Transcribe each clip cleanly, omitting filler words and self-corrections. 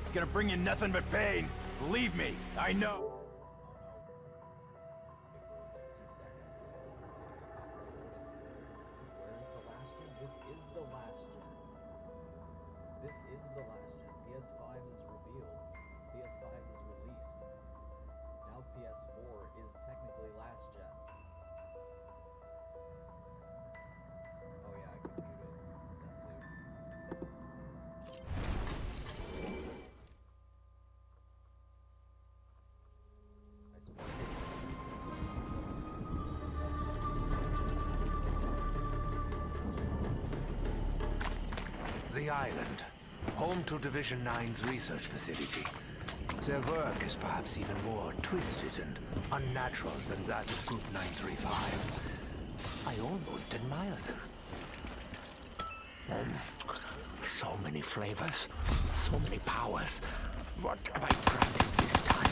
It's gonna bring you nothing but pain. Believe me, I know. This is the last gen. This is the last gen. PS5 is revealed. PS5 is released. Now PS4 is technically last gen. Oh yeah, I can mute it. That too. I swear. The island, home to Division 9's research facility. Their work is perhaps even more twisted and unnatural than that of Group 935. I almost admire them. So many flavors, so many powers. What have I granted this time?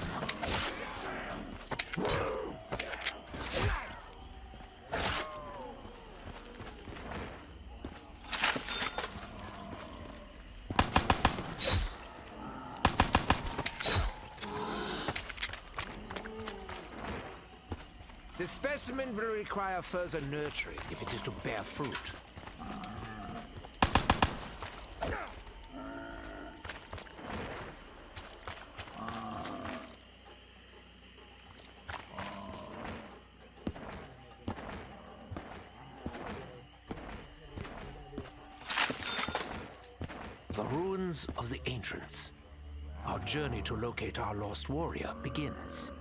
The specimen will require further nurturing if it is to bear fruit. The ruins of the ancients. Our journey to locate our lost warrior begins.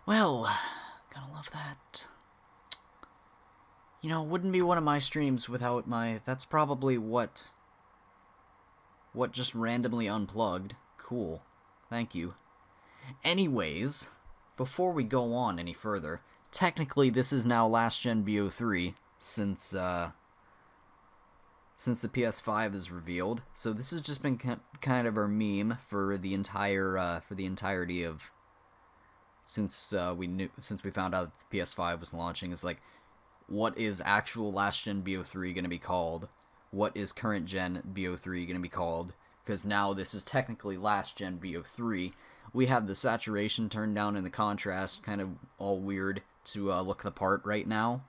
Well, gotta love that. You know, wouldn't be one of my streams without my... That's probably what just randomly unplugged. Cool. Thank you. Anyways, before we go on any further, technically this is now last gen BO3 since the PS5 is revealed. So this has just been kind of our meme for the entirety of since we found out that the PS5 was launching. Is like, what is actual last gen BO3 going to be called? What is current gen BO3 going to be called? Because now this is technically last gen BO3. We have the saturation turned down and the contrast kind of all weird to look the part right now.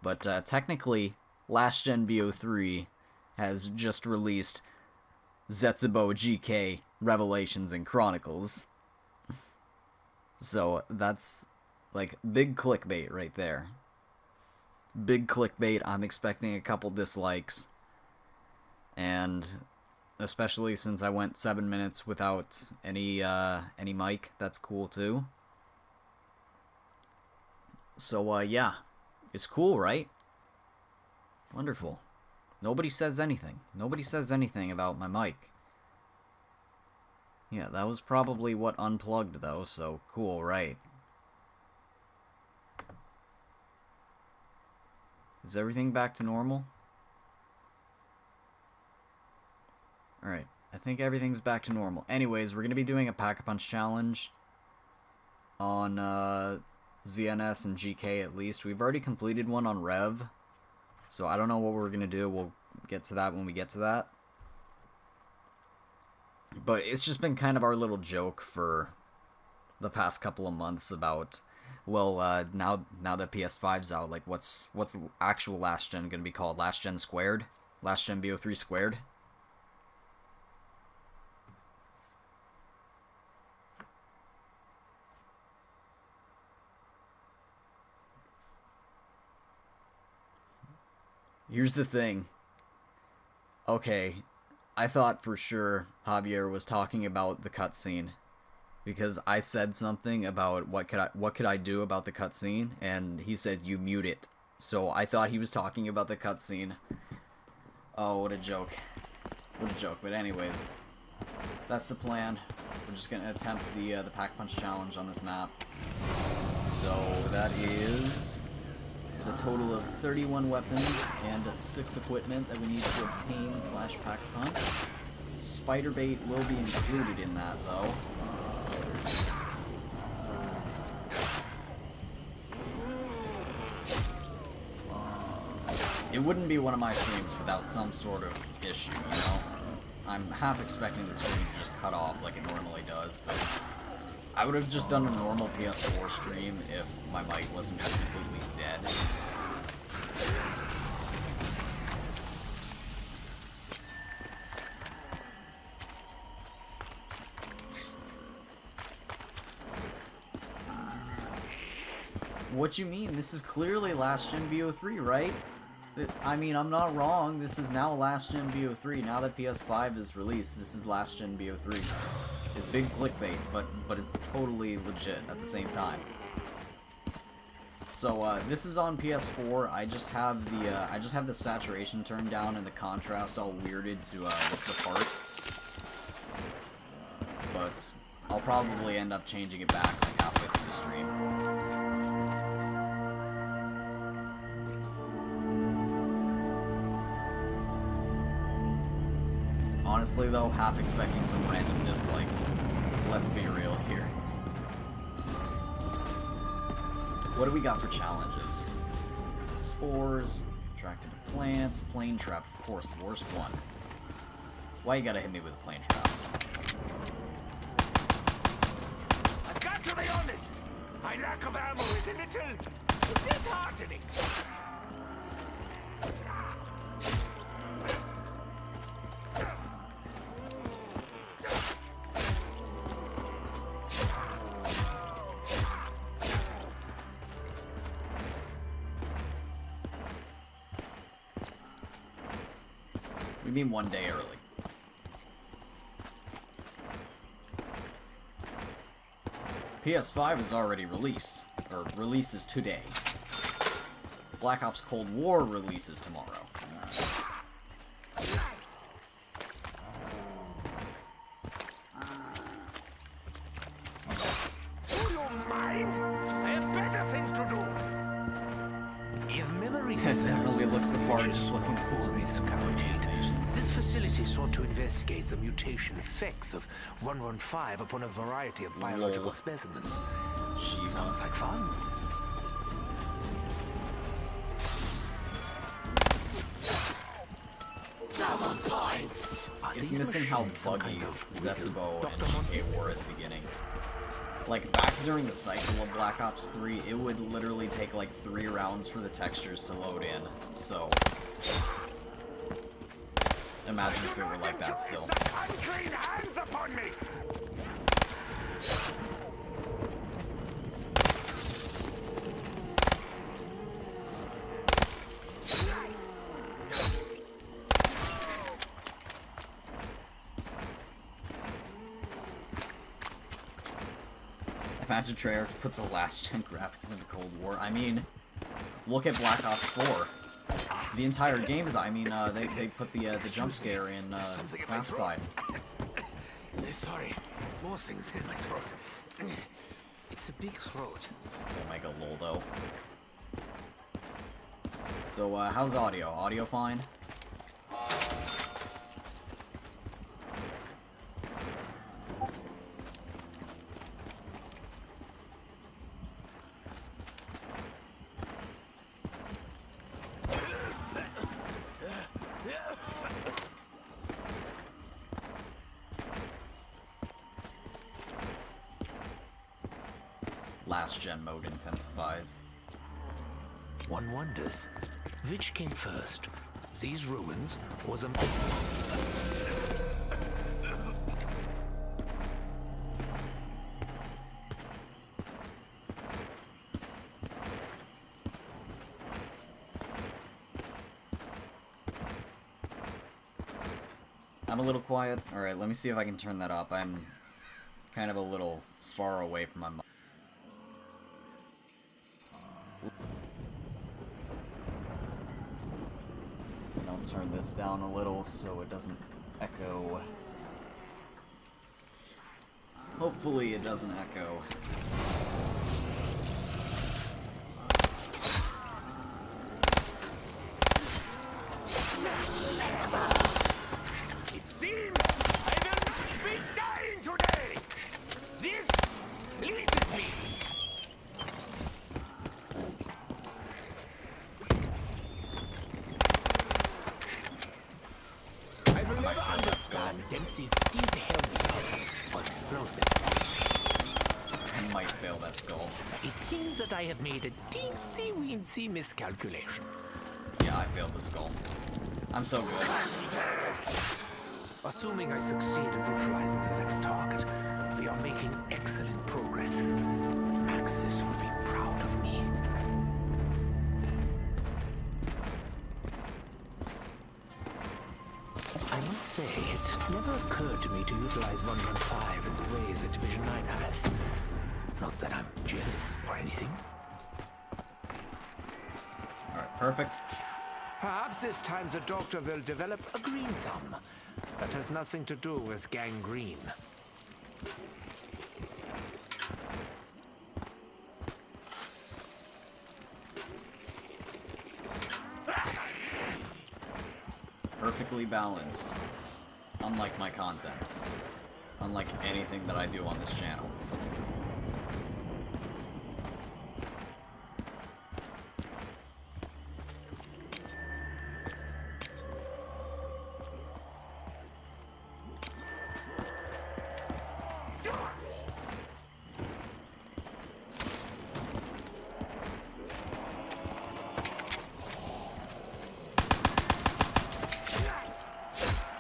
But technically, last gen BO3 has just released Zetsubou GK Revelations and Chronicles. So that's like big clickbait right there. Big clickbait. I'm expecting a couple dislikes. And especially since I went 7 minutes without any mic, that's cool too. So yeah, it's cool, right? Wonderful. Nobody says anything. Nobody says anything about my mic. Yeah, that was probably what unplugged though, so cool, right? Is everything back to normal? Alright, I think everything's back to normal. Anyways, we're going to be doing a Pack-a-Punch challenge on ZNS and GK at least. We've already completed one on Rev, so I don't know what we're going to do. We'll get to that when we get to that. But it's just been kind of our little joke for the past couple of months about, well, now that PS5's out, like, what's actual last gen going to be called? Last gen squared? Last gen BO3 squared? Here's the thing. Okay, I thought for sure Javier was talking about the cutscene, because I said something about what could I do about the cutscene, and he said you mute it. So I thought he was talking about the cutscene. Oh, what a joke! What a joke! But anyways, that's the plan. We're just gonna attempt the Pack-a-Punch challenge on this map. So that is the total of 31 weapons and 6 equipment that we need to obtain / Pack-a-Punch. Spider bait will be included in that, though. it wouldn't be one of my streams without some sort of issue, you know? I'm half expecting the stream to just cut off like it normally does, but I would have just done a normal PS4 stream if my mic wasn't just completely dead. What you mean? This is clearly last gen BO3, right? I mean, I'm not wrong. This is now last gen BO3. Now that PS5 is released, this is last gen BO3. It's big clickbait, but it's totally legit at the same time. So this is on PS4. I just have the saturation turned down and the contrast all weirded to look the part. But I'll probably end up changing it back like halfway through the stream. Honestly though, half expecting some random dislikes. Let's be real here. What do we got for challenges? Spores, attracted to plants, plane trap, of course, the worst one. Why you gotta hit me with a plane trap? I've got to be honest! My lack of ammo is a little disheartening. We mean one day early. PS5 is already released, or releases today. Black Ops Cold War releases tomorrow. Do you mind? I have better things to do. If memory It serves, definitely looks the part just looking all just this mutations. This facility sought to investigate the mutation effects of 115 upon a variety of biological Lol. specimens. Shiva. Sounds like fun. Double points. It's missing how buggy Zetsubou and Shike were at the beginning. Like, back during the cycle of Black Ops 3, it would literally take like 3 rounds for the textures to load in, so... Imagine if it were like that still. Unclean hands upon me! Imagine Treyarch puts a last-gen graphics into Cold War. I mean, look at Black Ops 4. The entire game is, I mean, they put the jump scare in Classified. Sorry, more things in my throat. It's a big throat. Omega Loldo. So, how's audio? Audio fine? Last gen mode intensifies. One wonders, which came first? These ruins or the... I'm a little quiet. Alright, let me see if I can turn that up. I'm kind of a little far away from my mic. I'll turn this down a little so it doesn't echo. Hopefully it doesn't echo. It seems I will be dying today! This pleases me! might fail that skull. Dempsey's detailed for explosives. I might fail that skull. It seems that I have made a teensy-weensy miscalculation. Yeah, I failed the skull. I'm so good. Assuming I succeed in neutralizing the next target, we are making excellent progress. Maxis would be proud of me. I must say, it never occurred to me to utilize 115 in the ways that Division 9 has. Not that I'm jealous or anything. Alright, perfect. Perhaps this time the doctor will develop a green thumb. That has nothing to do with gangrene. Perfectly balanced. Unlike my content. Unlike anything that I do on this channel.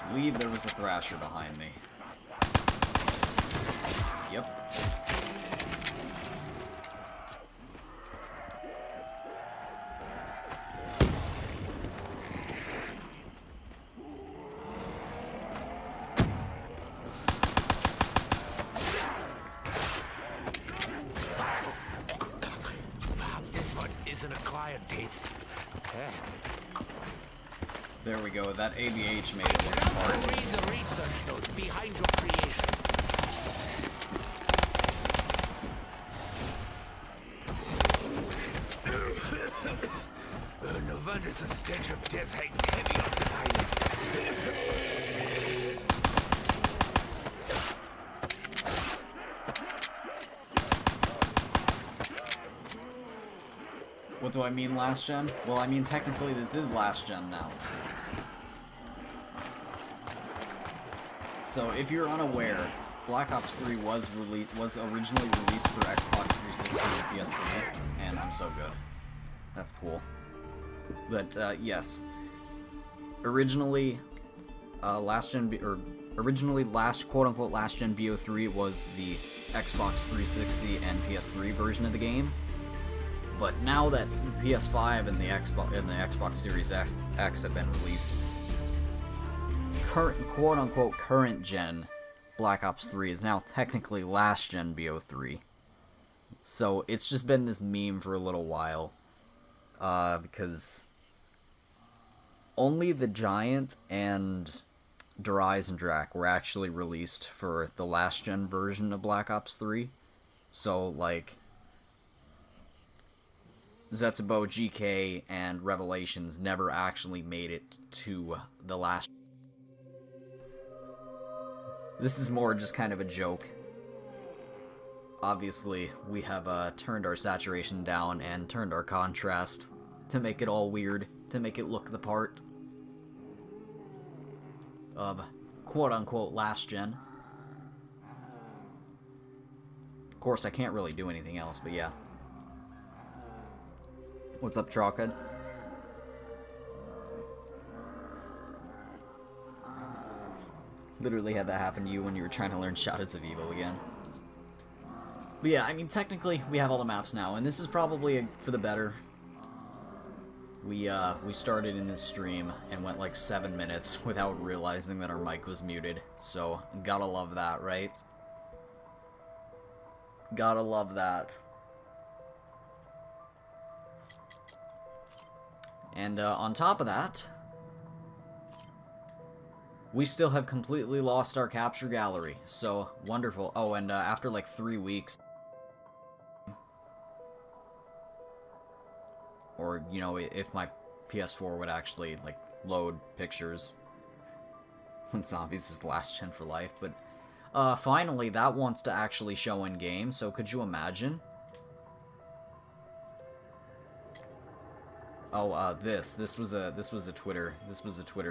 I believe there was a Thrasher behind me. Yep. Perhaps this one is an acquired taste. Okay. There we go. That ABH made it look hard. Read the research notes behind your creation. No wonder the stench of death hangs heavy on this island. What do I mean last gen? Well, I mean technically this is last gen now. So if you're unaware, Black Ops 3 was originally released for Xbox 360 and PS3, and I'm so good. That's cool. But yes, originally last quote-unquote last gen BO3 was the Xbox 360 and PS3 version of the game. But now that the PS5 and the Xbox Series X have been released, quote-unquote current gen Black Ops 3 is now technically last gen BO3. So it's just been this meme for a little while, because only the Giant and Dries and Drac were actually released for the last gen version of Black Ops 3. So like Zetsubou, GK, and Revelations never actually made it to the last. This is more just kind of a joke. Obviously, we have turned our saturation down and turned our contrast to make it all weird, to make it look the part of quote-unquote last gen. Of course, I can't really do anything else, but yeah. What's up, Chalkhead? Literally had that happen to you when you were trying to learn Shadows of Evil again. But yeah, I mean, technically, we have all the maps now, and this is probably for the better. We started in this stream and went like 7 minutes without realizing that our mic was muted, so gotta love that, right? Gotta love that. And on top of that, we still have completely lost our capture gallery, so wonderful. Oh, and after like 3 weeks, or, you know, if my PS4 would actually, like, load pictures when Zombies is the last gen for life, but finally that wants to actually show in game, so could you imagine? Oh, this was a Twitter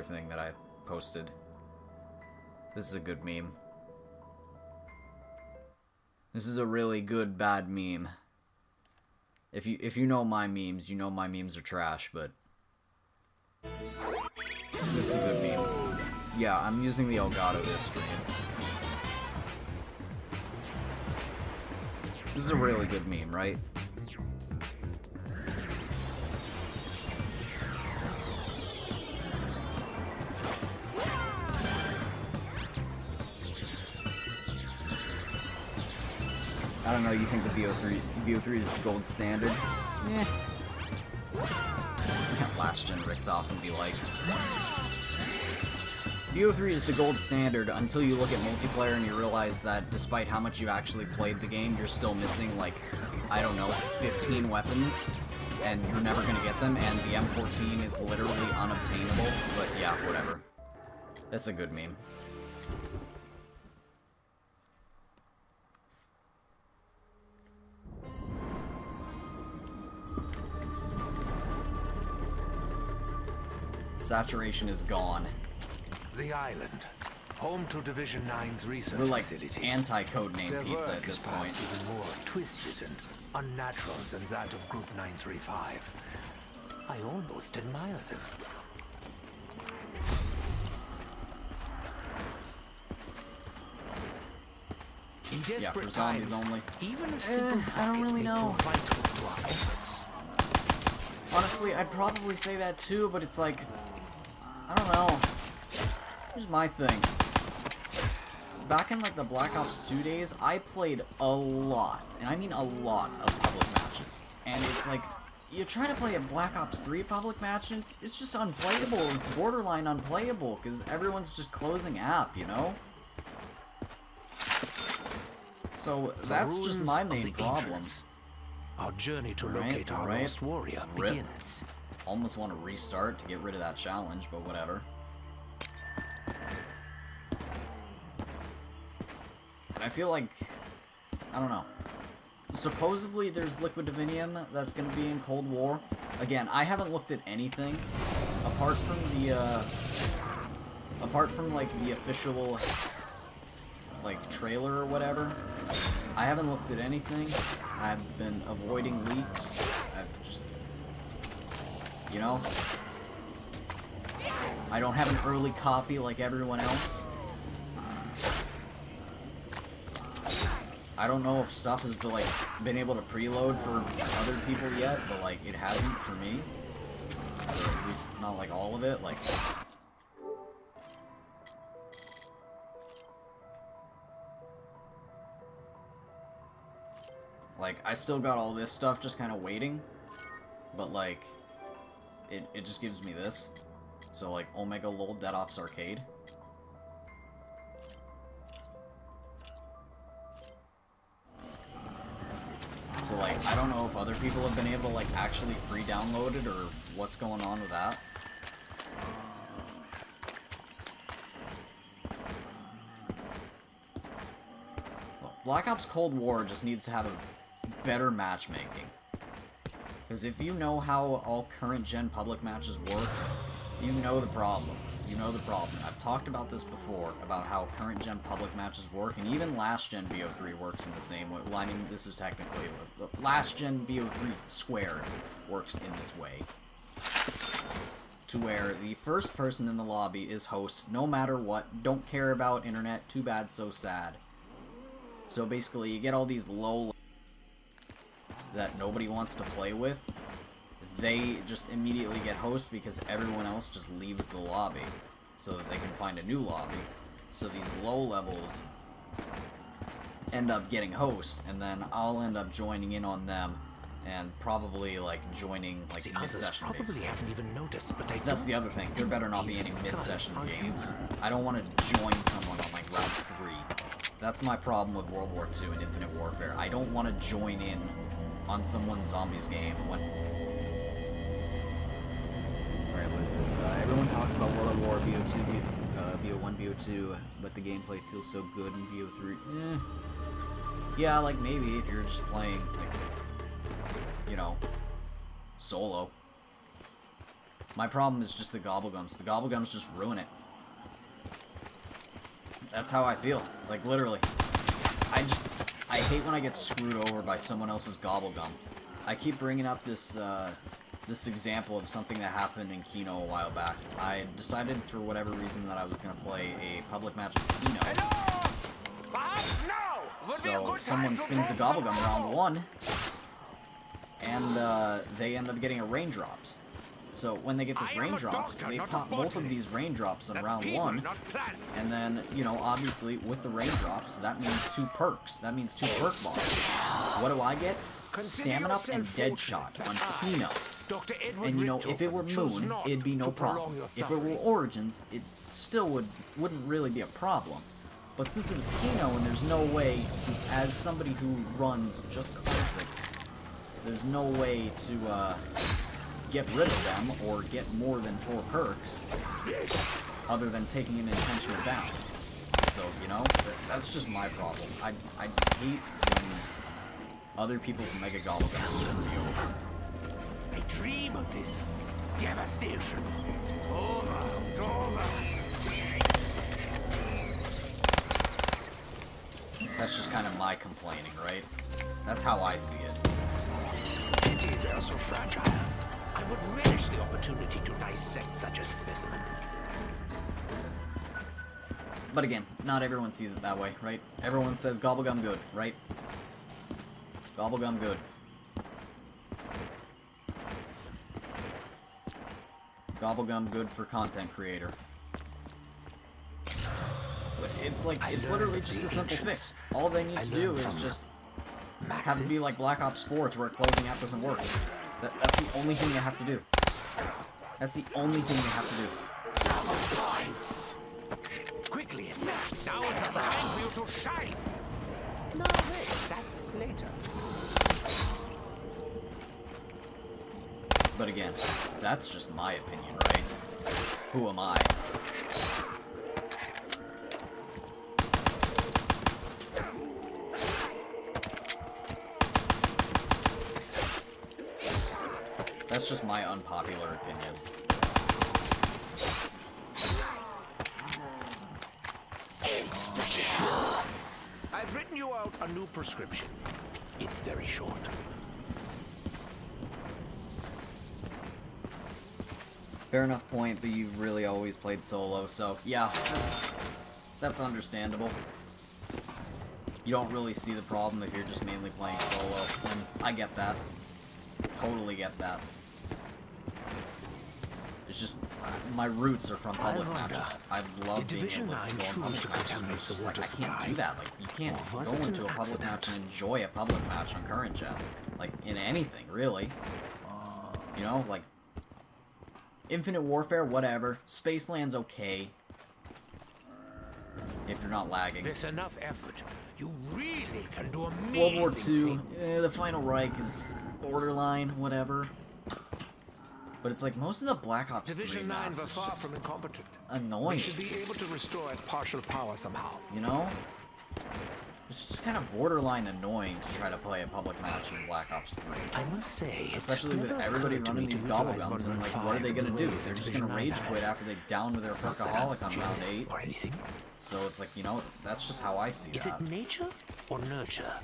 thing that I posted. This is a good meme. This is a really good, bad meme. If you know my memes, you know my memes are trash, but... This is a good meme. Yeah, I'm using the Elgato this stream. This is a really good meme, right? I don't know, you think the BO3 is the gold standard? Yeah. Last gen ripped off and be like... BO3 is the gold standard until you look at multiplayer and you realize that despite how much you actually played the game, you're still missing, like, I don't know, 15 weapons, and you're never gonna get them, and the M14 is literally unobtainable, but yeah, whatever. That's a good meme. Saturation is gone. The island, home to Division 9's research We're like facility. anti-codename Their pizza work at this is perhaps point. even more twisted and unnatural than that of Group 935. I almost admire them. In Yeah, for desperate zombies times, only. even a simple I don't bucket really may know. prove vital to our efforts. Honestly, I'd probably say that too, but it's like, I don't know. Here's my thing. Back in like the Black Ops 2 days, I played a lot, and I mean a lot of public matches. And it's like, you're trying to play a Black Ops 3 public match, and it's just unplayable. It's borderline unplayable, because everyone's just closing app, you know? So, that's just my main problem. Our journey to Right, locate our right. lost warrior Rip. begins. Almost want to restart to get rid of that challenge, but whatever. And I feel like, I don't know. Supposedly there's Liquid Divinium that's going to be in Cold War. Again, I haven't looked at anything apart from like the official like trailer or whatever. I haven't looked at anything. I've been avoiding leaks. I've just, you know, I don't have an early copy like everyone else. I don't know if stuff has been, like, been able to preload for other people yet, but like it hasn't for me. Or at least not like all of it. Like, I still got all this stuff just kind of waiting, but, like, it just gives me this. So, like, Omega Lol Dead Ops Arcade. So, like, I don't know if other people have been able to, like, actually free download it, or what's going on with that. Black Ops Cold War just needs to have a better matchmaking. Because if you know how all current gen public matches work, you know the problem. You know the problem. I've talked about this before, about how current gen public matches work, and even last gen BO3 works in the same way. Well, I mean, this is technically, last gen BO3 squared works in this way. To where the first person in the lobby is host, no matter what, don't care about internet, too bad, so sad. So basically, you get all these low that nobody wants to play with. They just immediately get host because everyone else just leaves the lobby so that they can find a new lobby. So these low levels end up getting host, and then I'll end up joining in on them and probably like joining like The others mid-session. probably Basically. haven't even noticed, but they That's do. the other thing. There better not be any mid-session games. I don't want to join someone on like round 3. That's my problem with World War II and Infinite Warfare. I don't want to join in on someone's zombies game when... Alright, what is this? Everyone talks about World at War, BO2, BO1, BO2, but the gameplay feels so good in BO3. Yeah, like maybe if you're just playing, like, you know, solo. My problem is just the Gobblegums. The Gobblegums just ruin it. That's how I feel. Like, literally. I hate when I get screwed over by someone else's gobblegum. I keep bringing up this, this example of something that happened in Kino a while back. I decided, for whatever reason, that I was going to play a public match of Kino. So, someone spins the gobblegum round 1, and they end up getting a raindrops. So when they get this raindrops, they pop both of these raindrops in round 1, and then, you know, obviously with the raindrops, that means 2 perks. That means 2 perk bars. What do I get? Stamina up and dead shot on Kino. And you know, if it were Moon, it'd be no problem. If it were Origins, it still wouldn't really be a problem. But since it was Kino, and there's no way to, as somebody who runs just classics, there's no way to get rid of them or get more than 4 perks other than taking an intentional down. So, you know, that's just my problem. I hate when other people's mega gobblegums screw me over. I dream of this devastation. Over and over. That's just kind of my complaining, right? That's how I see it. Entities are so fragile. I would relish the opportunity to dissect such a specimen. But again, not everyone sees it that way, right? Everyone says gobblegum good, right? Gobblegum good. Gobblegum good for content creator. But it's like, it's literally just a simple fix. All they need to do is just have it be like Black Ops 4 to where closing out doesn't work. That's the only thing you have to do. That's the only thing you have to do. Quickly, now it's the time for you to shine. No, wait, that's later. But again, that's just my opinion, right? Who am I? That's just my unpopular opinion. I've written you out a new prescription. It's very short. Fair enough point, but you've really always played solo, so yeah, that's understandable. You don't really see the problem if you're just mainly playing solo, and I get that. Totally get that. It's just, my roots are from public matches. I love being able to go on public matches, and it's just like, I can't do that. Like, you can't go into a public match and enjoy a public match on current gen. Like, in anything, really. You know, like, Infinite Warfare, whatever. Spaceland's okay. If you're not lagging. There's enough effort. You really can do amazing World War II, things. the Final Reich is borderline, whatever. But it's like most of the Black Ops 3 Division 9 maps were is far just from incompetent. annoying. We should be able to restore partial power somehow. You know? It's just kind of borderline annoying to try to play a public match in Black Ops 3. I must say, Especially with everybody running these gobblegums, and like, what are they gonna do? They're just gonna rage quit after they down with their perkaholic on round 8. Or anything. So it's like, you know, that's just how I see Is that. it nature or nurture?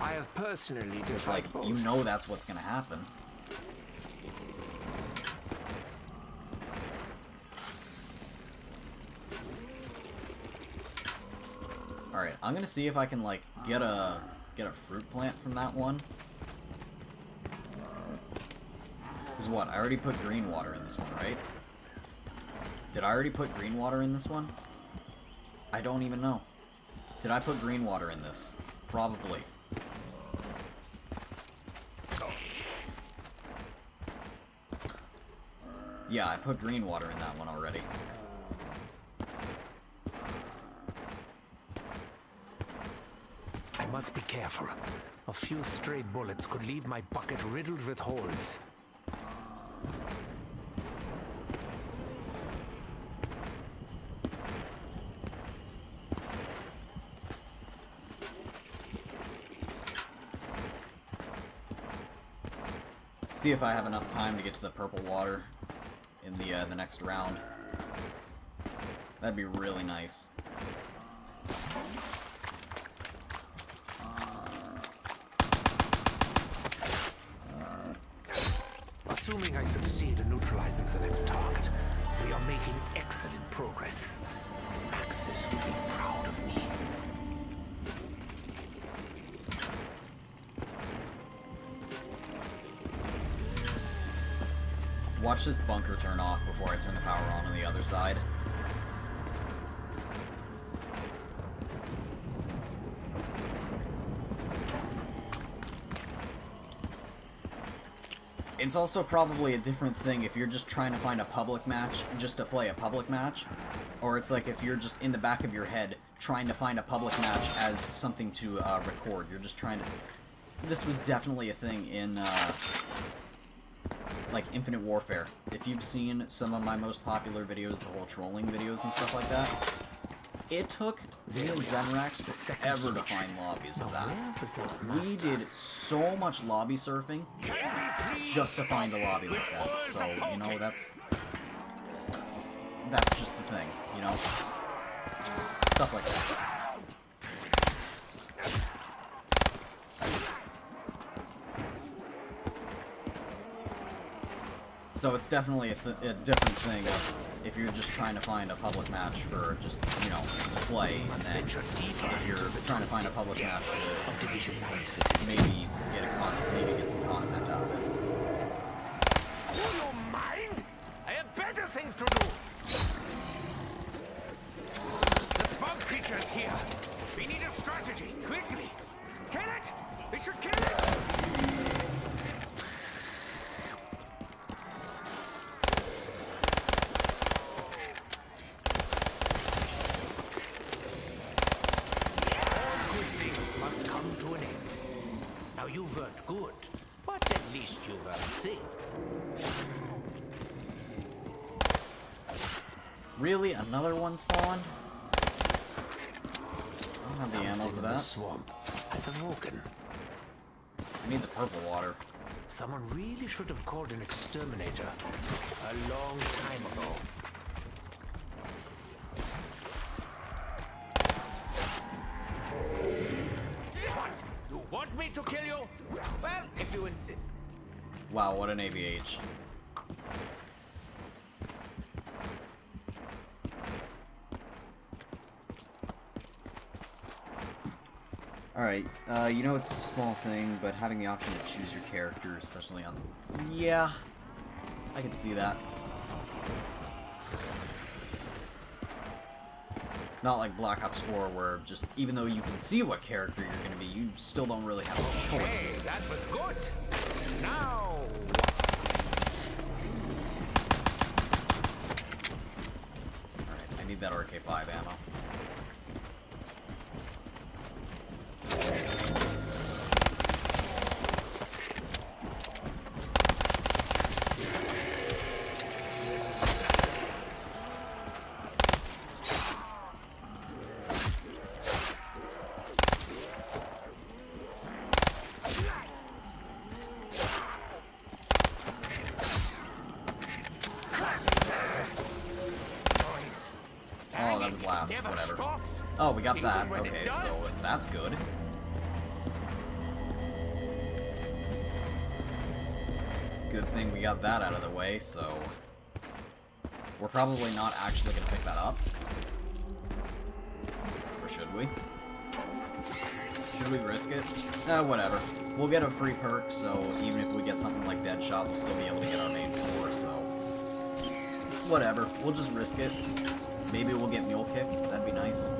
I have personally It's like, both. you know that's what's gonna happen. Alright, I'm gonna see if I can, like, get a fruit plant from that one. Because what, I already put green water in this one, right? Did I already put green water in this one? I don't even know. Did I put green water in this? Probably. Yeah, I put green water in that one already. I must be careful. A few stray bullets could leave my bucket riddled with holes. See if I have enough time to get to the purple water in the next round. That'd be really nice. next target. We are making excellent progress. Axis will be proud of me. Watch this bunker turn off before I turn the power on the other side. It's also probably a different thing if you're just trying to find a public match just to play a public match, or it's like if you're just in the back of your head trying to find a public match as something to record. You're just trying to... This was definitely a thing in, like, Infinite Warfare. If you've seen some of my most popular videos, the whole trolling videos and stuff like that, it took me and Zenrax forever to find lobbies of that. We did so much lobby surfing just to find a lobby like that. So, you know, that's just the thing, you know? Stuff like that. So it's definitely a different thing if you're just trying to find a public match for just, you know, to play, and then if you're trying to find a public match to maybe get some content out of it. Do you mind? I have better things to do. The swamp creature is here. We need a strategy, quickly. Kill it! We should kill it! You weren't good, but at least you were a thing. Really? Another one spawned? I don't have the ammo for that. Swamp has awoken. I need the purple water. Someone really should have called an exterminator a long time ago. Want me to kill you? Well, if you insist. Wow, what an AVH. Alright, you know it's a small thing, but having the option to choose your character, especially on... Yeah, I can see that. Not like Black Ops 4, where just, even though you can see what character you're gonna be, you still don't really have a choice. Hey, that was good. Now... Alright, I need that RK5 ammo. Oh, that was last, whatever. Oh, we got that. Okay, so that's good. Good thing we got that out of the way, so... We're probably not actually gonna pick that up. Or should we? Should we risk it? Whatever. We'll get a free perk, so even if we get something like Deadshot, we'll still be able to get our main 4, so... Whatever. We'll just risk it. Maybe we'll get Mule Kick. That'd be nice.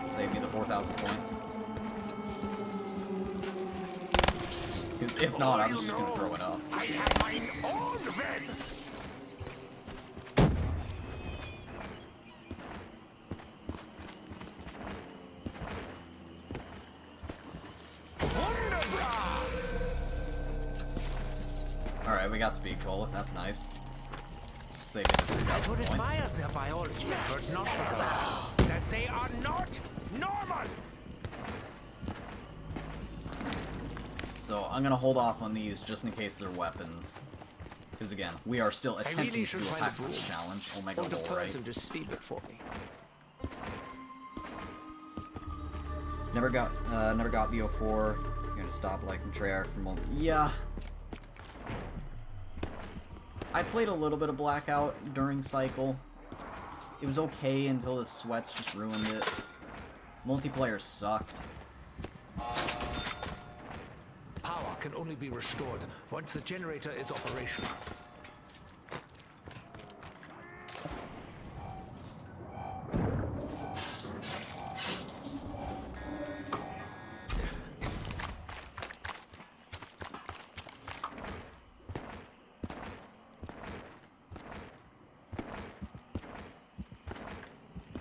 Save me the 4,000 points. Because if not, I'm just gonna throw it up. I have mine own then. Alright, we got Speed Cola. That's nice. Save me the 3,000 points. Admire their biology, but not for the fact that they are not normal. So I'm gonna hold off on these just in case they're weapons. Because again, we are still attempting to do a pack challenge. Omega Bull, right? To speed it for me. Never got BO4. You're gonna stop liking Treyarch for multiple. Yeah. I played a little bit of Blackout during Cycle. It was okay until the sweats just ruined it. Multiplayer sucked. Power can only be restored once the generator is operational.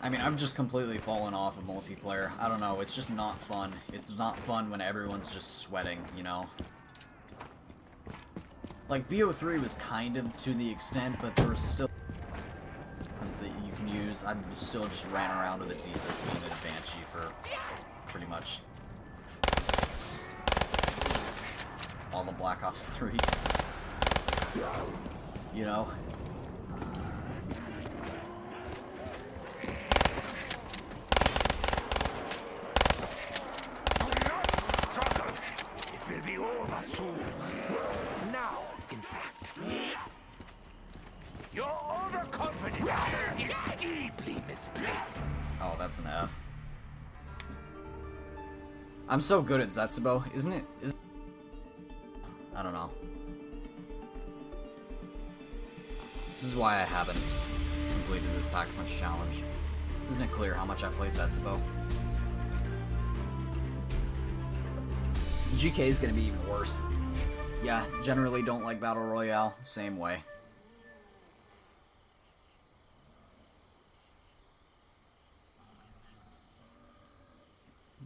I mean, I've just completely fallen off of multiplayer. I don't know, it's just not fun. It's not fun when everyone's just sweating, you know? Like, BO3 was kind of to the extent, but there were still things that you can use. I still just ran around with a D13 and a Banshee for pretty much all the Black Ops 3. You know? Now, in fact, your overconfidence is deeply misplaced. Oh, that's an F. I'm so good at Zetsubou, isn't it? I don't know. This is why I haven't completed this Pack-a-Punch challenge. Isn't it clear how much I play Zetsubou? GK is gonna be even worse. Yeah, generally don't like Battle Royale, same way.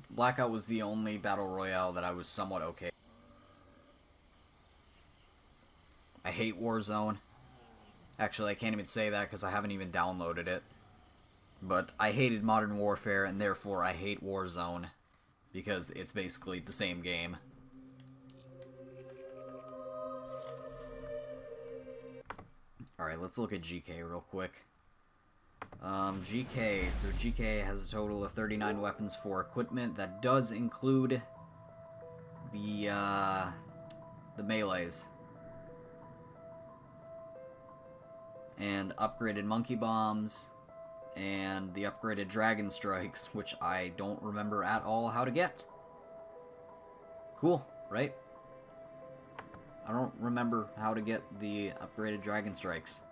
Blackout was the only Battle Royale that I was somewhat okay. I hate Warzone. Actually, I can't even say that because I haven't even downloaded it. But I hated Modern Warfare, and therefore I hate Warzone. Because it's basically the same game. Alright, let's look at GK real quick. GK, so GK has a total of 39 weapons for equipment. That does include the melees. And upgraded monkey bombs. And the upgraded dragon strikes, which I don't remember at all how to get. Cool, right? I don't remember how to get the upgraded dragon strikes.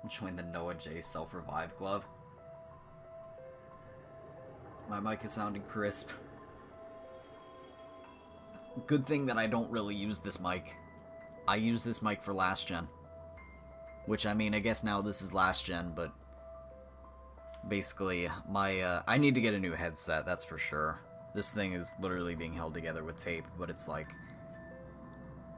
Join the Noah J Self-Revive Club. My mic is sounding crisp. Good thing that I don't really use this mic. I use this mic for last gen. Which, I mean, I guess now this is last gen, but basically, I need to get a new headset, that's for sure. This thing is literally being held together with tape, but it's like,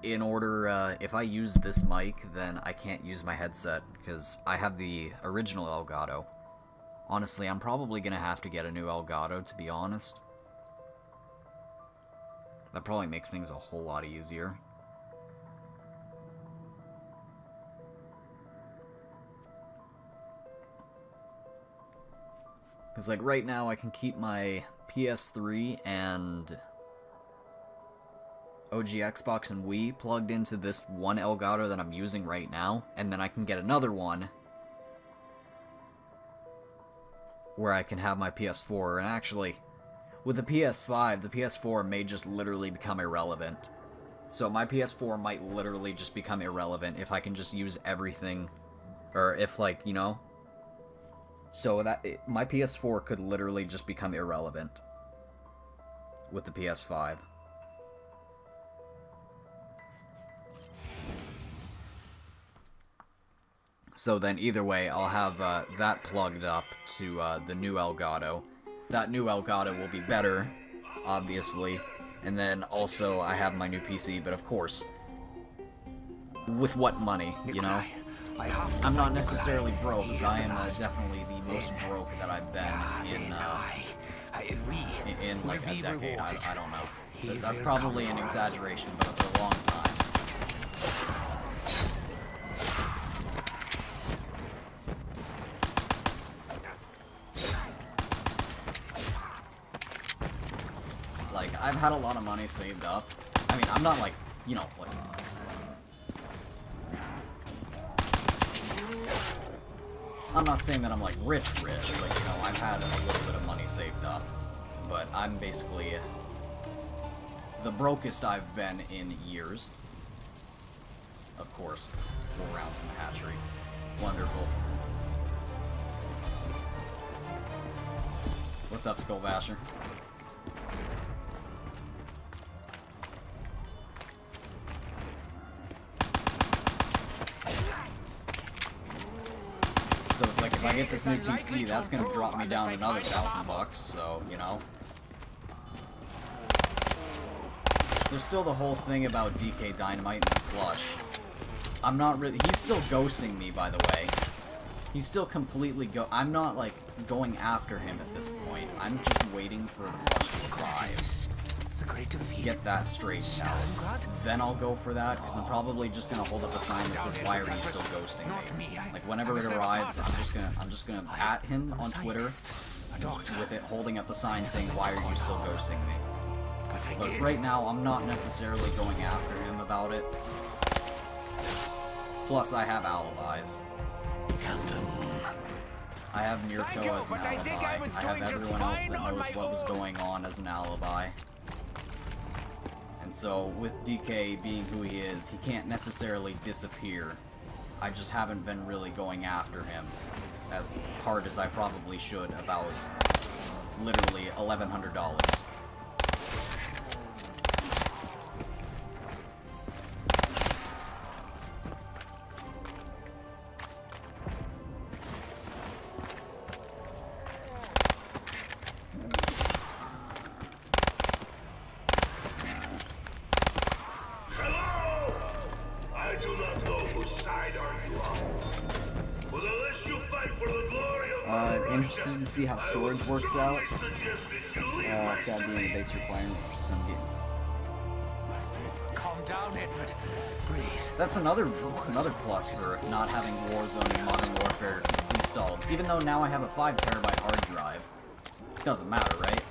in order, if I use this mic, then I can't use my headset, because I have the original Elgato. Honestly, I'm probably gonna have to get a new Elgato, to be honest. That'd probably make things a whole lot easier. Because, like, right now I can keep my PS3 and OG Xbox and Wii plugged into this one Elgato that I'm using right now, and then I can get another one where I can have my PS4, and actually, with the PS5, the PS4 may just literally become irrelevant. So my PS4 might literally just become irrelevant if I can just use everything, or if, like, you know... So that my PS4 could literally just become irrelevant with the PS5. So then either way, I'll have that plugged up to the new Elgato. That new Elgato will be better, obviously. And then also I have my new PC, but of course, with what money, you know? I'm not necessarily broke, but I am definitely the most broke that I've been in like a decade. I don't know. That's probably an exaggeration, but for a long time. Like, I've had a lot of money saved up. I mean, I'm not like, you know, like... I'm not saying that I'm like rich, but you know, I've had a little bit of money saved up. But I'm basically the brokest I've been in years. Of course, 4 rounds in the hatchery. Wonderful. What's up, Skullbasher? So it's like, if I get this new PC, that's gonna drop me down another $1,000, so, you know. There's still the whole thing about DK Dynamite and Flush. I'm not really... He's still ghosting me, by the way. He's still completely I'm not, like, going after him at this point. I'm just waiting for the Flush to arrive. Get that straightened out. Then I'll go for that, because I'm probably just gonna hold up a sign that says, "Why are you still ghosting me?" Like, whenever it arrives, I'm just gonna at him on Twitter with it holding up the sign saying, "Why are you still ghosting me?" But right now, I'm not necessarily going after him about it. Plus, I have alibis. I have Mirko as an alibi. I have everyone else that knows what was going on as an alibi. And so, with DK being who he is, he can't necessarily disappear. I just haven't been really going after him as hard as I probably should about literally $1,100. Interested to see how storage works out. Sad being the base requirement for some games. Calm down, Edward. Breathe. That's another plus for not having Warzone and Modern Warfare installed. Even though now I have a 5 terabyte hard drive. Doesn't matter, right?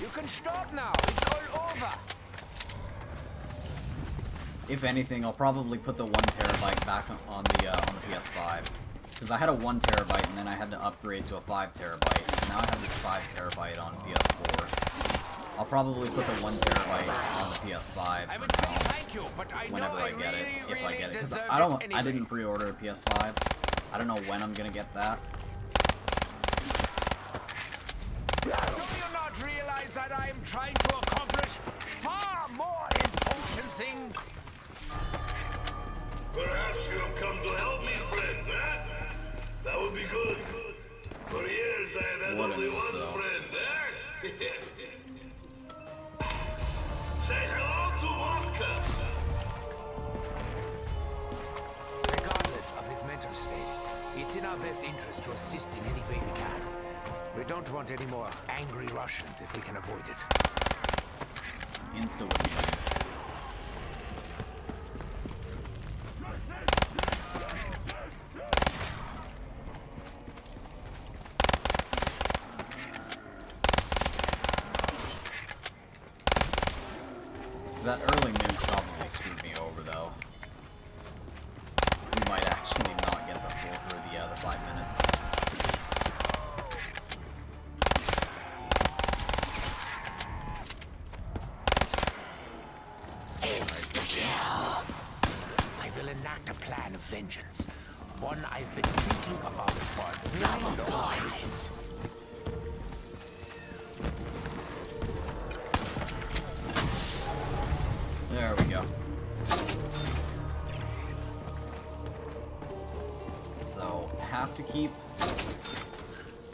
You can start now. It's all over. If anything, I'll probably put the 1 terabyte back on the PS5, because I had a 1 terabyte and then I had to upgrade to a 5 terabyte. So now I have this 5 terabyte on PS4. I'll probably put the 1 terabyte on the PS5 whenever I get it, if I get it, because I didn't pre-order a PS5. I don't know when I'm gonna get that. Do you not realize that I am trying to accomplish far more important things? Perhaps you have come to help me, friend, eh? That would be good. For years I have had only one friend, eh? Say hello to Vodka! Regardless of his mental state, it's in our best interest to assist in any way we can. We don't want any more angry Russians if we can avoid it. Insta would be nice. That early nuke probably screwed me over, though. We might actually not get the full for the 5 minutes. I will enact a plan of vengeance. One I've been thinking about for a very long time. There we go. So, have to keep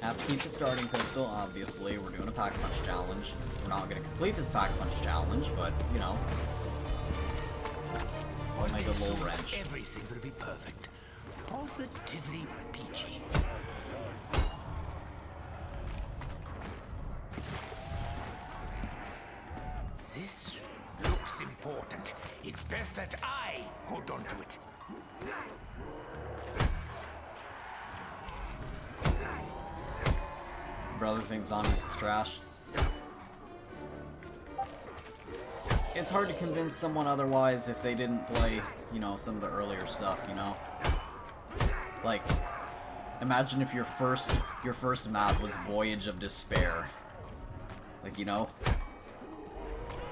the starting pistol, obviously. We're doing a pack punch challenge. We're not going to complete this pack punch challenge, but, you know. I'll make a little wrench. Everything will be perfect. Positively peachy. This looks important. It's best that I hold on to it. Brother thinks zombies is trash. it's hard to convince someone otherwise if they didn't play, you know, some of the earlier stuff, you know? Like, imagine if your first map was Voyage of Despair. Like, you know?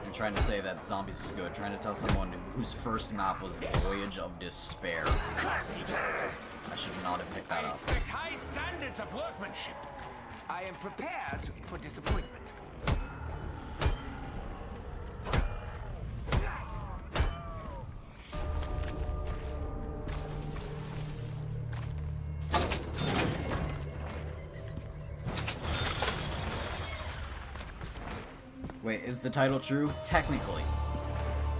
I'm trying to say that Zombies is good. Trying to tell someone whose first map was Voyage of Despair. I should not have picked that I up. expect high standards of workmanship. I am prepared for disappointment. Wait, is the title true? Technically.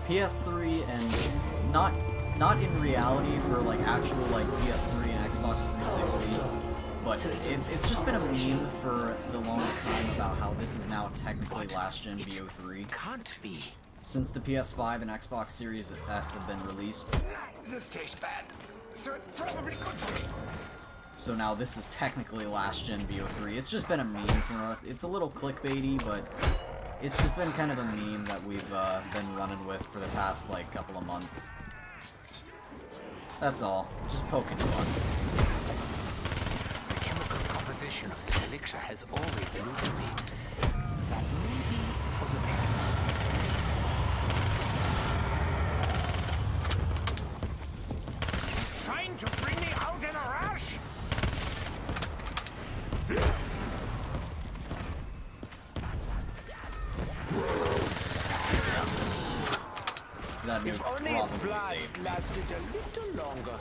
PS3 and not in reality for like actual like PS3 and Xbox 360, but it's just been a meme for the longest time about how this is now technically last gen BO3. Can't be. Since the PS5 and Xbox Series S have been released. This tastes bad, so it's probably good for me. So now this is technically last gen BO3. It's just been a meme for us. It's a little clickbaity, but it's just been kind of a meme that we've been running with for the past like couple of months. That's all. Just poking fun. The chemical composition of this elixir has always eluded me. That may be for the best. Trying to bring me out in a rush? That nuke If only its probably blast saved me. lasted a little longer.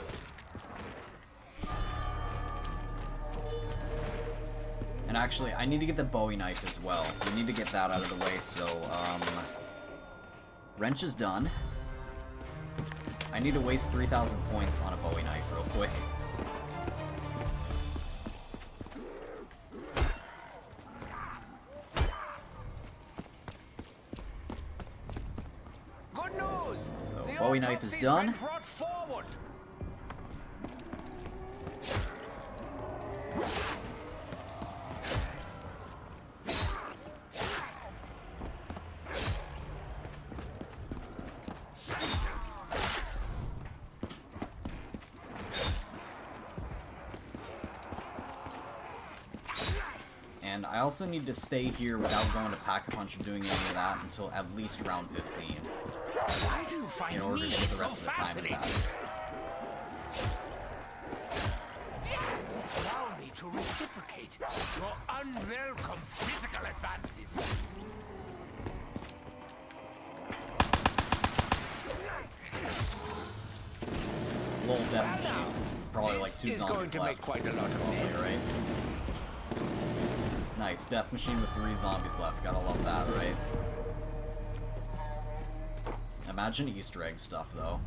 And actually, I need to get the Bowie knife as well. We need to get that out of the way, so, wrench is done. I need to waste 3,000 points on a Bowie knife real quick. Good news. So, The Bowie knife is autopsy's done. been brought forward. And I also need to stay here without going to Pack-a-Punch or doing any of that until at least round 15. Why do you find In order me to get the so rest of the time fascinating? attacks. Allow me to reciprocate your unwelcome physical advances. Little death machine. Probably like This 2 is going zombies to left. make quite a lot of Probably, mess. right? Nice, death machine with 3 zombies left. Gotta love that, right? Imagine Easter egg stuff, though.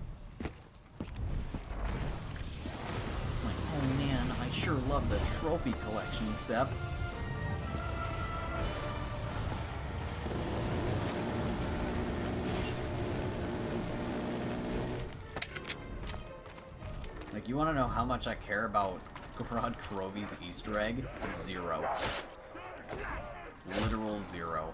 Like, oh man, I sure love the trophy collection step. Like, you wanna know how much I care about Gorod Krovi's Easter egg? 0. Literal 0.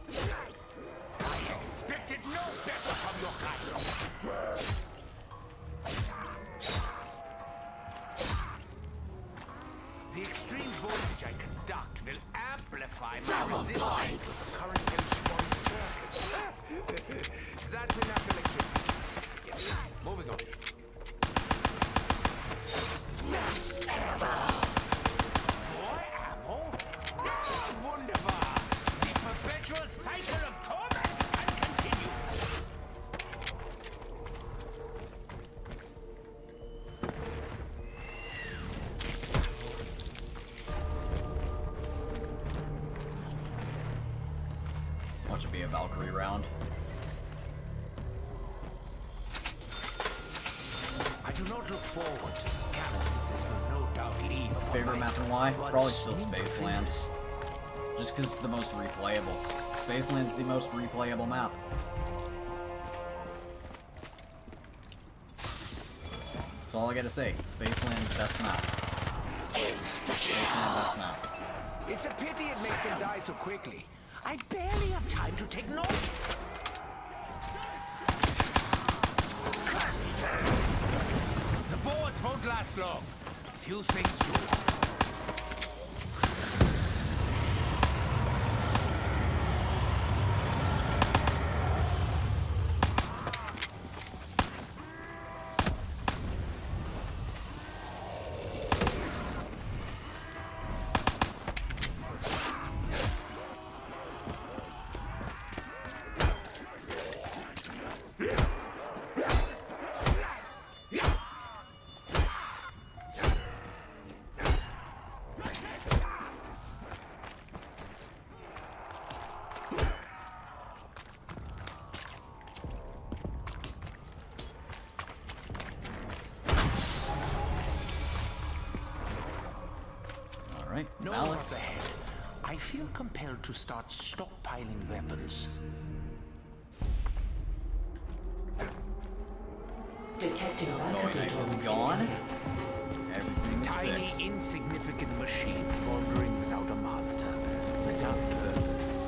I expected no better from your kind. The extreme voltage I conduct will amplify my resistance to the current H1 circuit. That's enough electricity. Yes, moving on. More ammo? Wunderbar! The perpetual cycle of torment can continue. Watch it be a Valkyrie round. I do not look forward to some calluses this will no doubt leave upon Favorite my map and why? blood Probably still stained Spaceland. fingers. Just because it's the most replayable. Spaceland's the most replayable map. That's all I gotta say. Spaceland, best map. Spaceland, best map. It's a pity it makes them die so quickly. I barely have time to take notes. The boards won't last long. Few things do. No Malice. more ahead. I feel compelled to start stockpiling weapons. Detecting Toy knife is gone. Everything's Tiny, fixed. insignificant machine wandering without a master, without purpose.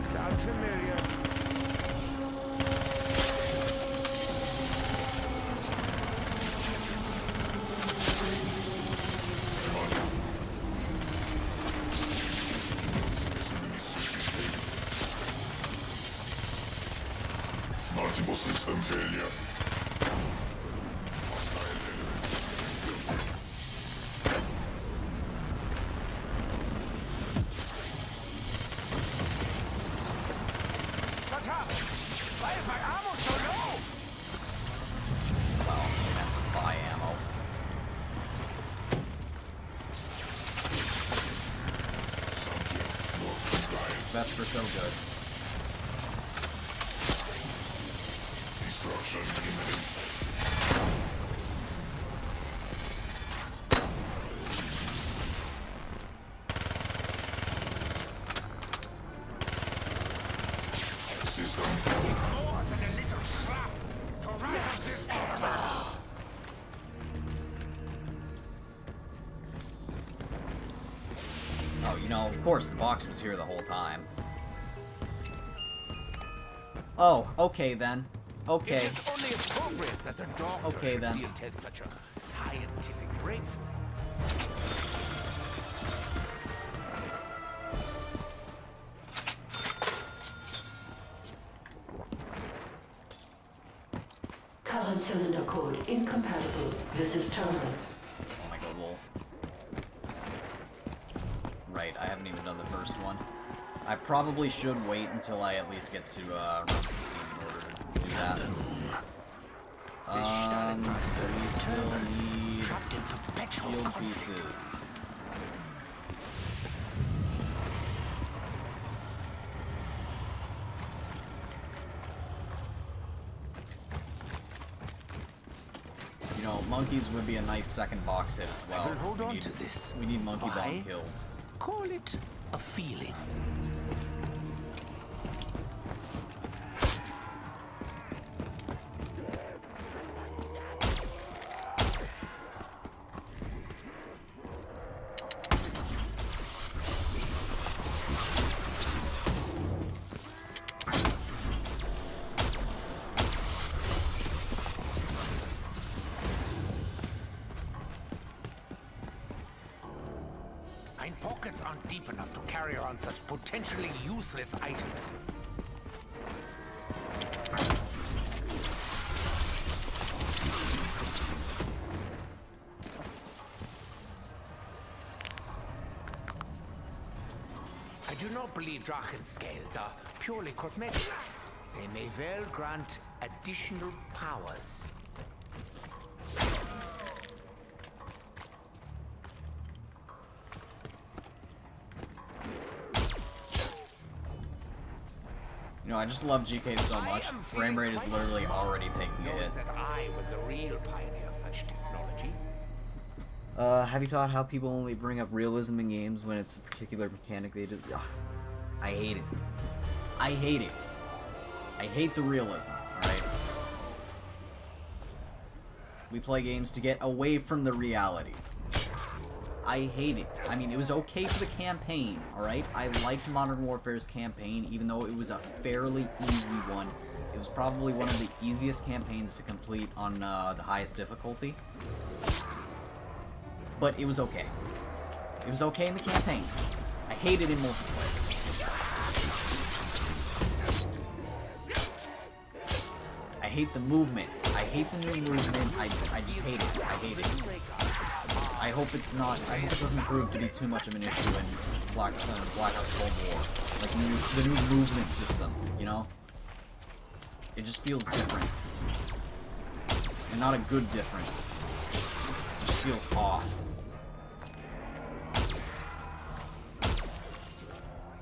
Sound familiar? Multiple system failure. What happened? Why is my ammo so low? Well, you have to buy ammo. Best for so good. Destruction imminent. System. Takes more than a little slap to rattle this armor. Oh, you know, of course the box was here the whole time. Oh, okay then. Okay. It is only appropriate that the doctor Okay, should then. feel it has such a scientific breakthrough. current cylinder code incompatible. This is terminal. Oh my god, lol. Right, I haven't even done the first one. I probably should wait until I at least get to round 15 in order to do that. We still need Trapped in perpetual shield conflict. pieces. You know, monkeys would be a nice second box hit as well. I will 'cause hold we on need- to this. We need monkey Why? bomb kills. Call it a feeling. My pockets aren't deep enough to carry around such potentially useless items. I do not believe Drachen scales are purely cosmetic. They may well grant additional powers. You know, I just love GK so much. I am Frame rate is feeling literally quite already taking a knowing hit. that I was the real pioneer of such technology. Have you thought how people only bring up realism in games when it's a particular mechanic they did? Ugh. I hate it. I hate it. I hate the realism, alright? We play games to get away from the reality. I hate it. I mean, it was okay for the campaign, alright? I liked Modern Warfare's campaign, even though it was a fairly easy one. It was probably one of the easiest campaigns to complete on the highest difficulty. But it was okay. It was okay in the campaign. I hate it in multiplayer. I hate the movement. I hate the new movement. I just hate it. I hate it. I hope it's not. I hope it doesn't prove to be too much of an issue in Black Ops Cold War. Like the new movement system, you know? It just feels different. And not a good different. It just feels off.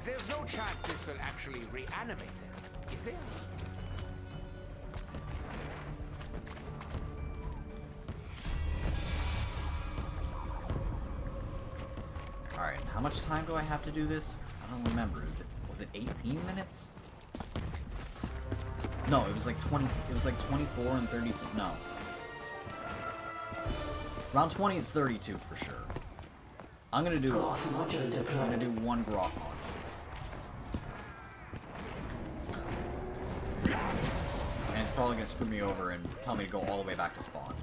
There's no chance this will actually reanimate it, is there? Alright, how much time do I have to do this? I don't remember. Was it 18 minutes? No, it was like 20. It was like 24 and 32. No. Around 20 it's 32 for sure. I'm gonna do one grok mod. And it's probably gonna screw me over and tell me to go all the way back to spawn.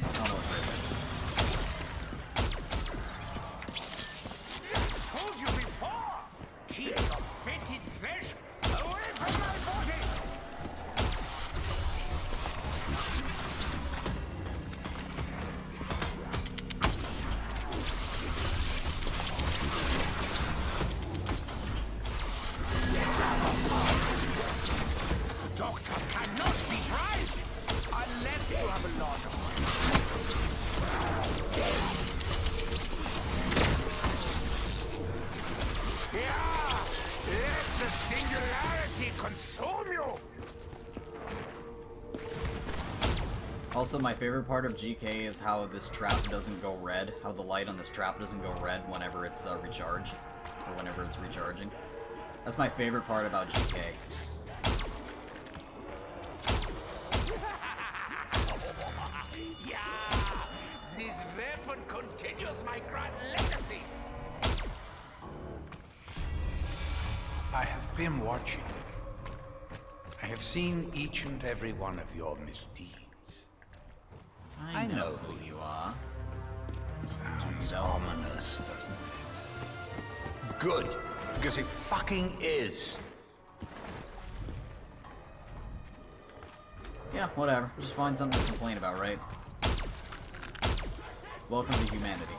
Oh no, it's right there. Told you before! Keep your fetid flesh away from my body! Doctor cannot be bribed unless you have a lot of money. Yeah! Let the singularity consume you! Also, my favorite part of GK is how this trap doesn't go red. How the light on this trap doesn't go red whenever it's recharged. Or whenever it's recharging. That's my favorite part about GK. Yeah! This weapon continues my grand legacy! I have been watching. I have seen each and every one of your misdeeds. I know who you are. Sounds ominous, doesn't it? Good, because it fucking is. Yeah, whatever. Just find something to complain about, right? Welcome to humanity.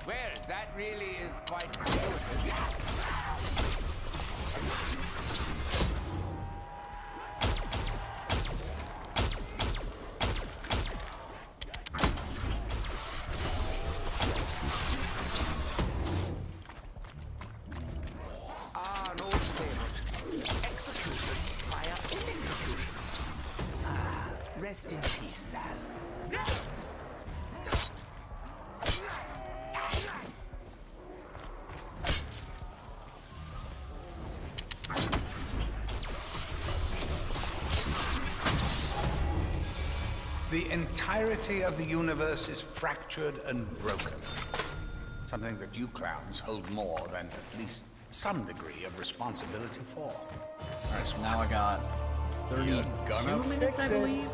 Well, that really is quite good. An old favorite. Execution via electrocution. Ah, rest in peace, Sal. The entirety of the universe is fractured and broken. Something that you clowns hold more than at least some degree of responsibility for. Alright, so now I got 32 minutes, I believe?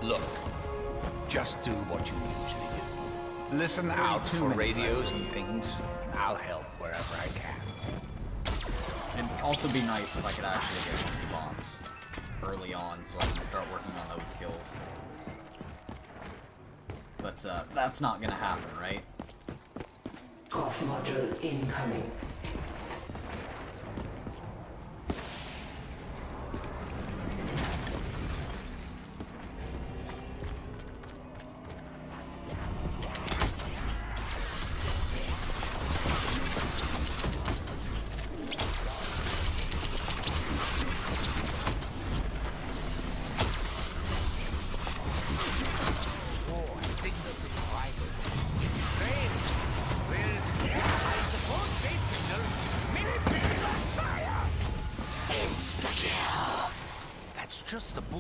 Look, just do what you usually do. Listen out 32 for minutes, I radios believe. and things. I'll help wherever I can. It'd also be nice if I could actually get 2 bombs early on so I can start working on those kills. But that's not gonna happen, right? Off module incoming. It's trained. Well, I suppose they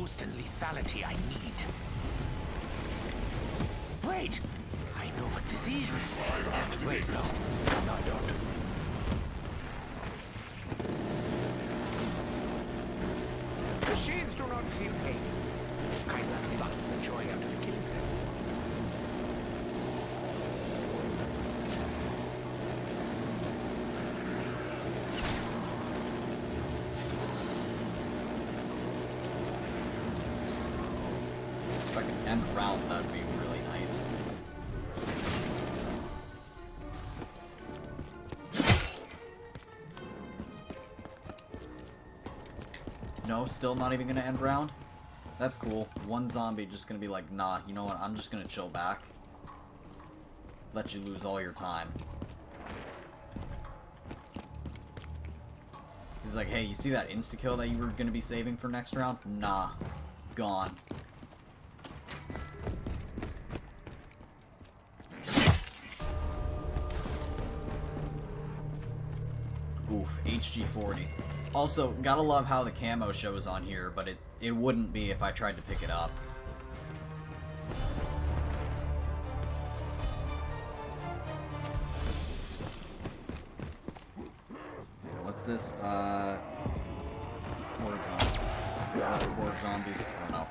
boost and lethality I need. Wait! I know what this is. Wait, no. No, I don't. Machines do not feel pain. Kinda sucks the joy out of killing them. If I can end round, that'd be really nice. No, still not even gonna end round? That's cool. One zombie just gonna be like, nah, you know what, I'm just gonna chill back. Let you lose all your time. He's like, hey, you see that insta-kill that you were gonna be saving for next round? Nah. Gone. Oof, HG40. Also, gotta love how the camo shows on here, but it wouldn't be if I tried to pick it up. What's this? Horde zombies. Horde zombies. I don't know.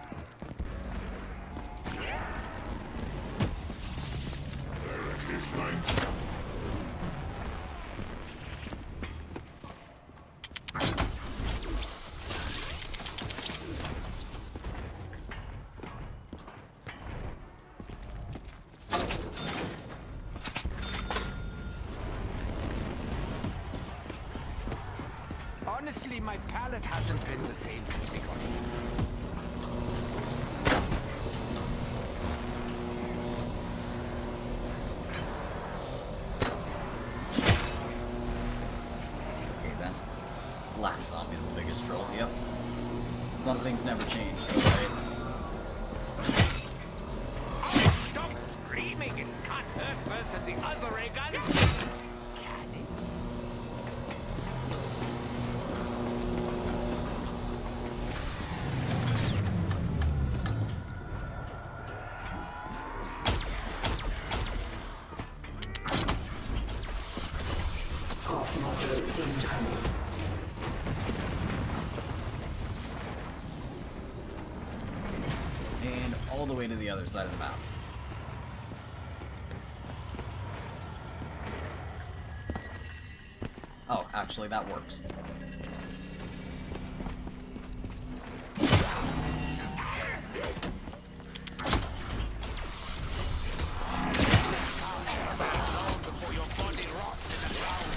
Honestly, my palate hasn't been the same since we got here. Okay then. Last zombie is the biggest troll, yep. Some things never change, right? Stop screaming! It can't hurt worse than the other ray guns! Can it? Off module incoming. And all the way to the other side of the map. Oh, actually, that works. Before your body rots in the ground.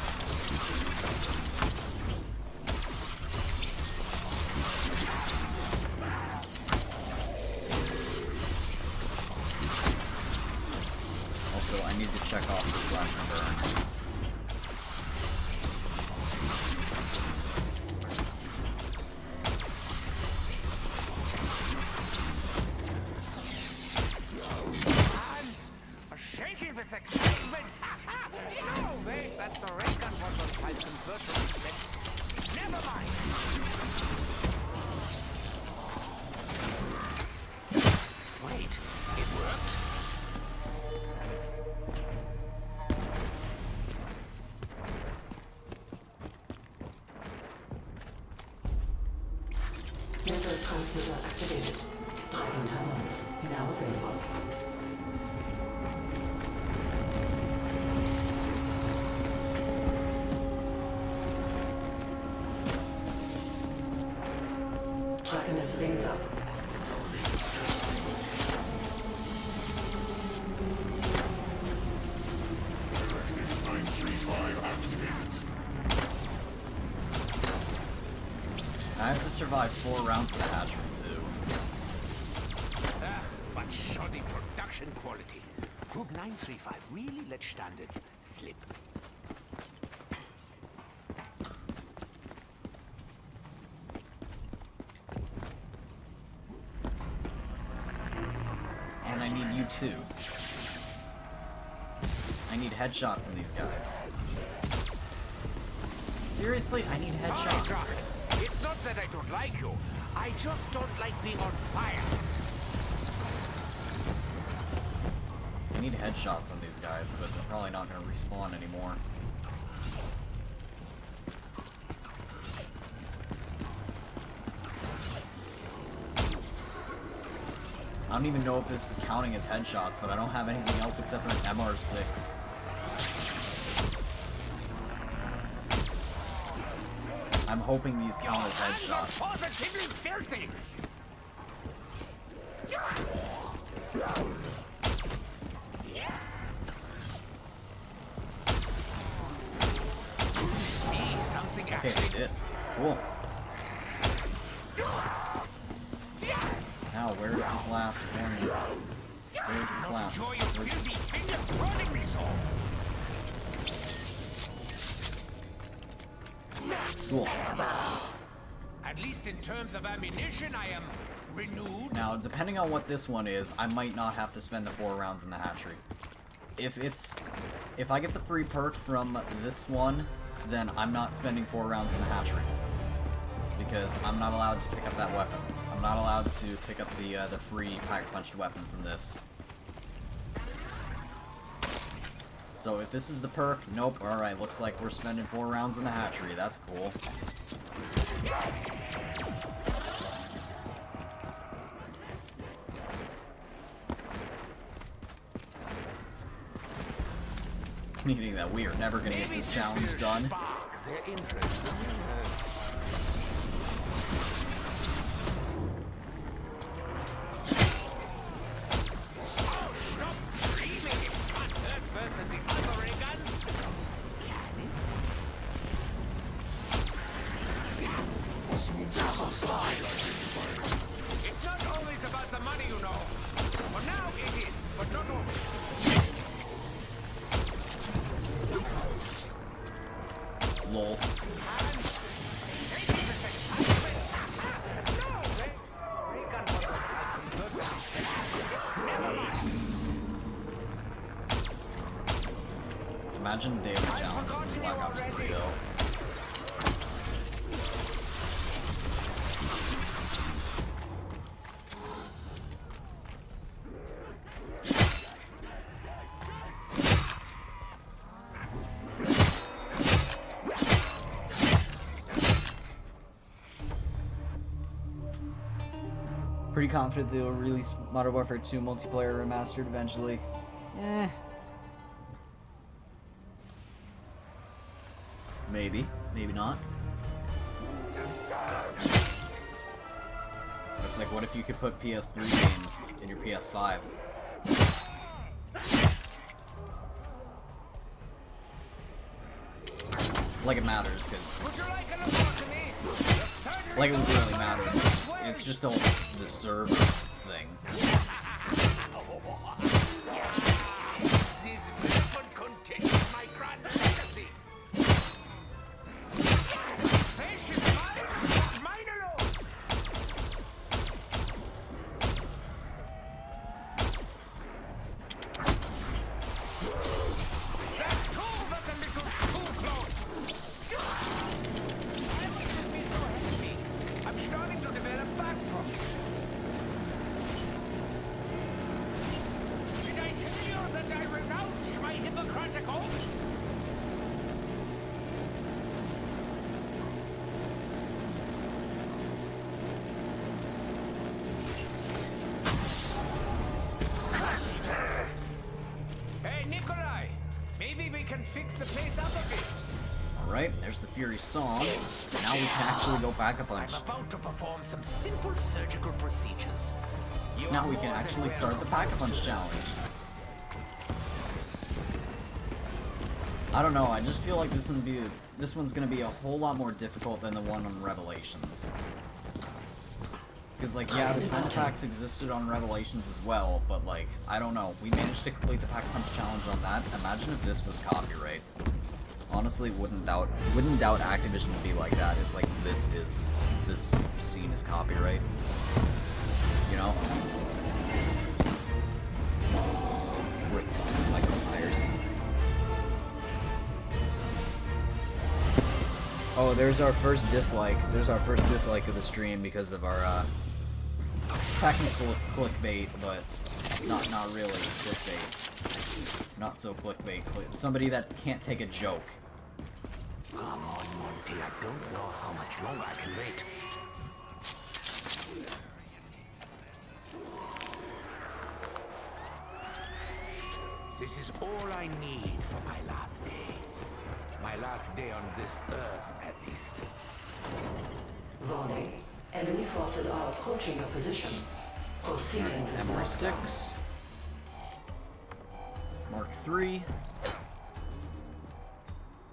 Also, I need to check off the slash and burn. Hands are shaking with excitement. No, wait, that's the ray gun was on type converter reflex. Never mind. Wait, it worked? Network transmitter activated. Dragon terminals now available. Dragon is wings up. I have to survive 4 rounds of the hatchery, too. But shoddy production quality. Group 935 really let standards slip. And I need you too. I need headshots in these guys. Seriously, I need Sorry, headshots. Gorod. It's not that I don't like you. I just don't like being on fire. I need headshots on these guys, but they're probably not going to respawn anymore. I don't even know if this is counting as headshots, but I don't have anything else except for an MR6. I'm hoping these count as headshots. Positively filthy. Okay, they did. Cool. Now, where is this last one? Where is this last? Cool. At least in terms of ammunition, I am renewed. Now, depending on what this one is, I might not have to spend the 4 rounds in the hatchery. If I get the free perk from this one, then I'm not spending 4 rounds in the hatchery. Because I'm not allowed to pick up that weapon. I'm not allowed to pick up the free pack-punched weapon from this. So if this is the perk, nope, alright, looks like we're spending 4 rounds in the hatchery, that's cool. Meaning that we are never gonna get this challenge done. It's not always about the money, you know. For now it is, but not always. Lol. Imagine daily challenges in Black Ops 3 though. Pretty confident they'll release Modern Warfare 2 multiplayer remastered eventually. Eh. Maybe. Maybe not. It's like, what if you could put PS3 games in your PS5? Like it matters, because... Like it would really matter. It's just all the servers thing. Fix the place up a bit. Alright, there's the Fury song. Now we can actually go back a bunch. I'm about to perform some simple surgical procedures. Now we can actually start the Pack-a-Punch challenge. I don't know, I just feel like this one's gonna be a whole lot more difficult than the one on Revelations. Because, like, yeah, the time attacks existed on Revelations as well, but, like, I don't know. We managed to complete the Pack-a-Punch challenge on that. Imagine if this was copyright. Honestly, wouldn't doubt Activision would be like that. It's like, this scene is copyright. You know? Great. Michael Myers. Oh, So there's our first dislike. There's our first dislike of the stream because of our technical clickbait, but not really clickbait. Not so clickbait. Somebody that can't take a joke. Come on, Monty. I don't know how much longer I can wait. This is all I need for my last day. My last day on this earth, at least. Warning. Enemy forces are approaching your position. Proceeding to MR6. Mark 3.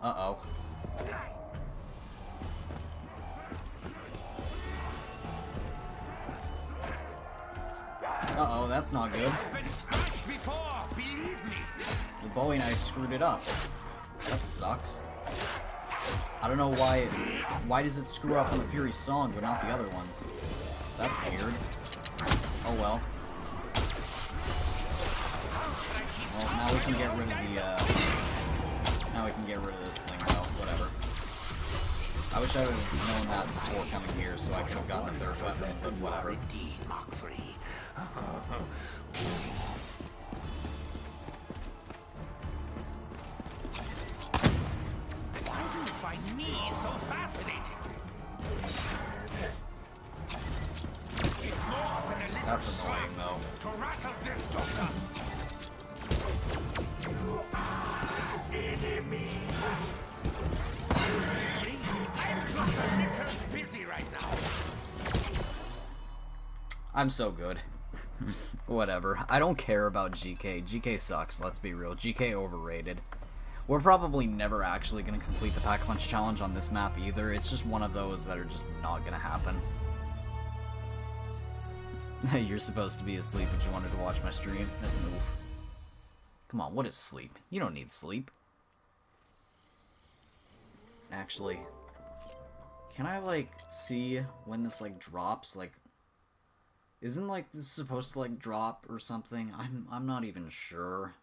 Uh-oh. Uh-oh, that's not good. I've been scratched before, believe me. The Bowie knife screwed it up. That sucks. I don't know why. Why does it screw up on the Fury song, but not the other ones? That's weird. Oh well. Well, now we can get rid of the. Now we can get rid of this thing, though. Whatever. I wish I would have known that before coming here, so I could have gotten a third weapon. But whatever. Indeed, Mark 3. Why do you find me so fascinating? It's more than a little That's annoying, though. to rattle this doctor. You are enemy. I'm just a little busy right now. I'm so good. Whatever. I don't care about GK. GK sucks, let's be real. GK overrated. We're probably never actually going to complete the Pack-a-Punch challenge on this map either. It's just one of those that are just not going to happen. You're supposed to be asleep, but you wanted to watch my stream? That's an oof. Come on, what is sleep? You don't need sleep. Actually, can I, like, see when this, like, drops? Like, isn't, like, this supposed to, like, drop or something? I'm not even sure.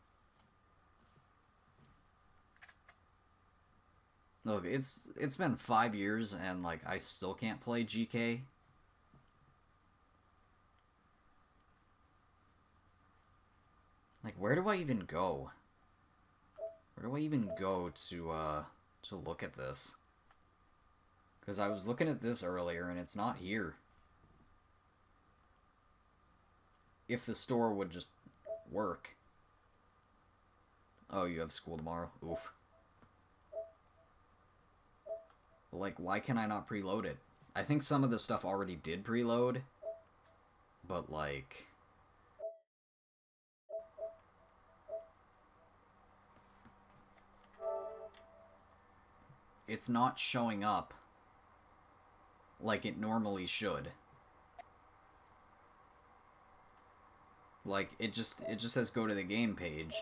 Look, it's been 5 years and, like, I still can't play GK. Like, where do I even go? Where do I even go to look at this? Because I was looking at this earlier and it's not here. If the store would just work. Oh, you have school tomorrow? Oof. But, like, why can I not preload it? I think some of the stuff already did preload. But, like... it's not showing up like it normally should. Like, it just says go to the game page,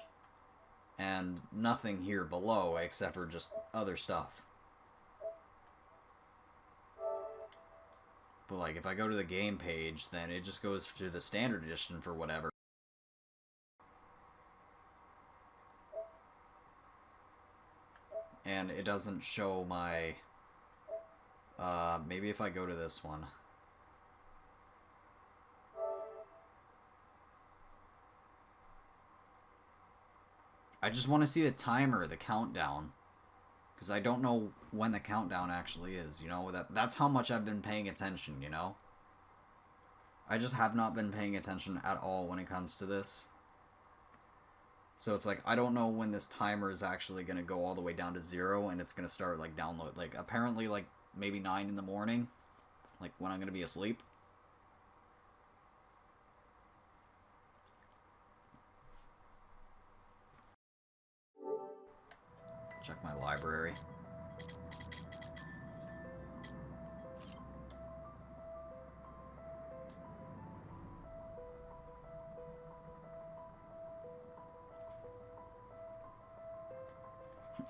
and nothing here below except for just other stuff. But, like, if I go to the game page, then it just goes to the standard edition for whatever. And it doesn't show my... maybe if I go to this one. I just want to see the timer, the countdown. Because I don't know when the countdown actually is, you know? That's how much I've been paying attention, you know? I just have not been paying attention at all when it comes to this. So it's like, I don't know when this timer is actually going to go all the way down to 0 and it's going to start, like, download. Like, apparently, like, maybe 9 in the morning. Like, when I'm going to be asleep. Check my library.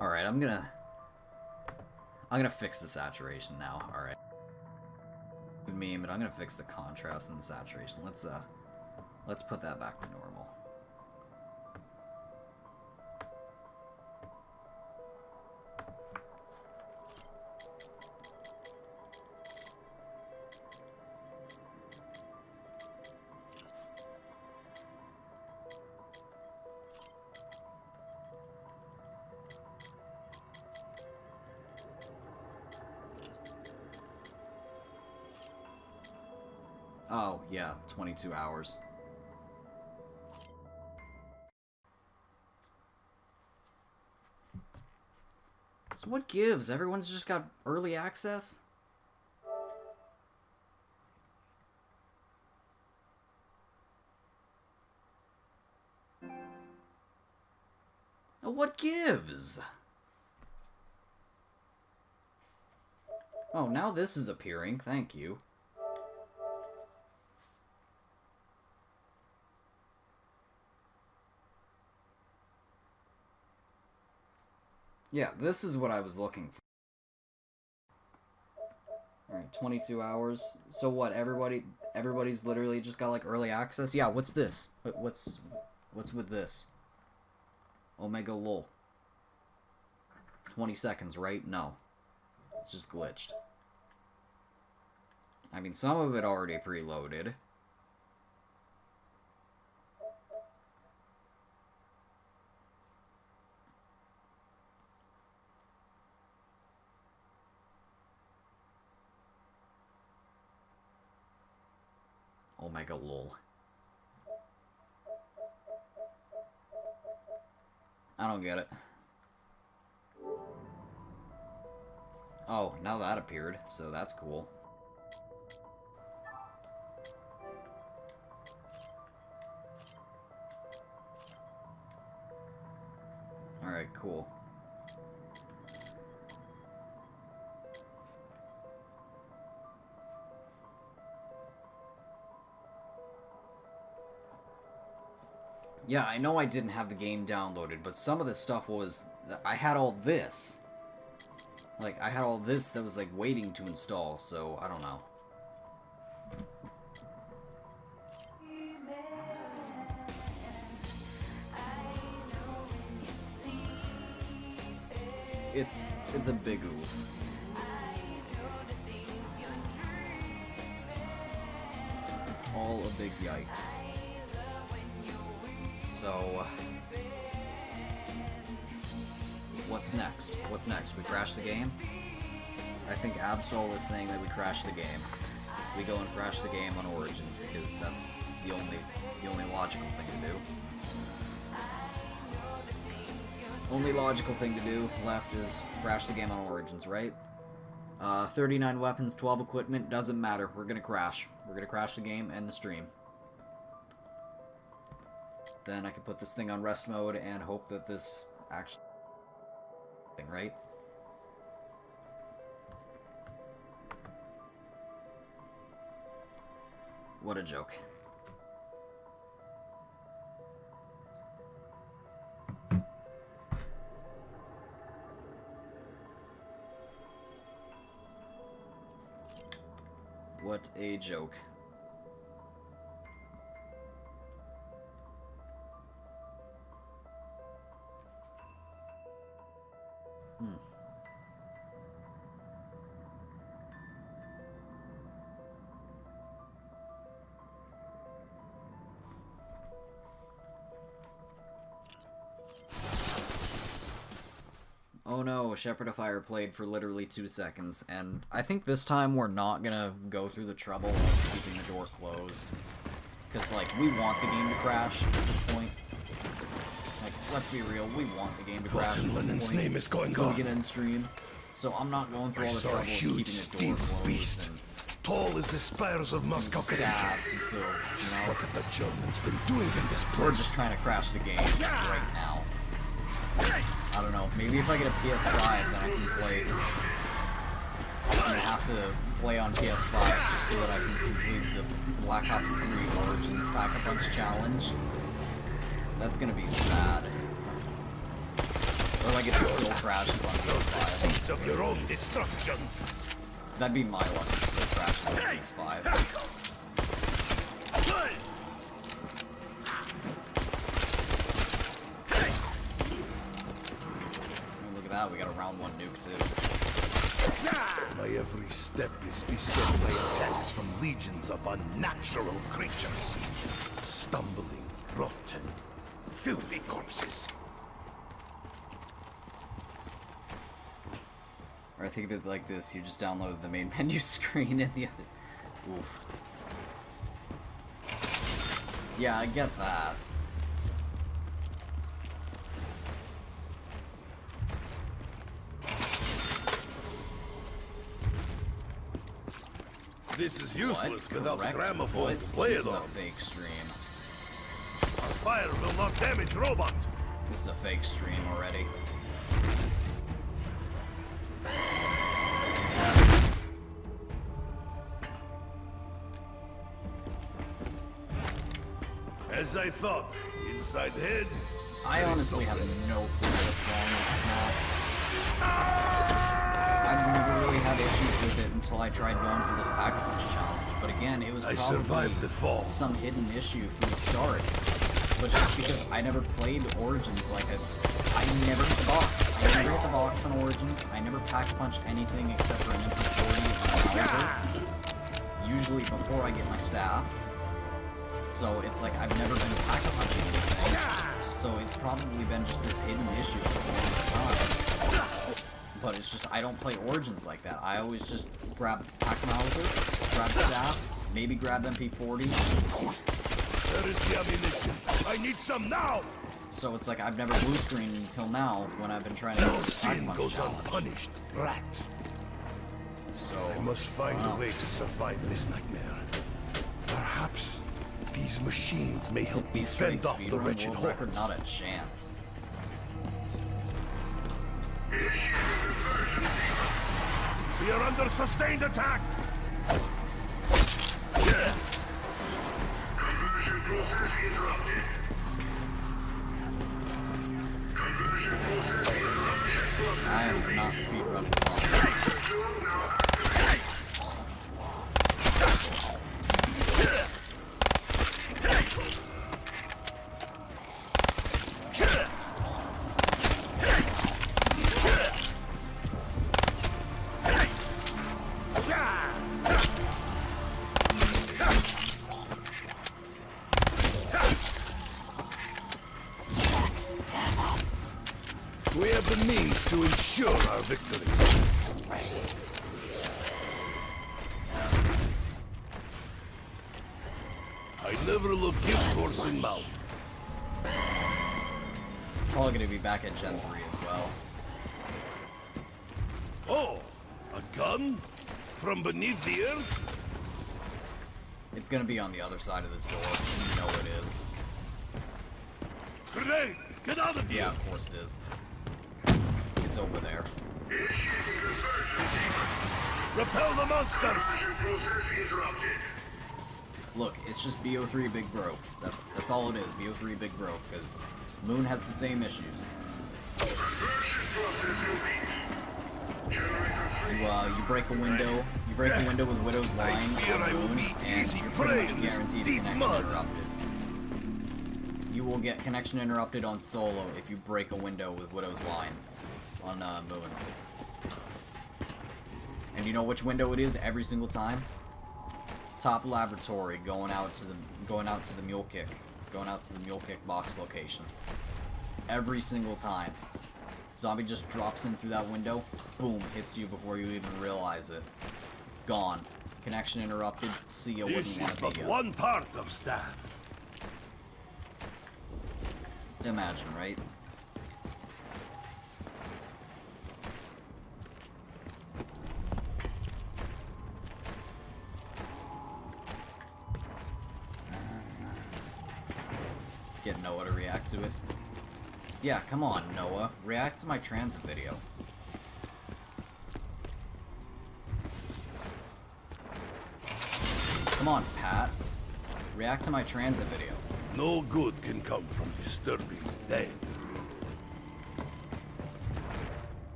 Alright, I'm gonna fix the saturation now. Alright. Meme, but I'm gonna fix the contrast and the saturation. Let's put that back to normal. Oh, yeah, 22 hours. So what gives? Everyone's just got early access? Oh, what gives? Oh, now this is appearing. Thank you. Yeah, this is what I was looking for. Alright, 22 hours. So what, everybody's literally just got, like, early access? Yeah, what's this? What's with this? Omega lol. 20 seconds, right? No. It's just glitched. I mean, some of it already preloaded. Omega lol. I don't get it. Oh, now that appeared, so that's cool. Alright, cool. Yeah, I know I didn't have the game downloaded, but some of the stuff was... I had all this. Like, I had all this that was, like, waiting to install, so I don't know. It's a big oof. It's all a big yikes. So, what's next? What's next? We crash the game? I think Absol is saying that we crash the game. We go and crash the game on Origins because that's the only logical thing to do. Only logical thing to do left is crash the game on Origins, right? 39 weapons, 12 equipment, doesn't matter. We're gonna crash. We're gonna crash the game and the stream. Then I can put this thing on rest mode and hope that this actually... right? What a joke. What a joke. Oh no, Shepherd of Fire played for literally 2 seconds, and I think this time we're not gonna go through the trouble of keeping the door closed. Because, like, we want the game to crash at this point. Like, let's be real, we want the game to crash at this point, name is going so on. we get in stream. So I'm not going through all the saw a trouble of keeping huge the door steel closed beast, and tall as the spires of Moscow doing Cathedral. stabs until, Just you know, what have the Germans been doing in this we're place? just trying to crash the game right now. I don't know, maybe if I get a PS5 then I can play. I'm gonna have to play on PS5 just so that I can complete the Black Ops 3 Origins Pack-a-Punch challenge. That's gonna be sad. Or like it still crashes on PS5. Seeds of your own destruction. That'd be my luck, it still crashes on PS5. Look at that, we got a round 1 nuke too. My every step is beset by attacks from legions of unnatural creatures. Stumbling, rotten, filthy corpses. Or I think of it like this, you just download the main menu screen and the other... Oof. Yeah, I get that. This is useless What? without a Correct gramophone foot? to play This it is a on. fake stream. Fire will not damage robot. This is a fake stream already. As I thought, inside head. I honestly have no clue what's wrong with this map. I've never really had issues with it until I tried going for this Pack-a-Punch challenge. But again, it was I probably survived the fall. some hidden issue from the start. But just because I never played Origins I never hit the box. I never hit the box on Origins. I never Pack-a-Punch anything except for an MP40 and a Mauser. Usually before I get my staff. So it's like I've never been Pack-a-Punching anything. So it's probably been just this hidden issue for the longest time. But it's just I don't play Origins like that. I always just grab Pack-Mauser, grab staff, maybe grab MP40. There is the ammunition. I need some now. So it's like I've never blue screened until now when I've been trying to do No this sin Pack-a-Punch goes challenge. unpunished, rat. So I must find a way to survive this nightmare. Perhaps these machines may help me fend off the wretched world record, hordes. not a chance. We are under sustained attack. I am not speedrunning fun. We have the means to ensure our victory. I never look gift horse in mouth. It's probably going to be back at Gen 3 as well. Oh, a gun? From beneath the earth? It's going to be on the other side of this door. You know it is. Grenade! Get out of here! Yeah, of course it is. It's over there. Repel the monsters! Look, it's just BO3 Big Bro. That's all it is, BO3 Big Bro, because Moon has the same issues. You break a window with Widow's Wine fear I on will Moon, meet and easy you're prey pretty in much this guaranteed a deep connection mud. interrupted. You will get connection interrupted on solo if you break a window with Widow's Wine on Moon. And you know which window it is every single time? Top laboratory, going out to the mule kick box location. Every single time. Zombie just drops in through that window, boom, hits you before you even realize it. Gone. Connection interrupted, see ya, This wouldn't is want but to be ya. one part of staff. Imagine, right? Get Noah to react to it. Yeah, come on, Noah. React to my transit video. Come on, Pat. React to my transit video. No good can come from disturbing the dead.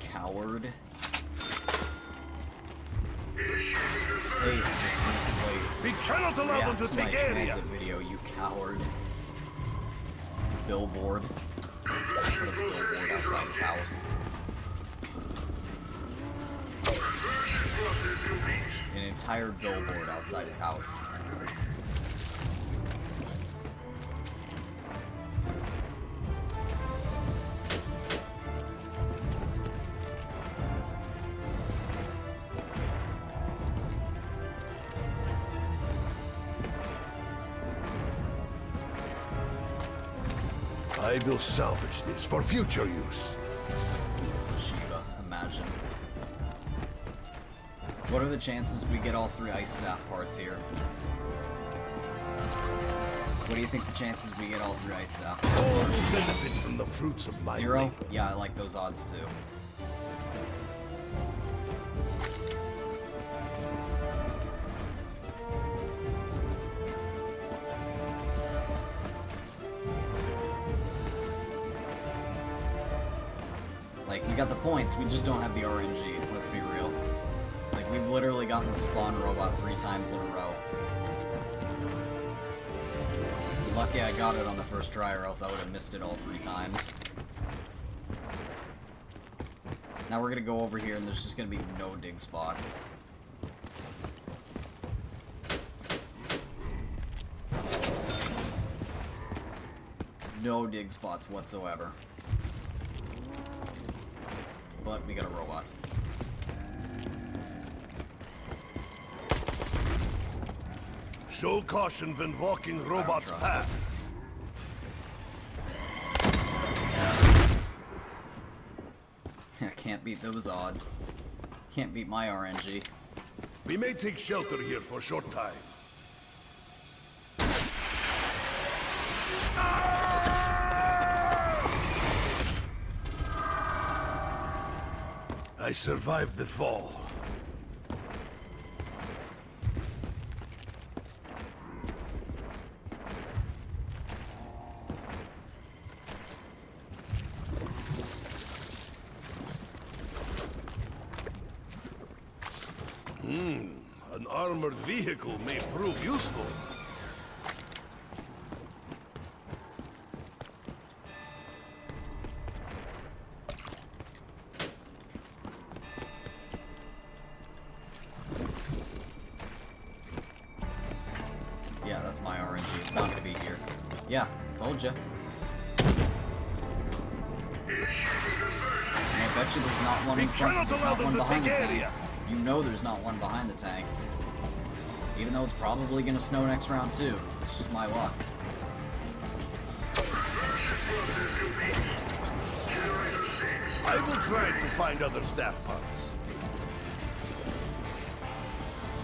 Coward. Hey, this place. We cannot allow them React to to my take area. transit video, you coward. Billboard. Put a billboard outside his house. An entire billboard outside his house. I will salvage this for future use. Shiva, imagine. What are the chances we get all 3 ice staff parts here? What do you think the chances we get all 3 ice staff parts All are? will benefit from the fruits of my 0? labor. Yeah, I like those odds too. Like, we got the points, we just don't have the RNG, let's be real. Like, we've literally gotten the spawn robot 3 times in a row. Lucky I got it on the first try, or else I would have missed it all 3 times. Now we're gonna go over here, and there's just gonna be no dig spots. No dig spots whatsoever. But we got a robot. Show caution when walking robot's trust path. I can't beat those odds. Can't beat my RNG. We may take shelter here for a short time. I survived the fall. An armored vehicle may prove useful. Yeah, that's my RNG. It's not gonna be here. Yeah, told ya. And I bet you there's not one in front. There's not one behind the tank. You know there's not one behind the tank. Even though it's probably gonna snow next round too. It's just my luck. I will try to find other staff parts.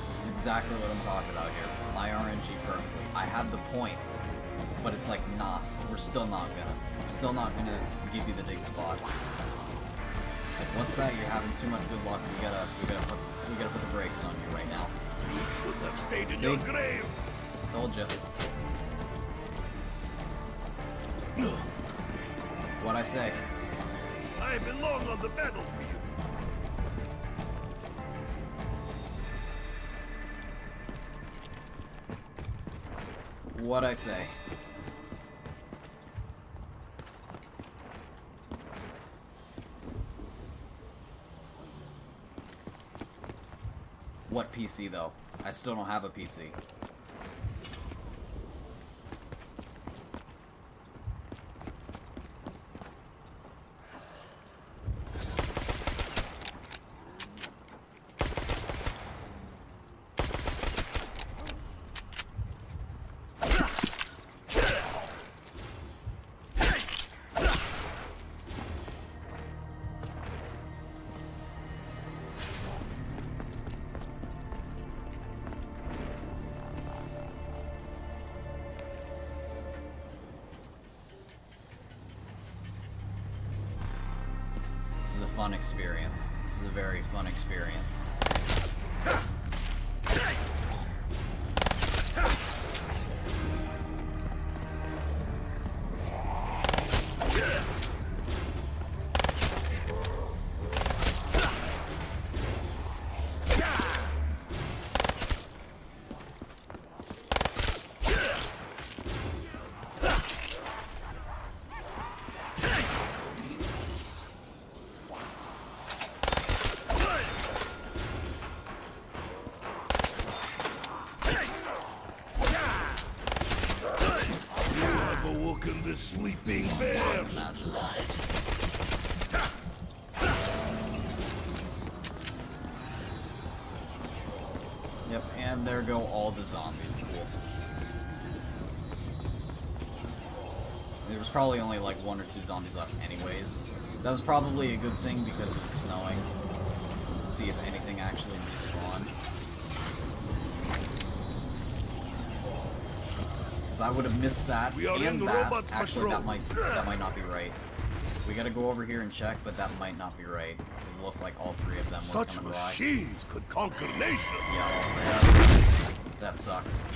This is exactly what I'm talking about here. My RNG perfectly. I have the points, but it's like, nah, we're still not gonna give you the dig spot. Like, what's that? You're having too much good luck. We gotta put the brakes on you right now. You should have stayed in See? your grave. Told ya. What'd I say? I belong on the battlefield. What'd I say? What PC though? I still don't have a PC. This is a fun experience. This is a very fun experience. Awoken the sleeping bear. Imagine. Yep, and there go all the zombies. Cool. There was probably only like 1 or 2 zombies left anyways. That was probably a good thing because it was snowing. See if anything actually respawned. Because I would have missed that and that. Actually, that might not be right. We gotta go over here and check, but that might not be right. Because it looked like all 3 of them were Such coming by. machines could conquer nations. Yeah, all 3 of them. That sucks.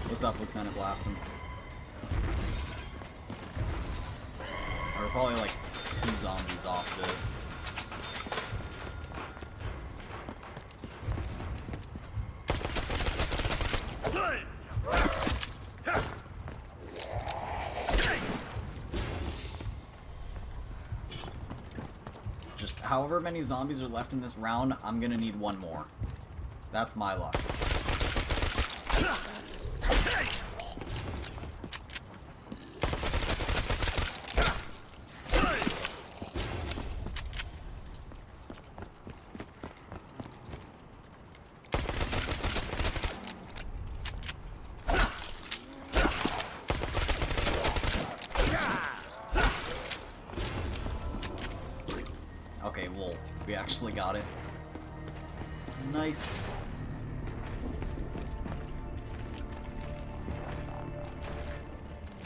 What's up, Lieutenant Blaston? We're probably like 2 zombies off this. Just however many zombies are left in this round, I'm gonna need 1 more. That's my luck. Okay, lol. We actually got it. Nice.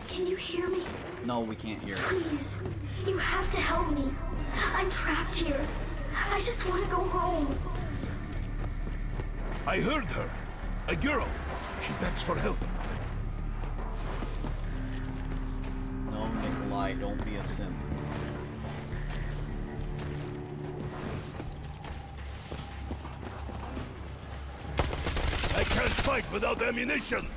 Can you hear me? No, we can't hear. Please, you have to help me. I'm trapped here. I just want to go home. I heard her. A girl. She begs for help. No, Nikolai, don't be a simp. I can't fight without ammunition.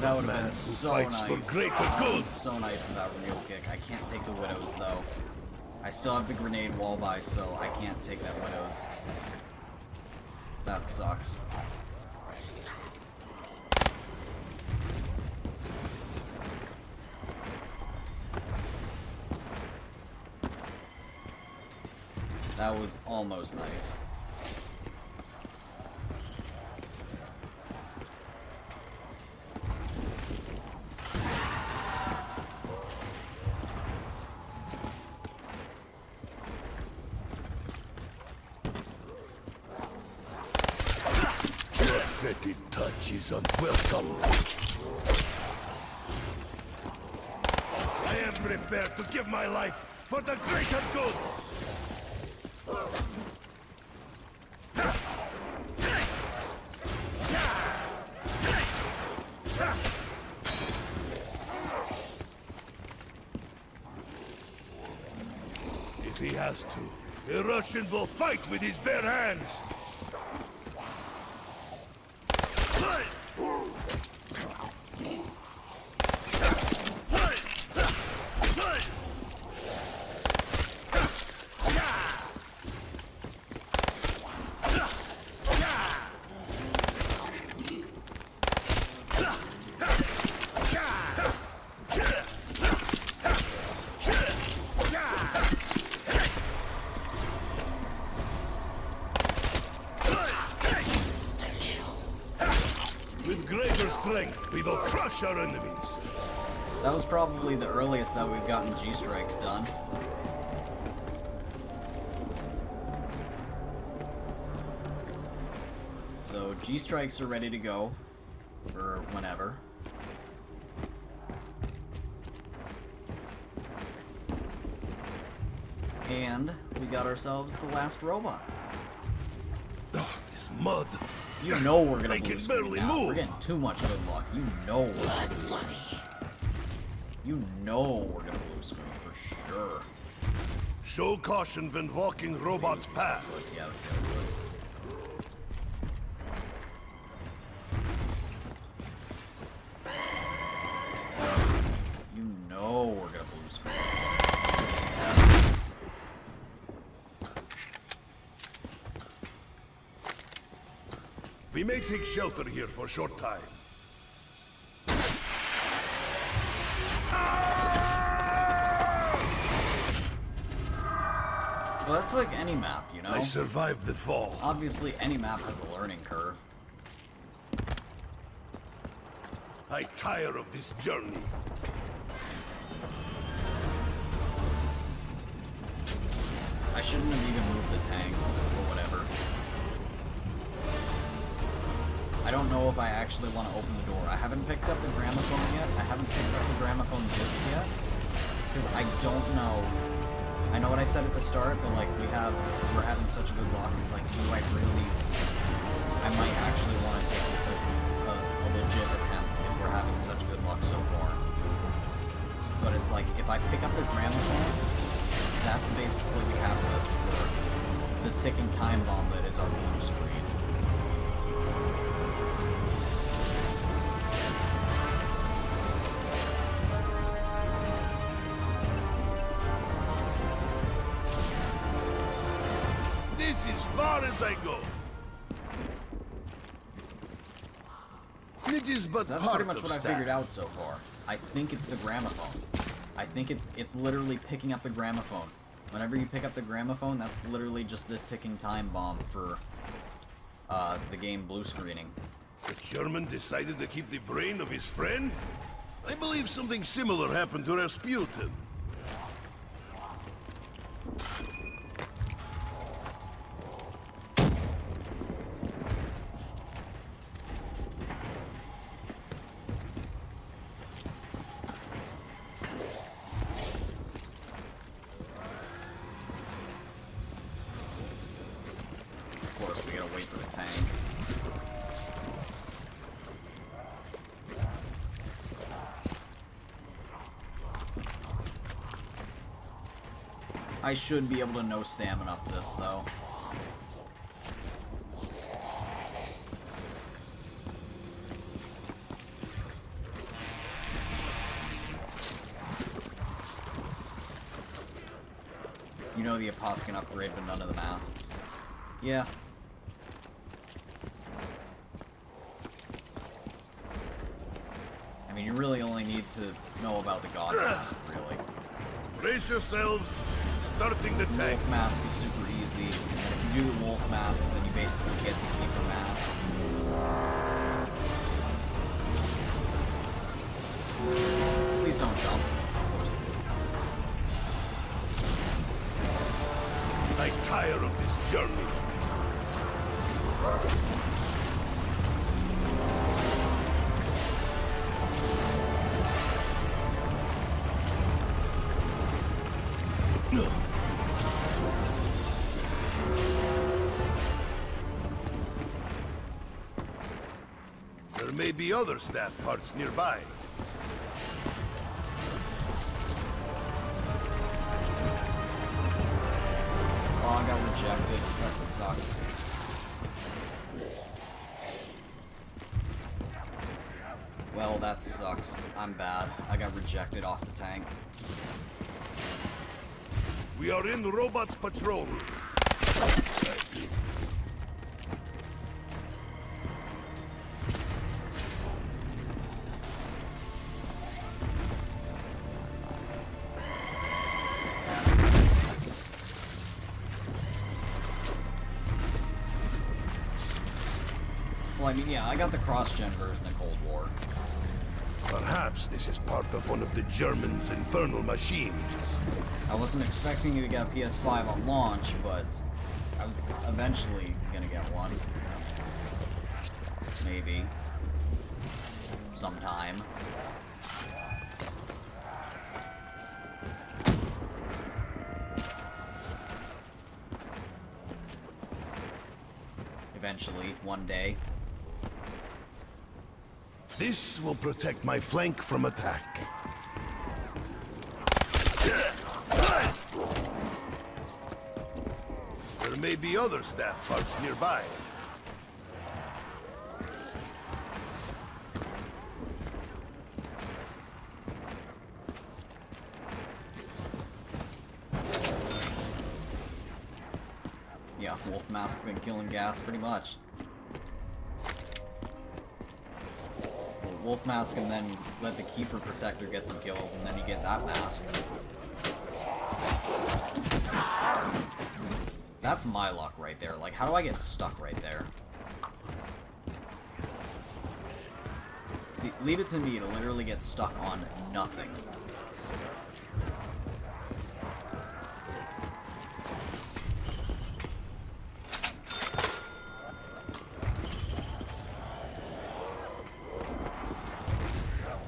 That would have been so nice. For greater That good. was so nice of that renewal kick. I can't take the widows though. I still have the grenade wall by, so I can't take that widows. That sucks. That was almost nice. Your fetid touch is unwelcome. I am prepared to give my life for the greater good. If he has to, the Russian will fight with his bare hands. With greater strength, we will crush our enemies. That was probably the earliest that we've gotten G-strikes done. So G-strikes are ready to go for whenever. And we got ourselves the last robot. Oh, this mud. You know we're gonna I can blue screen barely now. move. We're getting too much good luck. You know we're gonna blue screen. You know we're gonna blue screen for sure. Show caution when walking robot's path. Yeah, let's go do it. You know we're gonna blue screen. We may take shelter here for a short time. Well, that's like any map, you know? I survived the fall. Obviously, any map has a learning curve. I tire of this journey. I shouldn't have even moved the tank, or whatever. I don't know if I actually want to open the door. I haven't picked up the gramophone yet. I haven't picked up the gramophone disc yet. Because I don't know. I know what I said at the start, but like, we're having such a good luck. It's like, do I really... I might actually want to take this as a legit attempt if we're having such good luck so far. But it's like, if I pick up the gramophone, that's basically the catalyst for the ticking time bomb that is our blue screen. This is as far as I go. It is but So that's part pretty much of what I staff. figured out so far. I think it's the gramophone. I think it's literally picking up the gramophone. Whenever you pick up the gramophone, that's literally just the ticking time bomb for the game blue screening. The German decided to keep the brain of his friend? I believe something similar happened to Rasputin. Of course, we gotta wait for the tank. I should be able to no stamina up this, though. You know the Apoth can upgrade, but none of the masks. Yeah. I mean, you really only need to know about the God Mask, really. Brace yourselves. Starting the tank. Wolf Mask is super easy, and if you do the Wolf Mask, then you basically get the Keeper Mask. Please don't jump. Of course you do. I tire of this journey. There may be other staff parts nearby. Oh, I got rejected. That sucks. Well, that sucks. I'm bad. I got rejected off the tank. We are in the robot's patrol room. Well, I mean, yeah, I got the cross-gen version of Cold War. Perhaps this is part of one of the Germans' infernal machines. I wasn't expecting you to get a PS5 on launch, but I was eventually gonna get one. Maybe. Sometime. Eventually, one day. This will protect my flank from attack. There may be other staff parts nearby. Yeah, Wolf Mask been killing gas pretty much. Wolf Mask and then let the Keeper Protector get some kills, and then you get that mask. That's my luck right there. Like, how do I get stuck right there? See, leave it to me to literally get stuck on nothing.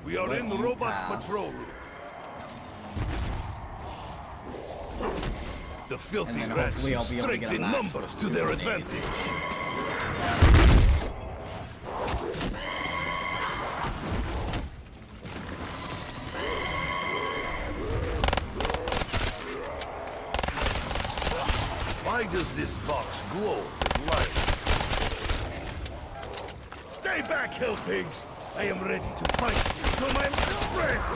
We are in the robots patrol. The filthy rats hopefully I'll be able to get strength a in max numbers with to two their grenades. advantage. Why does this box glow with light? Stay back, hell pigs! I am ready to fight you till my strength!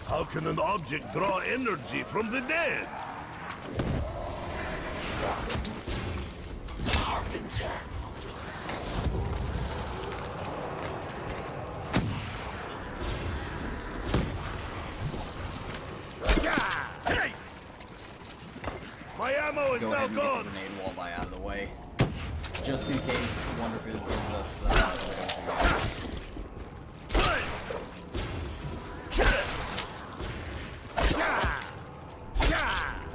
How can an object draw energy from the dead? Carpenter. Hey! My ammo is Go now ahead and get gone! the grenade wall by out of the way. Just in case the Wonder Fizz gives us overdose again.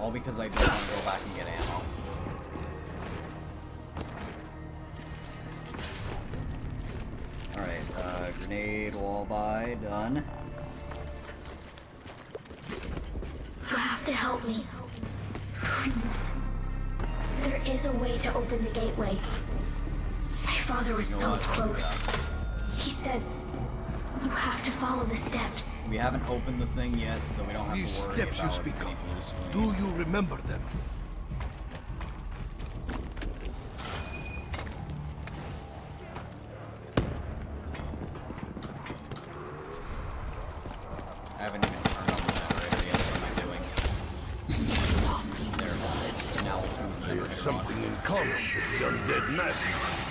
All because I don't want to go back and get ammo. Alright, grenade wall by, done. You have to help me. Please. There is a way to open the gateway. My father was You know so what? close. He said, you have to follow the steps. We haven't opened the thing yet, so we don't have These to worry steps you about speak any of, blue screen. do you remember them? I haven't even turned on the generator yet. What am I doing? There. Now we'll turn the There's generator something in common with the undead masses.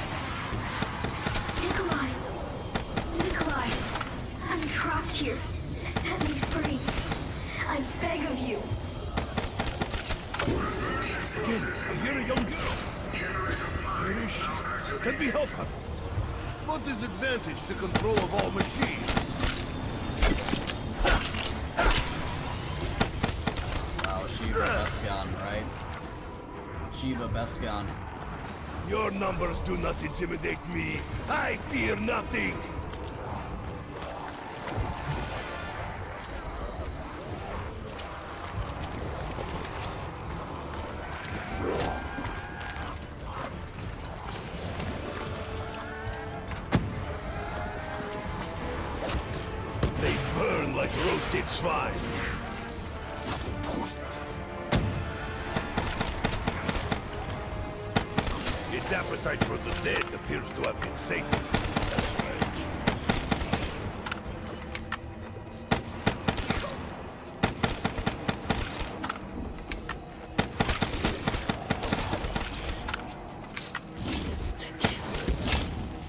Nikolai, I'm trapped here. Set me free. I beg of you. Again, I hear a young girl. Where is she? Can we help her? What is advantage to control of all machines? Wow, Shiva best gun, right? Shiva best gun. Your numbers do not intimidate me. I fear nothing. They burn like roasted swine. Double points. Its appetite for the dead appears to have been sated.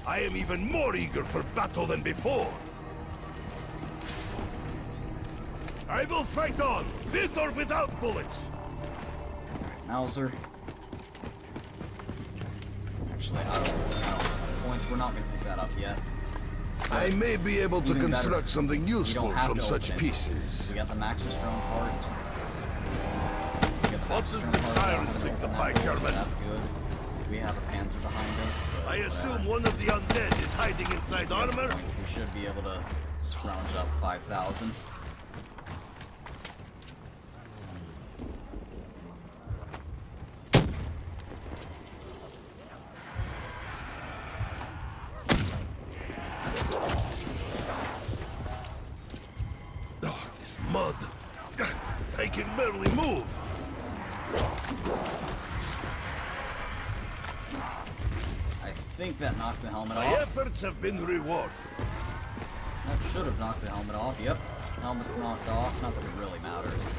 I am even more eager for battle than before. I will fight on, with or without bullets. Mauser. Actually, I don't points. We're not going to pick that up yet. I may be able to Even construct better, something we useful don't have from to such open it. pieces. We got the Maxistrom part. We got the What does Maxistrom the part, siren we don't have to open signify, that door, so German? that's good. We have a Panzer behind us. But, I assume one of the undead is hiding inside we got armor? points. We should be able to scrounge up 5,000. Oh, this mud. I can barely move. I think that knocked the helmet My off. efforts have been rewarded. That should have knocked the helmet off. Yep. Helmet's knocked off. Not that it really matters.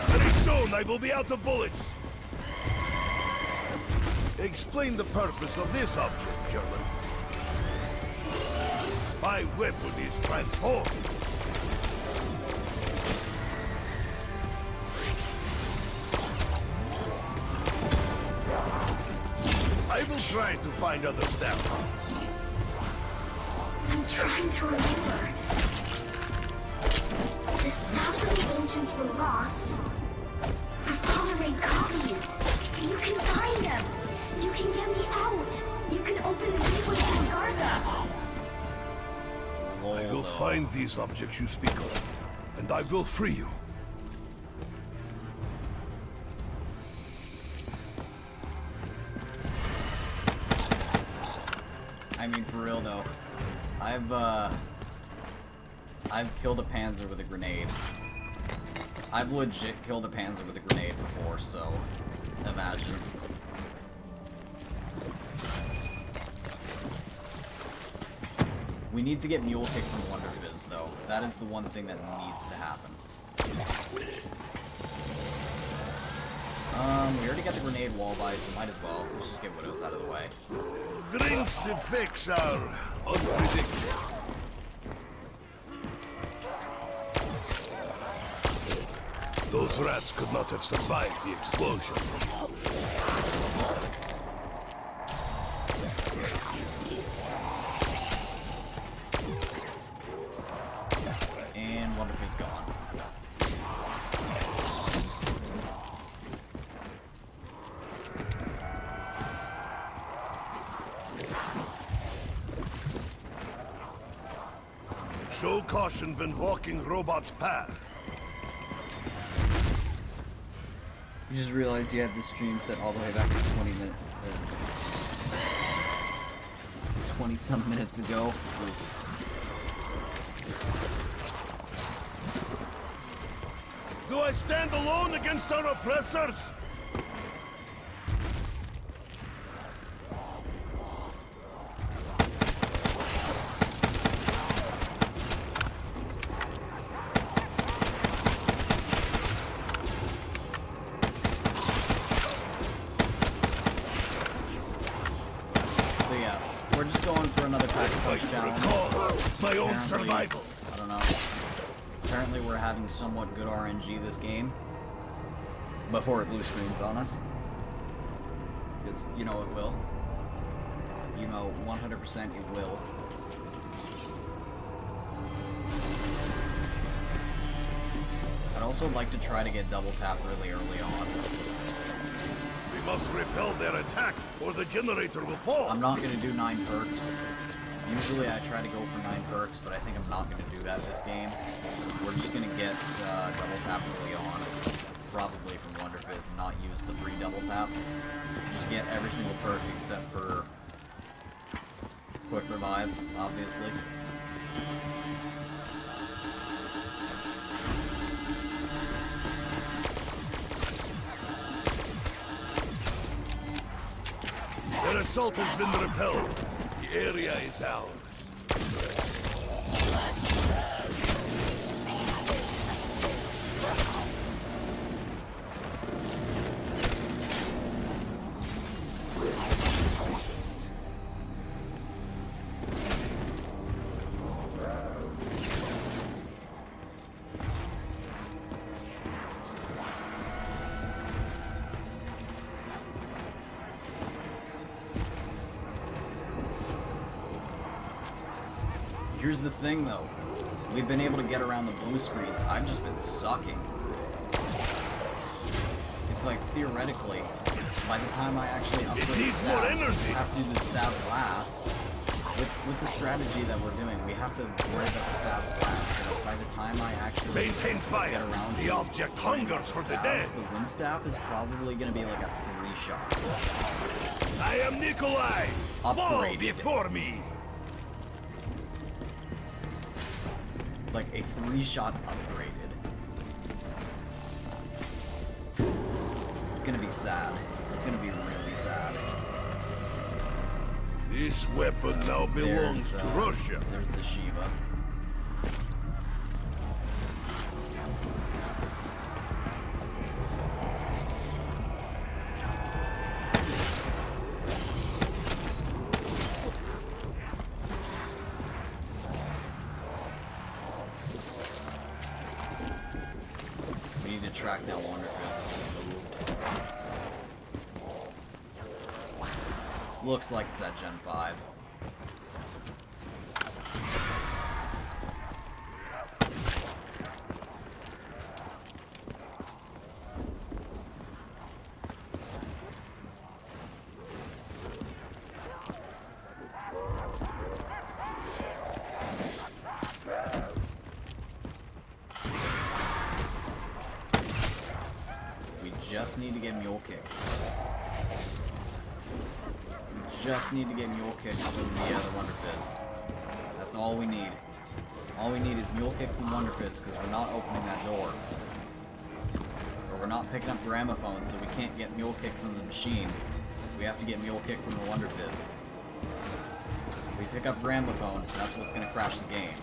Very soon I will be out of bullets. Explain the purpose of this object, German. My weapon is transformed. I will try to find other staff house. I'm trying to remember. The staffs of the ancients were lost. My father made copies. You can find them. You can get me out. You can open the gateway to Agartha. I will find these objects you speak of, and I will free you. I mean, for real though, I've killed a panzer with a grenade. I've legit killed a panzer with a grenade before, so imagine. We need to get Mule Kick from Wonder Fizz, though. That is the one thing that needs to happen. We already got the grenade wall by, so might as well. Let's just get Widows out of the way. Drink's effects are unpredictable. Those rats could not have survived the explosion. And Wonder Fizz gone. Show caution when walking robot's path. You just realized you had the stream set all the way back to 20 minutes. To 20-some minutes ago. Oof. Do I stand alone against our oppressors? So yeah, we're just going for another pack push challenge. My own Apparently, survival. I don't know. Apparently we're having somewhat good RNG this game. Before it blue screens on us. Because, you know it will. You know, 100% it will. I'd also like to try to get double tap really early on. We must repel their attack, or the generator will fall. I'm not going to do 9 perks. Usually I try to go for 9 perks, but I think I'm not going to do that this game. We're just going to get double tap early on. Probably from Wonder Fizz, and not use the free double tap. Just get every single perk except for Quick Revive, obviously. Their assault has been repelled. The area is ours. Here's the thing, though. We've been able to get around the blue screens. I've just been sucking. It's like, theoretically, by the time I actually upgrade the stabs, we have to do the stabs last. With the strategy that we're doing, we have to worry about the stabs last. So by the time I actually Maintain fire. get around The to object worrying hungers about for the dead. the wind staff is probably going to be like a 3-shot. I am Nikolai. Fall Upgraded. before me. Like a 3-shot upgraded. It's gonna be sad. It's gonna be really sad. This weapon now belongs to Russia. There's the Shiva. track down Wonder Fizz and just moved. Looks like it's at Gen 5. Just need to get Mule Kick. We just need to get Mule Kick from the Wonder Fizz. That's all we need. All we need is Mule Kick from Wonder Fizz, because we're not opening that door. Or we're not picking up Gramophone, so we can't get Mule Kick from the machine. We have to get Mule Kick from the Wonder Fizz. Because if we pick up Gramophone, that's what's going to crash the game.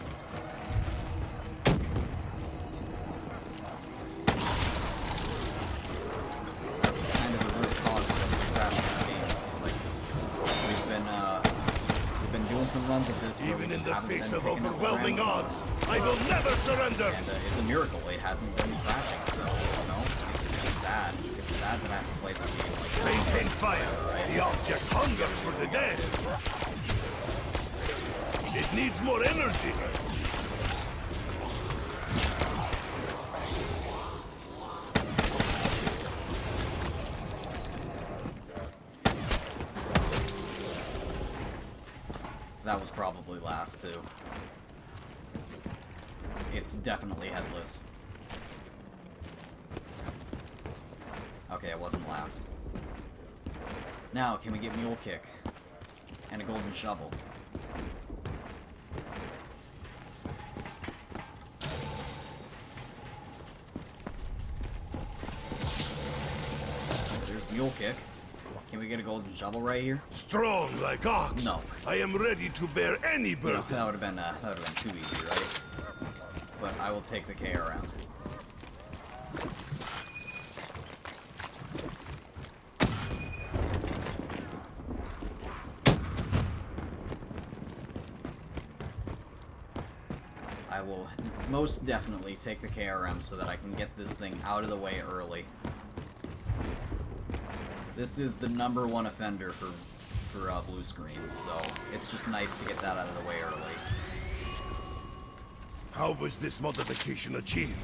Some runs of this where even we in just the haven't face been of picking up overwhelming Gramophone. odds, I will never surrender. And it's a miracle it hasn't been crashing. So you know, it's just sad. It's sad that I have to play this game like this. Maintain fire. Right? The object hungers for the dead. It needs more energy. That was probably last, too. It's definitely headless. Okay, it wasn't last. Now, can we get Mule Kick? And a Golden Shovel. There's Mule Kick. Can we get a Golden Shovel right here? Strong like ox. No. I am ready to bear any You know, burden. that would have been too easy, right? But I will take the K around. I will most definitely take the KRM so that I can get this thing out of the way early. This is the #1 offender for blue screens, so it's just nice to get that out of the way early. How was this modification achieved?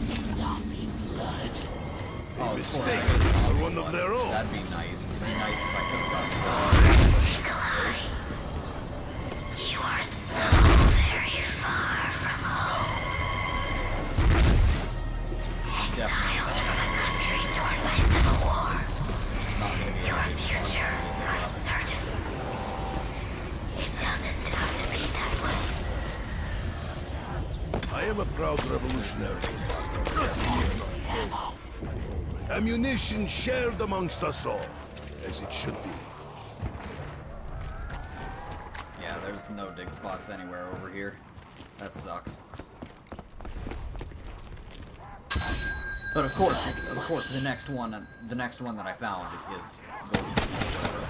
Zombie blood. Oh, of course, I mistake get a zombie or one of blood. their own. That'd be nice. It'd be nice if I could have gotten You are so very far from home. Exiled from a country torn by civil war. not gonna be Your able to future uncertain. It doesn't have to be that way. I am a proud revolutionary. spots over here. Ammunition shared amongst us all, as it should be. Yeah, there's no dig spots anywhere over here. That sucks. But of course, the next one that I found is golden, whatever.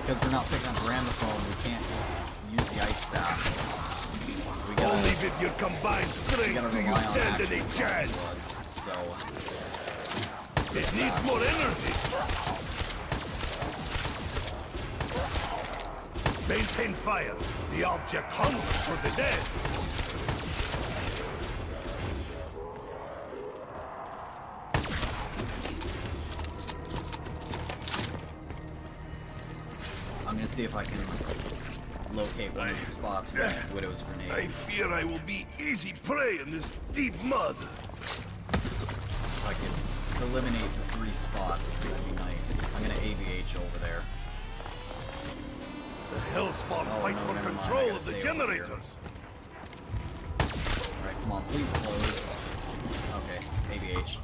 Because we're not picking up Gramophone, we can't just use the ice staff. We gotta, Only with your combined we strength gotta do you rely on stand actual any zombie chance. bloods, so... It needs more energy. Maintain fire. The object hungers for the dead. I'm gonna see if I can locate one of these spots with Widow's I grenades. fear I will be easy prey in this deep mud. If I could eliminate the 3 spots, that'd be nice. I'm gonna AVH over there. The Hellspawn Oh, fight no, for never mind. I control gotta of the stay over here. generators. Alright, come on, please close. Okay, AVH.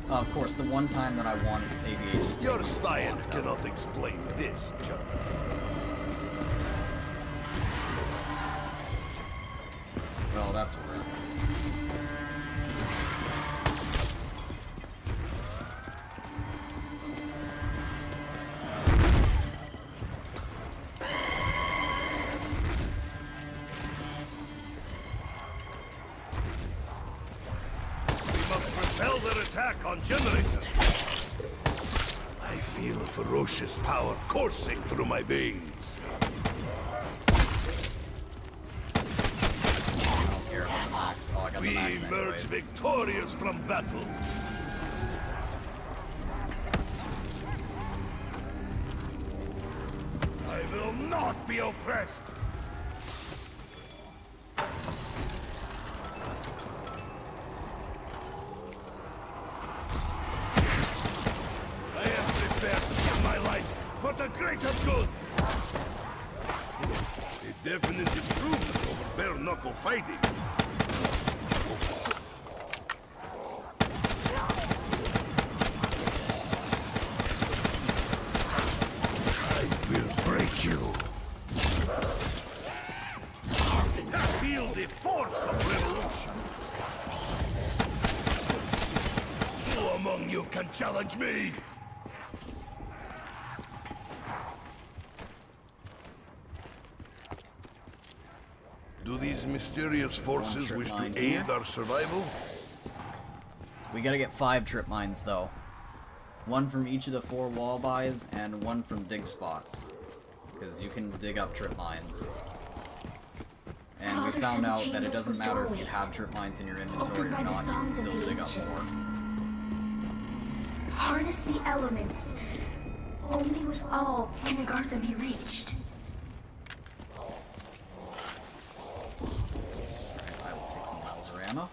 Of course, the one time that I wanted AVH is Your the science spawn, cannot explain this, John. Well, that's a rip. repel their attack on generator. I feel a ferocious power coursing through my veins. I don't care about the max. Oh, I got the We max emerge anyways. victorious from battle. I will not be oppressed. I am prepared to give my life for the greater good. A definite improvement over bare-knuckle fighting. I will break you. Feel the force of revolution. Who among you can challenge me? Do these mysterious forces trip wish to mine aid here. our survival? We gotta get 5 trip mines though. 1 from each of the 4 wall buys and 1 from dig spots. Because you can dig up trip mines. And we Father found said the out that it chambers doesn't were matter if you doorways, have trip mines in your inventory opened or by the not, you can songs of still the dig up more. ancients. Harness the elements. Only with all can Agartha be reached. I will take some Mauser ammo.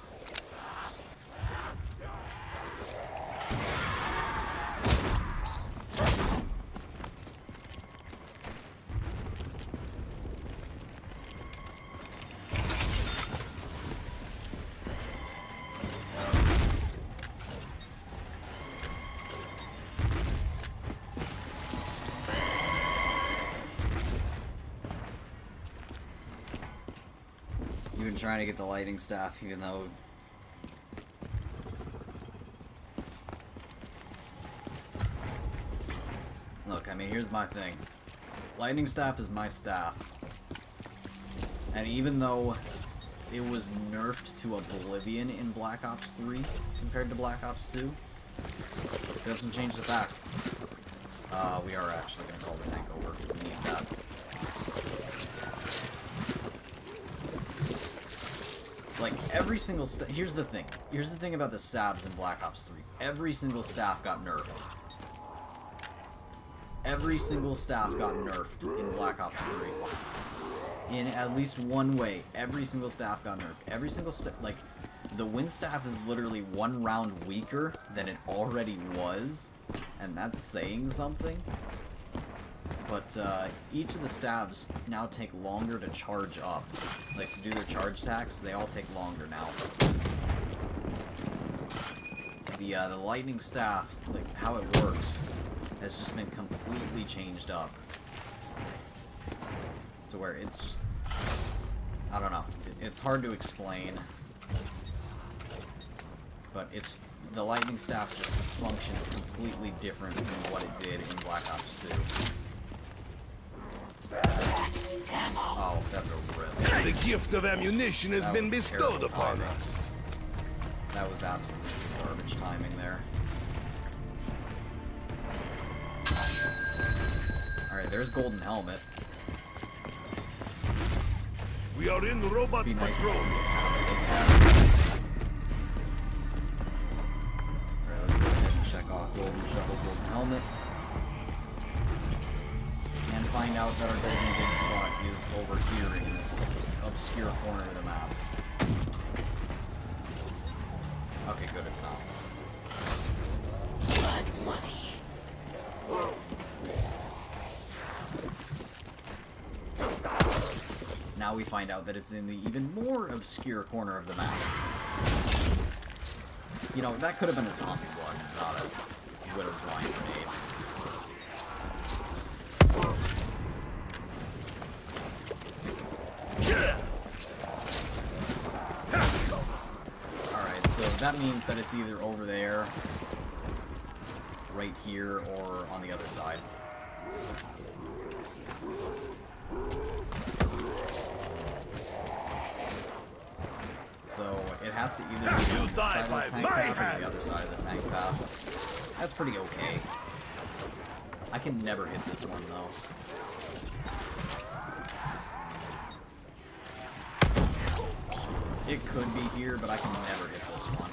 You've been trying to get the lighting staff, even though... Look, I mean, here's my thing. Lightning staff is my staff. And even though it was nerfed to oblivion in Black Ops 3 compared to Black Ops 2, it doesn't change the fact. We are actually going to call the tank over. We need that. Like, every single here's the thing. Here's the thing about the stabs in Black Ops 3. Every single staff got nerfed. Every single staff got nerfed in Black Ops 3. In at least one way, every single staff got nerfed. Every single like, the wind staff is literally 1 round weaker than it already was, and that's saying something. But each of the stabs now take longer to charge up. Like, to do their charge attacks, they all take longer now. The lightning staffs, like, how it works, has just been completely changed up. To where it's just... I don't know. It's hard to explain. But it's... The lightning staff just functions completely different than what it did in Black Ops 2. Oh, that's a rip. The gift of ammunition has That been was bestowed terrible upon timing. us. That was absolutely garbage timing there. Alright, there's Golden Helmet. We are in robot Be nice if we patrol. can get past this. Alright, let's go ahead and check off Golden Shovel, Golden Helmet. And find out that our golden big spot is over here in this obscure corner of the map. Okay, good, it's not. Blood money. Now we find out that it's in the even more obscure corner of the map. You know, that could have been a zombie one, not a Widow's Wine grenade. Alright, so that means that it's either over there, right here, or on the other side. So so it has to either be on this side of the tank path or the other side of the tank path. That's pretty okay. I can never hit this one, though. It could be here, but I can never hit this one.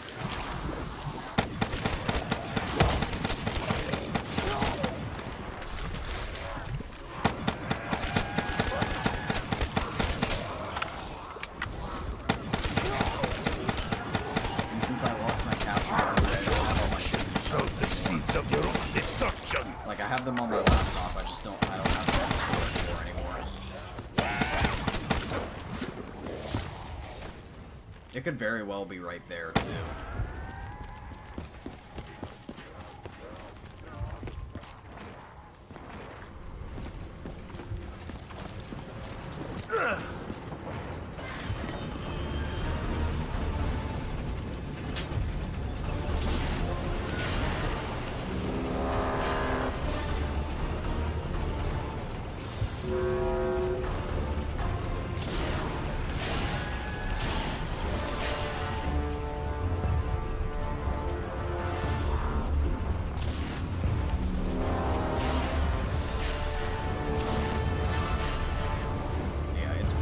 And since I lost my capture already, I don't have all my shit. Sow the seeds of your own destruction. Like, I have them on my laptop, I don't have them on the PS4 anymore. It could very well be right there, too.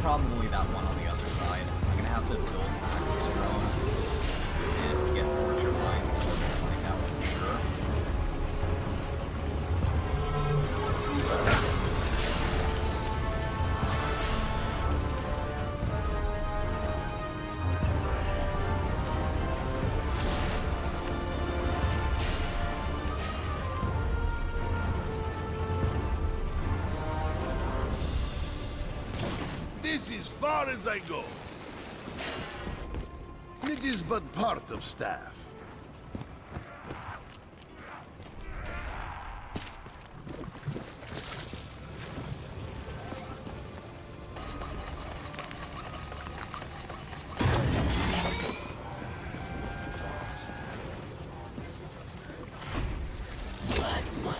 Probably that one on the other side. I'm gonna have to build Max's drone and get more trip lines in order to find out for sure. This is far as I go. It is but part of staff.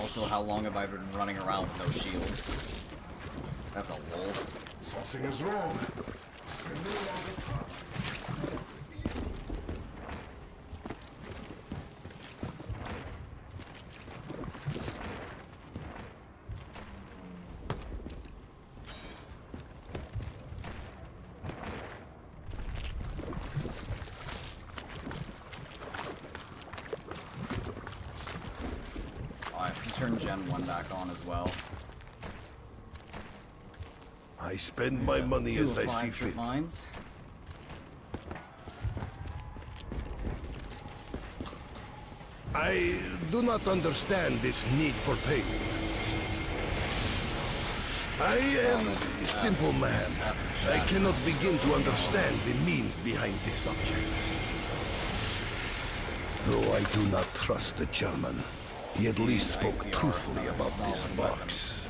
Also, how long have I been running around with no shield? That's a lull. Something is wrong. I have to turn Gen 1 back on as well. I spend my money as I see fit. Mines. I do not understand this need for payment. I am a simple man. I cannot begin to understand the means behind this object. Though I do not trust the German, he at least spoke truthfully about this box.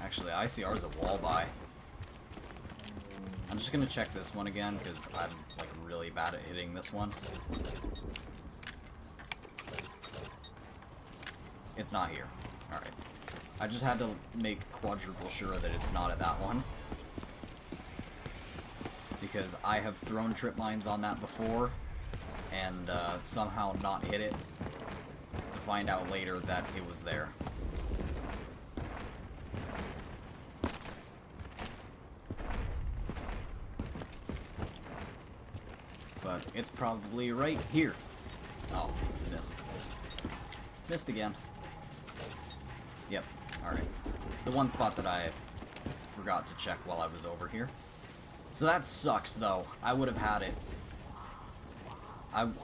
Actually, ICR is a wall buy. I'm just gonna check this one again because I'm like really bad at hitting this one. It's not here. Alright. I just had to make quadruple sure that it's not at that one. Because I have thrown trip mines on that before and somehow not hit it to find out later that it was there. But it's probably right here. Oh, missed. Missed again. Yep, alright. The one spot that I forgot to check while I was over here. So that sucks, though. I would have had it.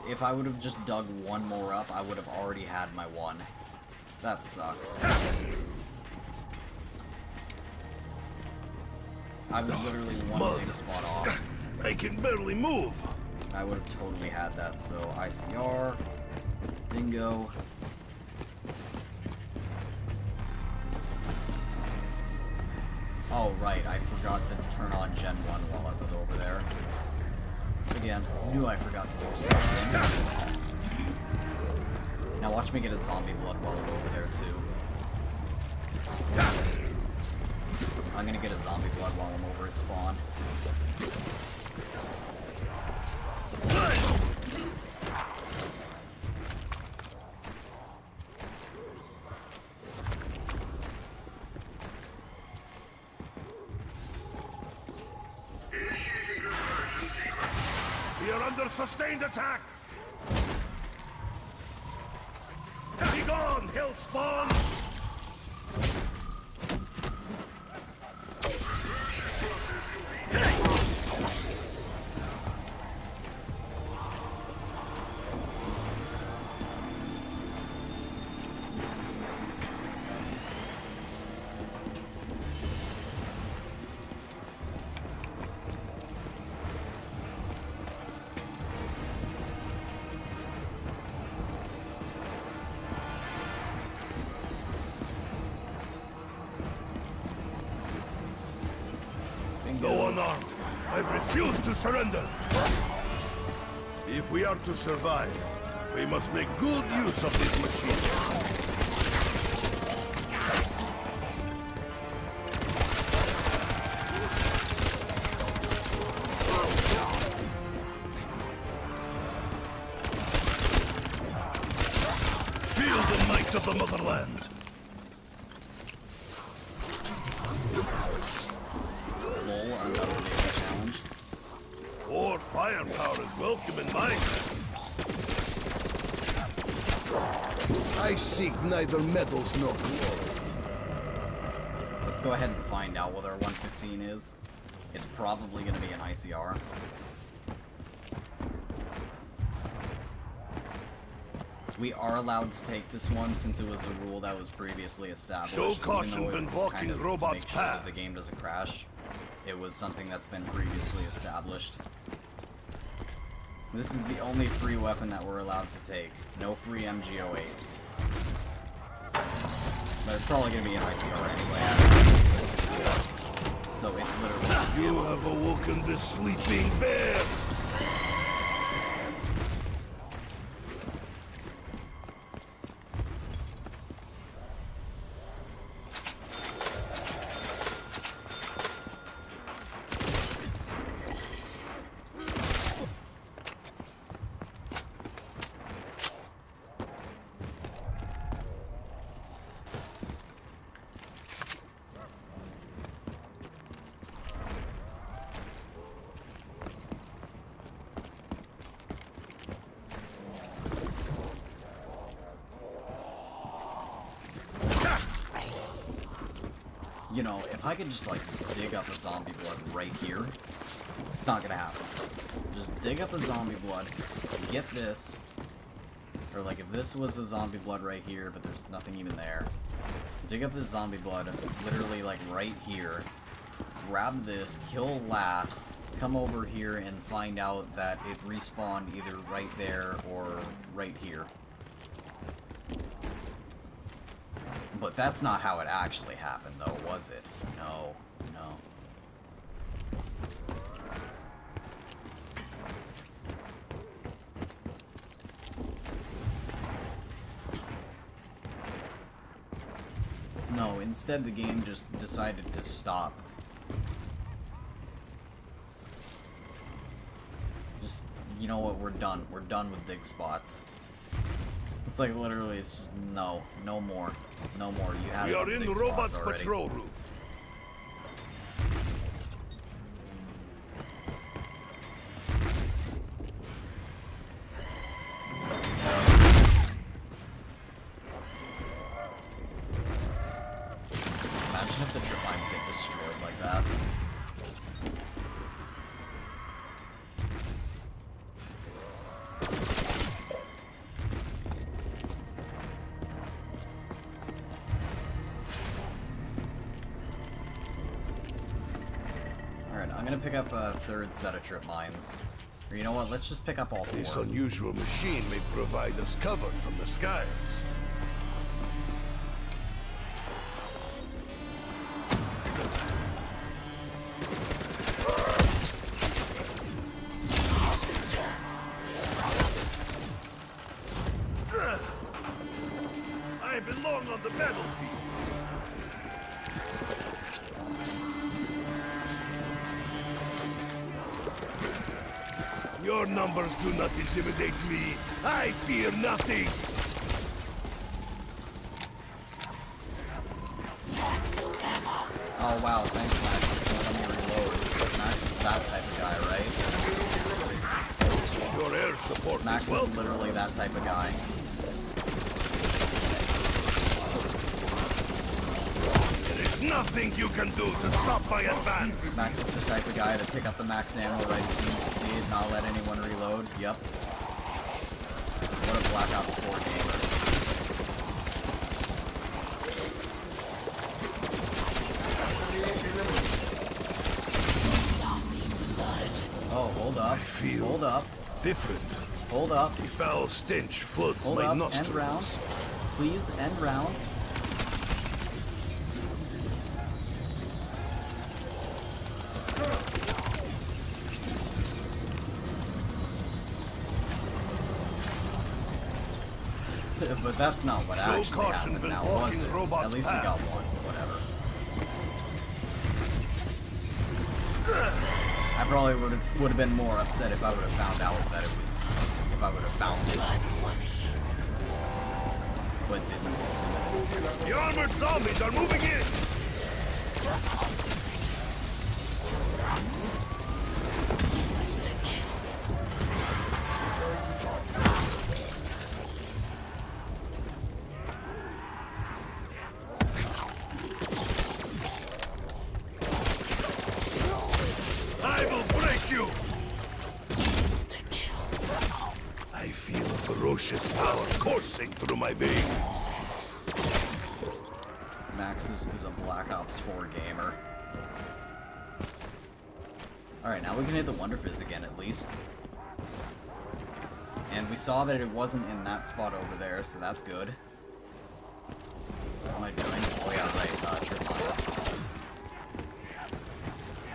If I would have just dug one more up, I would have already had my one. That sucks. I was literally one big spot off. I can barely move. I would have totally had that, so ICR, Dingo. Oh, right, I forgot to turn on Gen 1 while I was over there. Again, knew I forgot to do something. Now watch me get a zombie blood while I'm over there, too. I'm gonna get a zombie blood while I'm over at spawn. We are under sustained attack! Be gone, hell spawn! Go unarmed. I refuse to surrender. If we are to survive, we must make good use of this machine. Feel the might of the motherland. More firepower is welcome in my hands. I seek neither medals nor glory. Let's go ahead and find out what our 115 is. It's probably going to be an ICR. We are allowed to take this one since it was a rule that was previously established. Show caution even though it when was walking kind of robot's to make sure path. that the game doesn't crash. It was something that's been previously established. This is the only free weapon that we're allowed to take. No free MG08. But it's probably going to be an ICR anyway. So it's literally just You have awoken the sleeping bear. You know, if I could just, like, dig up a zombie blood right here, it's not gonna happen. Just dig up a zombie blood, get this, or, like, if this was a zombie blood right here, but there's nothing even there, dig up this zombie blood, literally, like, right here, grab this, kill last, come over here and find out that it respawned either right there or right here. But that's not how it actually happened, though, was it? No, no. No, instead the game just decided to stop. Just, you know what, we're done. We're done with dig spots. It's like literally, it's just no more. No more. You had We are in the robot's already. patrol route. Imagine if the trip lines get destroyed like that. Alright, I'm gonna pick up a third set of trip mines. Or you know what, let's just pick up all This four. unusual machine may provide us cover from the skies. I belong on the battlefield. Your numbers do not intimidate me. I fear nothing. Oh wow, thanks Max. It's gonna let me reload. Max is that type of guy, right? Your air support Max is welcome. is literally that type of guy. There is nothing you can do to stop my advance. Max is the type of guy to pick up the max ammo right as soon as you see it, not let anyone reload. Yep. What a Black Ops 4 gamer. Oh, hold up. feel Hold up. different. Hold up. The foul stench floods Hold my up. nostrils. End round. Please, end round. But that's not what Show actually caution happened when now, was walking it? robot's At least we path. got one. Whatever. I probably would have been more upset if I would have found out that it was, if I would have found it. But didn't ultimately. The armored zombies are moving in. I will break you. I feel a ferocious power coursing through my veins. Max is a Black Ops 4 gamer. Alright, now we can hit the Wonder Fizz again at least. And we saw that it wasn't in that spot over there, so that's good. What am I doing? Oh yeah, right, trip mines.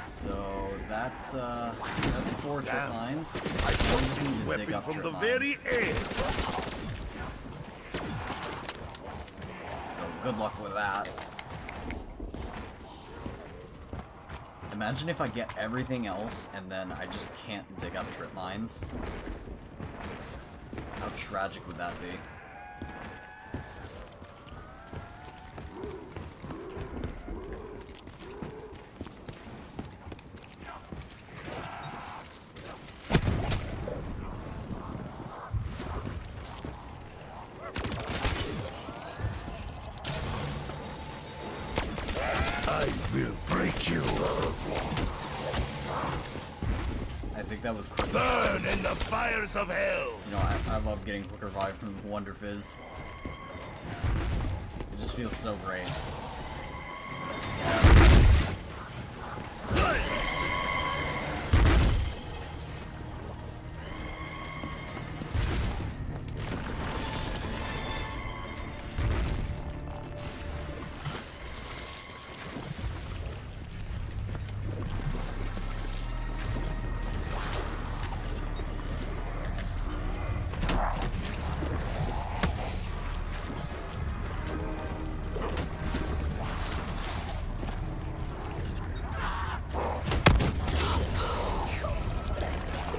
So that's 4 trip Damn. mines. I We took just this need to dig weapon up from trip the mines. very end. So good luck with that. Imagine if I get everything else and then I just can't dig up trip mines. How tragic would that be? I will break you. I think that was quick. Burn in the fires of hell. You know, I love getting quick revive from Wonder Fizz. It just feels so great.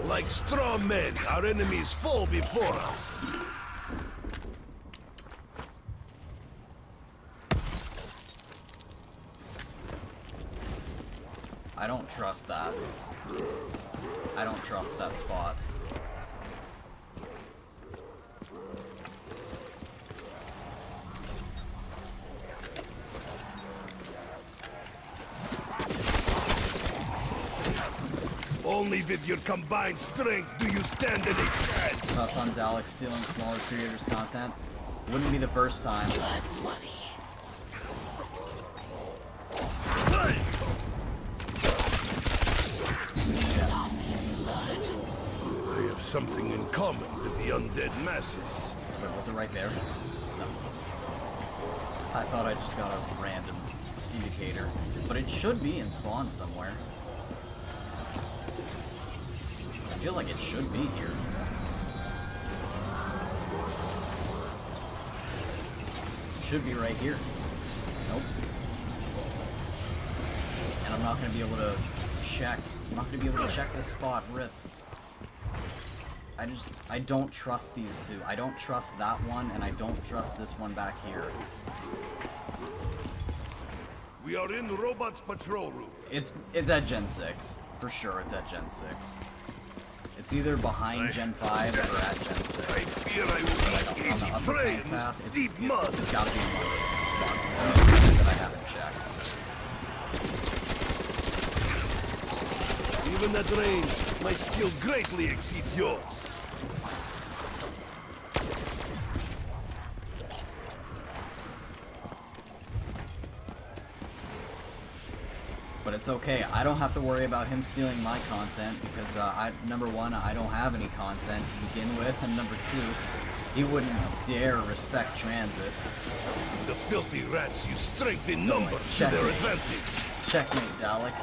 Like straw men, our enemies fall before us. I don't trust that. I don't trust that spot. Only with your combined strength do you stand any chance. Thoughts on Dalek stealing smaller creators' content? Wouldn't be the first time. I have something in common with the undead masses. Wait, was it right there? No. I thought I just got a random indicator. But it should be in spawn somewhere. I feel like it should be here. It should be right here. Nope. And I'm not going to be able to check. I'm not going to be able to check this spot. Rip. I don't trust these two. I don't trust that one, and I don't trust this one back here. We are in the robot's patrol room. It's at Gen 6. For sure, it's at Gen 6. It's either behind Gen 5 or at Gen 6. I fear I will Like be on the easy upper prey tank in this path, deep mud. it's gotta be in one of those two spots. There's no reason that I haven't checked. Even at range, my skill greatly exceeds yours. But it's okay. I don't have to worry about him stealing my content because, number one, I don't have any content to begin with, and number two, he wouldn't dare respect transit. The filthy rats use strength in So, numbers to checkmate. their advantage. Checkmate, Dalek.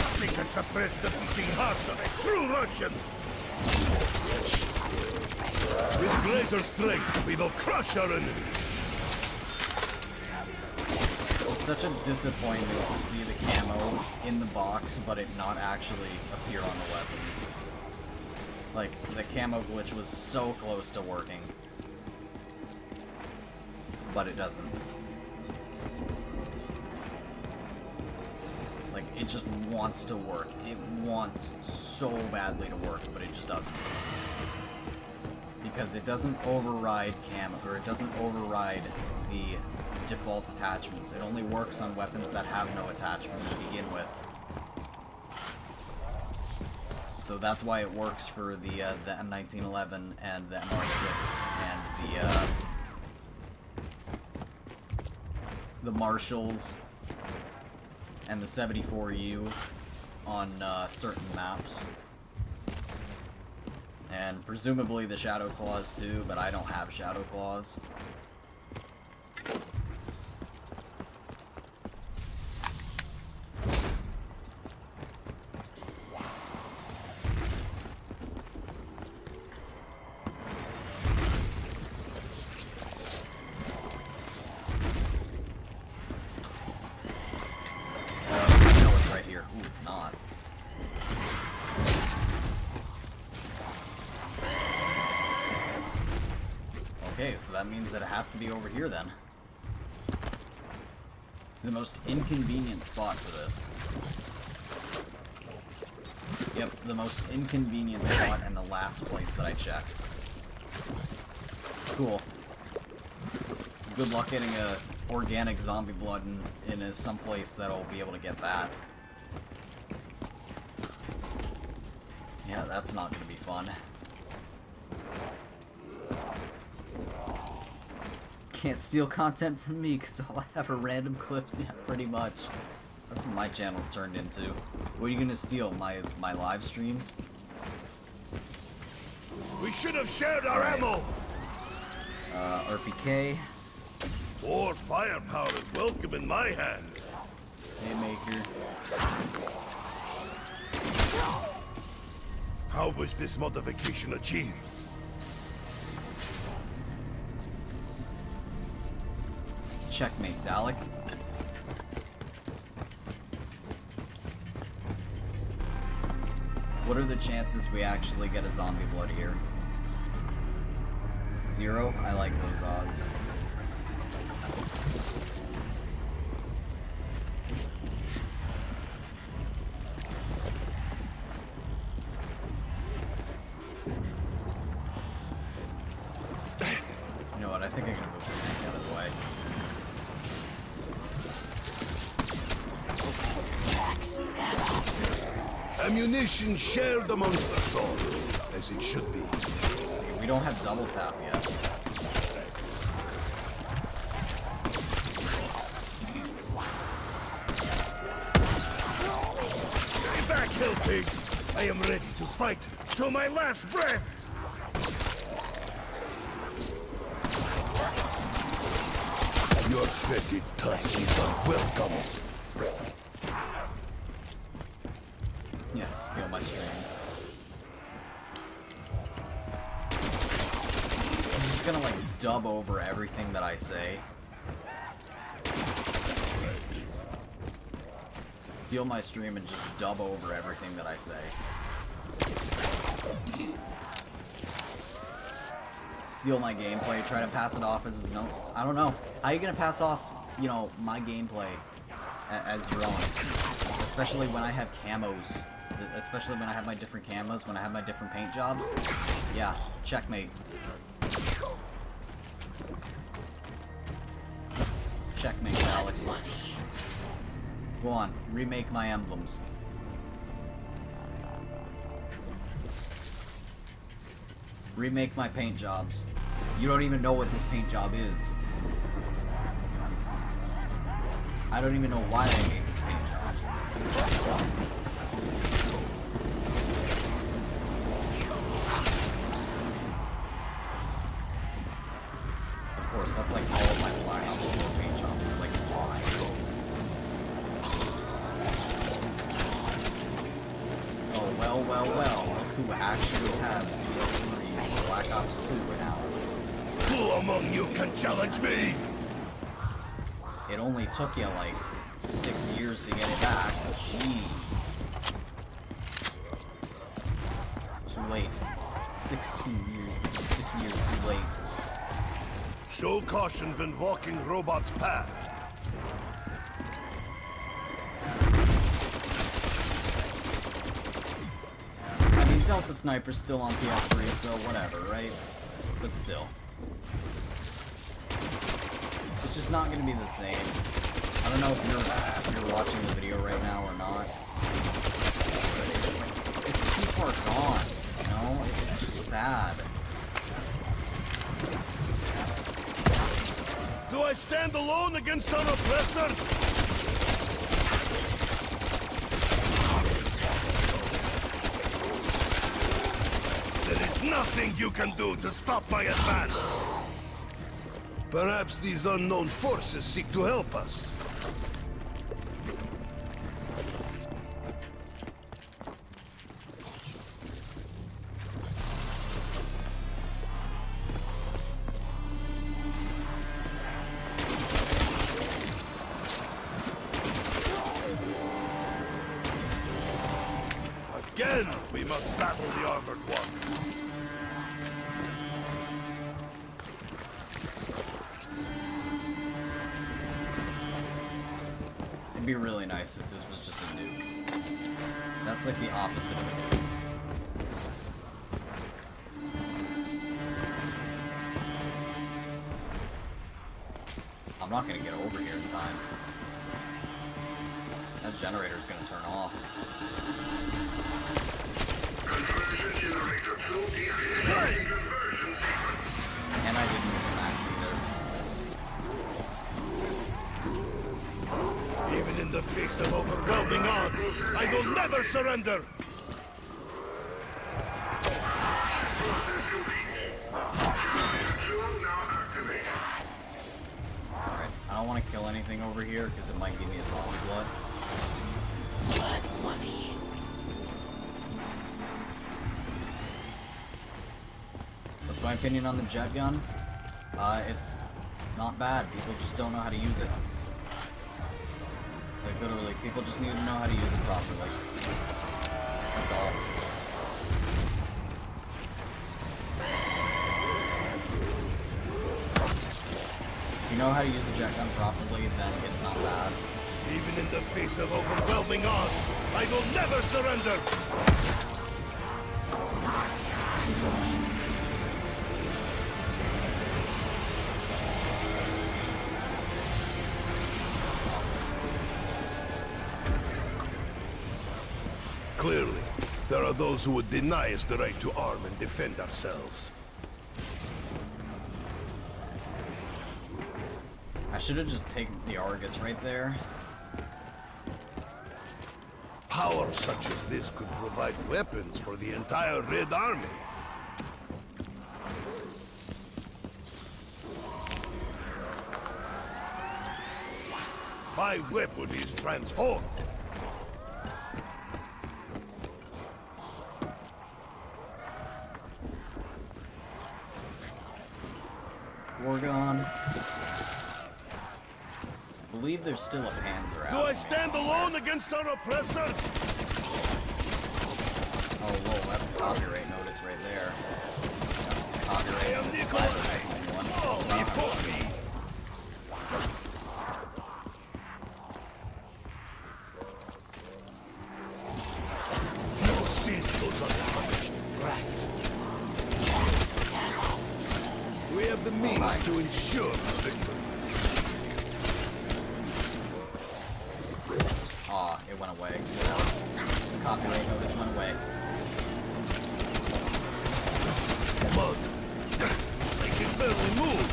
Nothing can suppress the beating heart of a true Russian. With greater strength, we will crush our enemies. It's such a disappointment to see the camo in the box, but it not actually appear on the weapons. Like, the camo glitch was so close to working. But it doesn't. Like, it just wants to work. It wants so badly to work, but it just doesn't. Because it doesn't override camo, or it doesn't override the default attachments. It only works on weapons that have no attachments to begin with. So that's why it works for the M1911 and the MR6 and the Marshalls and the 74U on certain maps. And presumably the Shadow Claws too, but I don't have Shadow Claws. No, it's right here. Ooh, it's not. Okay, so that means that it has to be over here then. The most inconvenient spot for this. Yep, the most inconvenient spot and the last place that I checked. Cool. Good luck getting a organic zombie blood in some place that'll be able to get that. Yeah, that's not gonna be fun. Can't steal content from me because all I have are random clips. Yeah, pretty much. That's what my channel's turned into. What are you gonna steal? My live streams? We should have shared our ammo. RPK. More firepower is welcome in my hands. Haymaker. How was this modification achieved? Checkmate, Dalek. What are the chances we actually get a zombie blood here? 0? I like those odds. You know what, I think I'm gonna move the tank out of the way. Ammunition shared amongst us all, as it should be. We don't have double tap yet. Stay back, hell pigs! I am ready to fight till my last breath! Your fetid touch is unwelcome. Yes, steal my streams. He's just gonna like dub over everything that I say. steal my stream and just dub over everything that I say. Steal my gameplay, try to pass it off as his own. I don't know. How are you gonna pass off, you know, my gameplay as your own? Especially when I have camos. Especially when I have my different camos, when I have my different paint jobs. Yeah, checkmate. Checkmate, Alec. Go on, remake my emblems. Remake my paint jobs. You don't even know what this paint job is. I don't even know why I made this paint job. Of course, that's like all of my Black Ops 4 paint jobs. It's like, why? Oh, well, well, well. Look who actually has PS3 Black Ops 2 now. Who among you can challenge me? It only took you like 6 years to get it back. Jeez. Too late. 16 years. 6 years too late. Show caution when walking robot's path. I mean, Delta Sniper's still on PS3, so whatever, right? But still. It's just not gonna be the same. I don't know if you're watching the video right now or not. But it's too far gone, you know? It's just sad. Do I stand alone against our oppressors? There is nothing you can do to stop my advance. Perhaps these unknown forces seek to help us. Again, we must battle the armored ones. It'd be really nice if this was just a nuke. That's like the opposite of a nuke. I'm not gonna get over here in time. That generator's gonna turn off. And I didn't move the max either. Even in the face of overwhelming odds, I will never surrender! Alright, I don't want to kill anything over here because it might give me a zombie blood. Blood money. What's my opinion on the jet gun? It's not bad. People just don't know how to use it. Like, literally, people just need to know how to use it properly. That's all. If you know how to use a jet gun properly, then it's not bad. Even in the face of overwhelming odds, I will never surrender! Clearly, there are those who would deny us the right to arm and defend ourselves. I should have just taken the Argus right there. Power such as this could provide weapons for the entire Red Army. My weapon is transformed. Gorgon. believe there's still a Panzer out. Do I stand alone against our oppressors? Oh, whoa, that's a copyright notice right there. That's a copyright notice if I've ever seen one. Also, I'm not sure. No sin goes unpunished, rat. We have the means to ensure our victory. Aw, it went away. The copyright notice went away. Mud. I can barely move.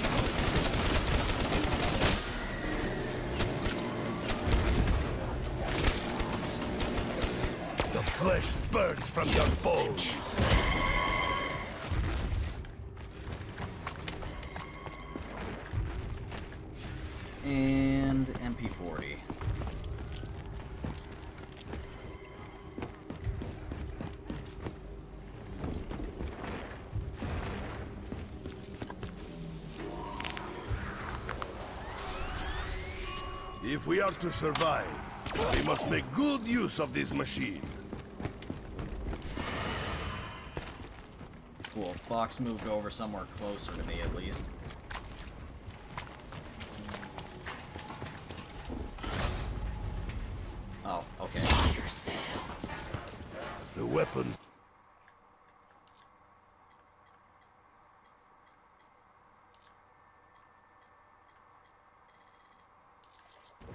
The flesh burns from your bones. And MP40. If we are to survive, we must make good use of this machine. Cool. Box moved over somewhere closer to me, at least. Oh, okay. The weapons.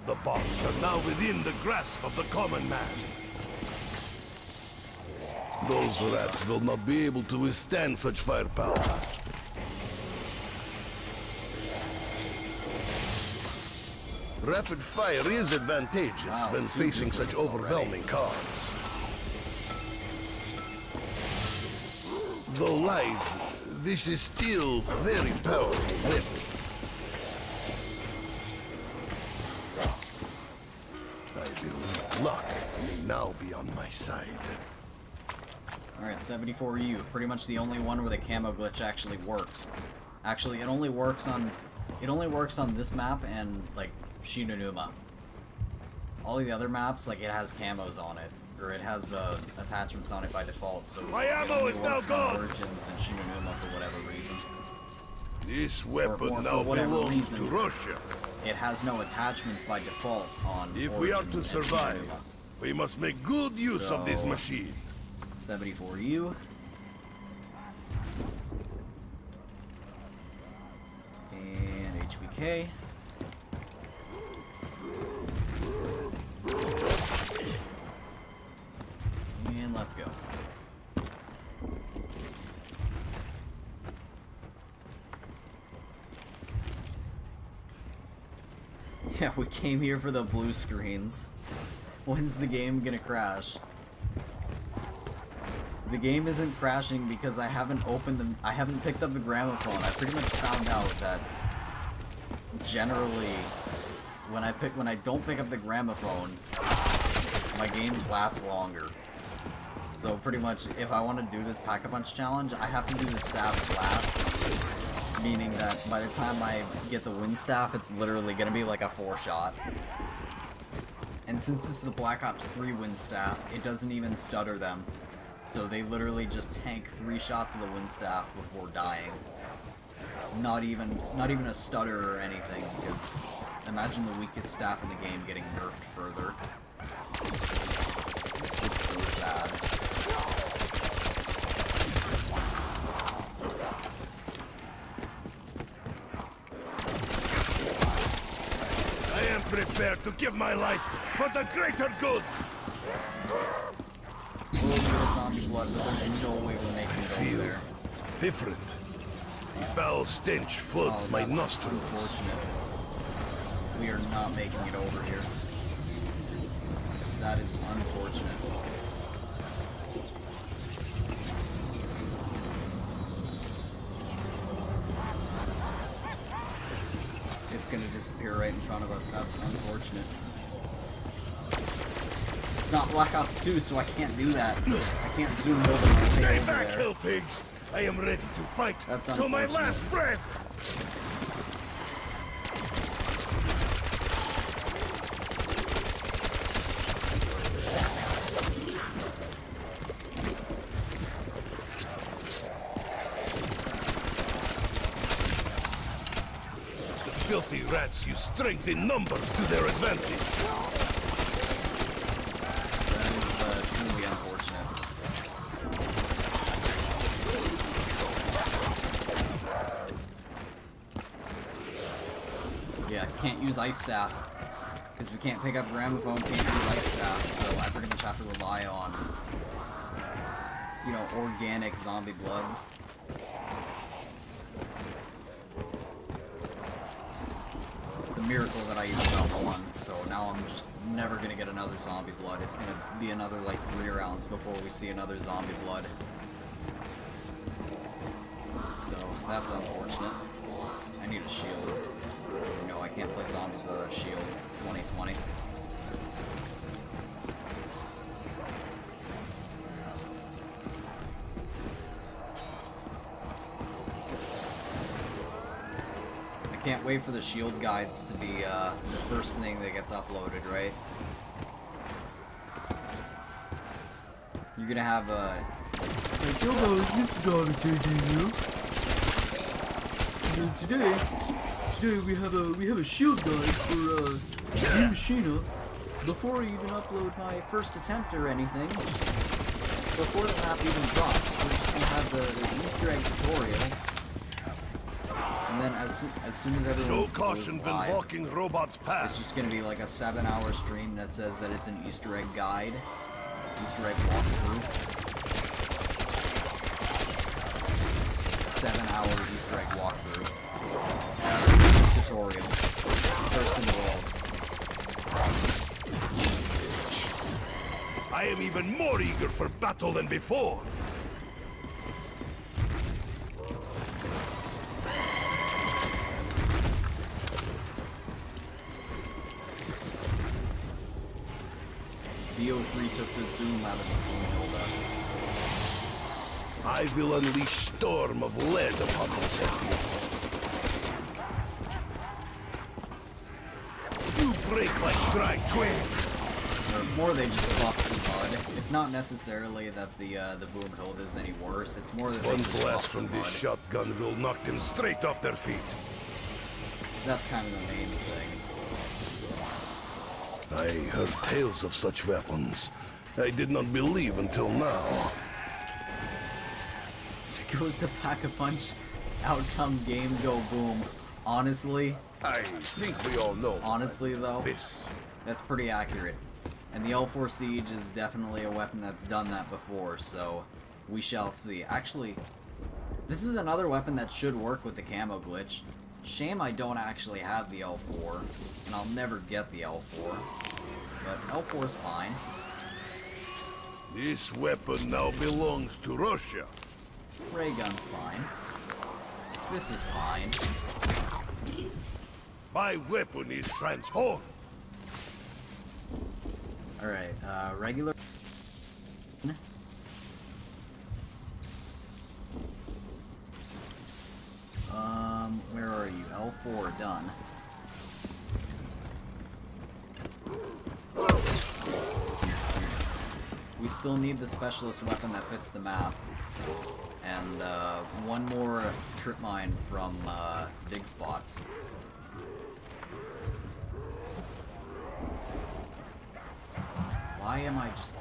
The box are now within the grasp of the common man. Those rats will not be able to withstand such firepower. Rapid fire is advantageous when facing such overwhelming cars. Though live, this is still very powerful weapon. I believe luck may now be on my side. Alright, 74U. Pretty much the only one where the camo glitch actually works. Actually, it only works on this map and, like, Shinonuma. All the other maps, like, it has camos on it. Or it has, attachments on it by default, so My it ammo only is now works on gone! Origins and Shinonuma for whatever reason. This Or weapon for now whatever belongs reason, to Russia. it has no attachments by default on If Origins we are to and survive, Shinonuma. we must make good use of this So- machine. 74U. And HBK. And let's go. Yeah, we came here for the blue screens. When's the game gonna crash? The game isn't crashing because I haven't picked up the gramophone. I pretty much found out that generally when I don't pick up the gramophone, my games last longer. So pretty much if I want to do this Pack-a-Punch challenge, I have to do the staffs last. Meaning that by the time I get the wind staff, it's literally gonna be like a 4-shot. And since this is the Black Ops 3 wind staff, it doesn't even stutter them. So they literally just tank 3 shots of the wind staff before dying. Not even a stutter or anything, because imagine the weakest staff in the game getting nerfed further. It's so sad. I am prepared to give my life for the greater good. We'll do the zombie blood, but there's no way we're making it over there. Different. The foul stench floods Oh, my that's nostrils. unfortunate. We are not making it over here. That is unfortunate. It's gonna disappear right in front of us. That's unfortunate. It's not Black Ops 2, so I can't do that. I can't zoom over my Stay thing over back, there. hill pigs. I am ready to fight That's till my unfortunate. last breath. filthy rats use strength in numbers to their advantage. That is truly unfortunate. Yeah, can't use Ice Staff. Because we can't pick up Gramophone, can't use Ice Staff, so I pretty much have to rely on, you know, organic zombie bloods. It's a miracle that I used that one, so now I'm just never gonna get another zombie blood. It's gonna be another, like, 3 rounds before we see another zombie blood. So, that's unfortunate. I need a shield. Because, you know, I can't play zombies without a shield. It's 2020. I can't wait for the shield guides to be the first thing that gets uploaded, right? You're gonna have a... Today we have a shield guide for New Machina. Before I even upload my first attempt or anything, before the map even drops, we're just gonna have the Easter egg tutorial. And then as soon as everyone Show caution goes when live, walking robots it's past. just gonna be like a 7-hour stream that says that it's an Easter egg guide, Easter egg walkthrough. 7-hour Easter egg walkthrough. Tutorial. First in the world. I am even more eager for battle than before. BO3 took the zoom out of the zoom buildup. I will unleash storm of lead upon those enemies. You break like dry twig. Or more they just buffed the mud. It's not necessarily that the boom build is any worse, it's more that they One just blast buffed the from this mud. shotgun will knock them straight off their feet. That's kind of the main thing. I heard tales of such weapons. I did not believe until now. Goes to pack a punch, outcome game, go boom. Honestly, I think we all know. honestly though, This. that's pretty accurate. And the L4 Siege is definitely a weapon that's done that before, so we shall see. Actually, this is another weapon that should work with the camo glitch. Shame I don't actually have the L4, and I'll never get the L4. But L4 is fine. This weapon now belongs to Russia. Ray gun's fine. This is fine. My weapon is transformed. Alright, regular... Where are you? L4, done. We still need the specialist weapon that fits the map. And, one more trip mine from, dig spots. Why am I just...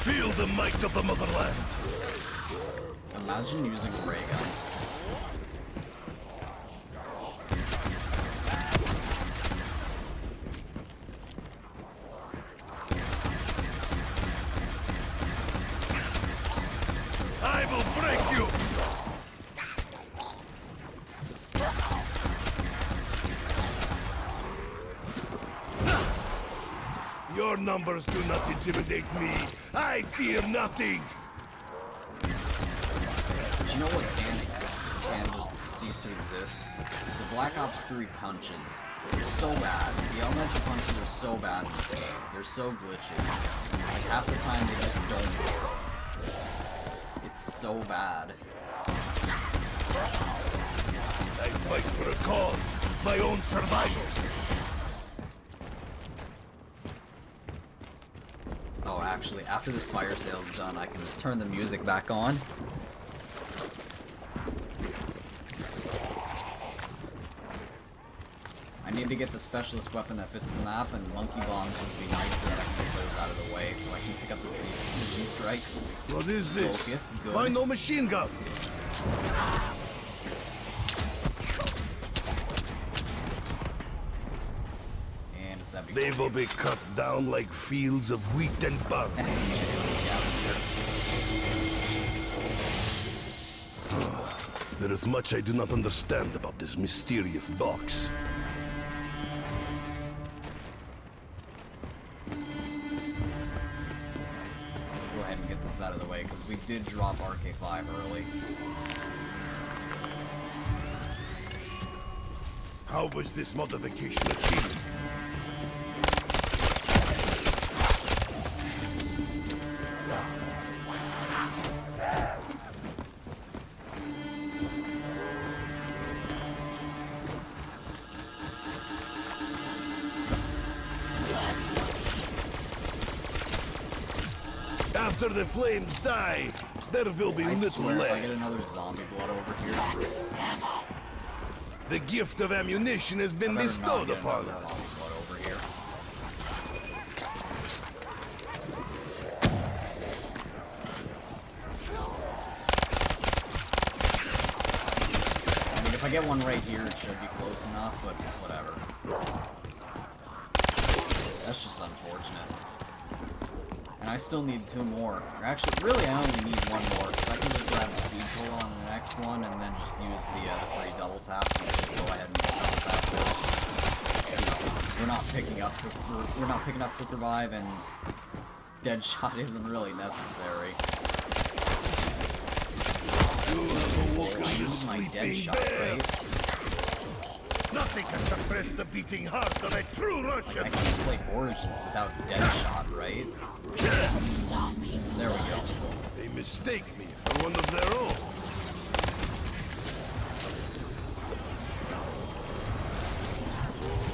Feel the might of the motherland. Imagine using a ray gun. I will break you. Your numbers do not intimidate me. I fear nothing. But you know what can exist? Can just cease to exist. The Black Ops 3 punches are so bad. The elemental punches are so bad in this game. They're so glitchy. Like, half the time they just don't work. It's so bad. I fight for a cause, my own survivors. Oh, actually, after this fire sale is done, I can turn the music back on. I need to get the specialist weapon that fits the map, and monkey bombs would be nice so that I can get those out of the way, so I can pick up the G-strikes. What is this? Focus, good. Why no machine gun? And a 70. They will be cut down like fields of wheat and barley. There is much I do not understand about this mysterious box. Go ahead and get this out of the way, because we did drop RK5 early. How was this modification achieved? After the flames die, there will be I little swear, if I get left. another zombie blood over here, The gift of ammunition has been I better not bestowed get upon another us. zombie blood over here. I mean, if I get one right here, it should be close enough, but whatever. That's just unfortunate. And I still need 2 more. Or actually, really, I only need 1 more, because I can just grab speed pull on the next one, and then just use the free double tap, and just go ahead and double tap it. You know, we're not picking up quick revive, and dead shot isn't really necessary. I need my dead shot, right? Nothing can suppress the beating heart of a true I Russian. can't play Origins without dead shot, right? There we go. They mistake me for one of their own.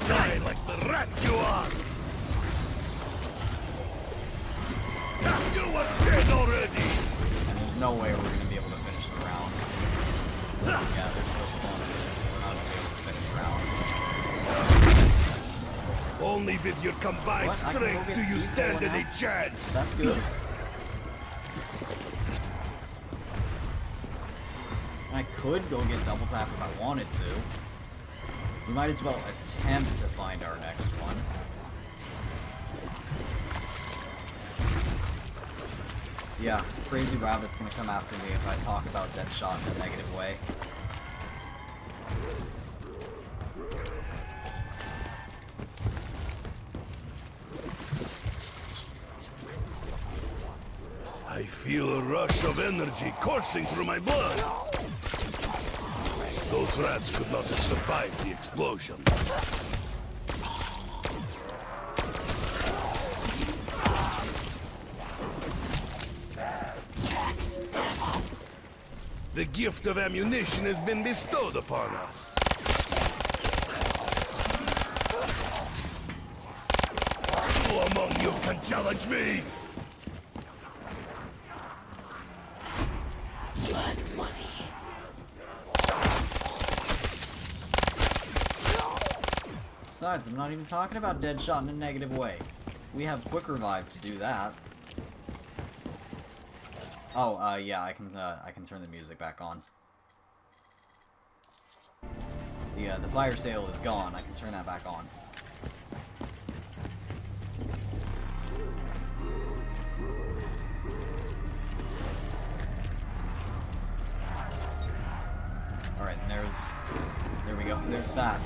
Die like the rat you are! You are dead already! And there's no way we're gonna be able to finish the round. Yeah, they're still spawning in, so we're not gonna be able to finish round. Only with your combined What? I can go strength get do you speed stand going any now? chance. That's good. And I could go get double tap if I wanted to. We might as well attempt to find our next one. Yeah, Crazy Rabbit's gonna come after me if I talk about Deadshot in a negative way. I feel a rush of energy coursing through my blood. Those rats could not have survived the explosion. The gift of ammunition has been bestowed upon us. Who among you can challenge me? Blood money. Besides, I'm not even talking about Deadshot in a negative way. We have Quick Revive to do that. Oh, yeah, I can turn the music back on. The fire sale is gone. I can turn that back on. Alright, and there we go. There's that.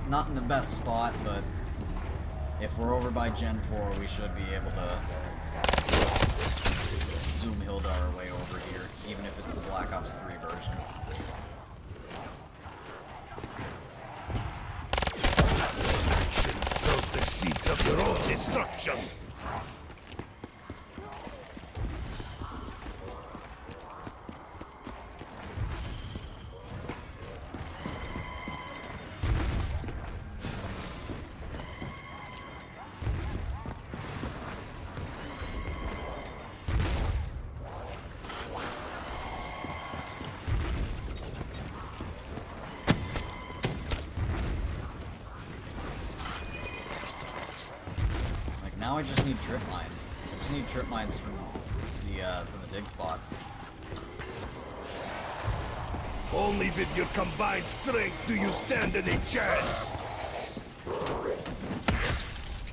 Not in the best spot, but if we're over by Gen 4, we should be able to assume he'll die our way over here, even if it's the Black Ops 3 version. Actions sow the seeds of your own destruction. Now I just need trip mines. I just need trip mines from the dig spots. Only with your combined strength do you stand any chance.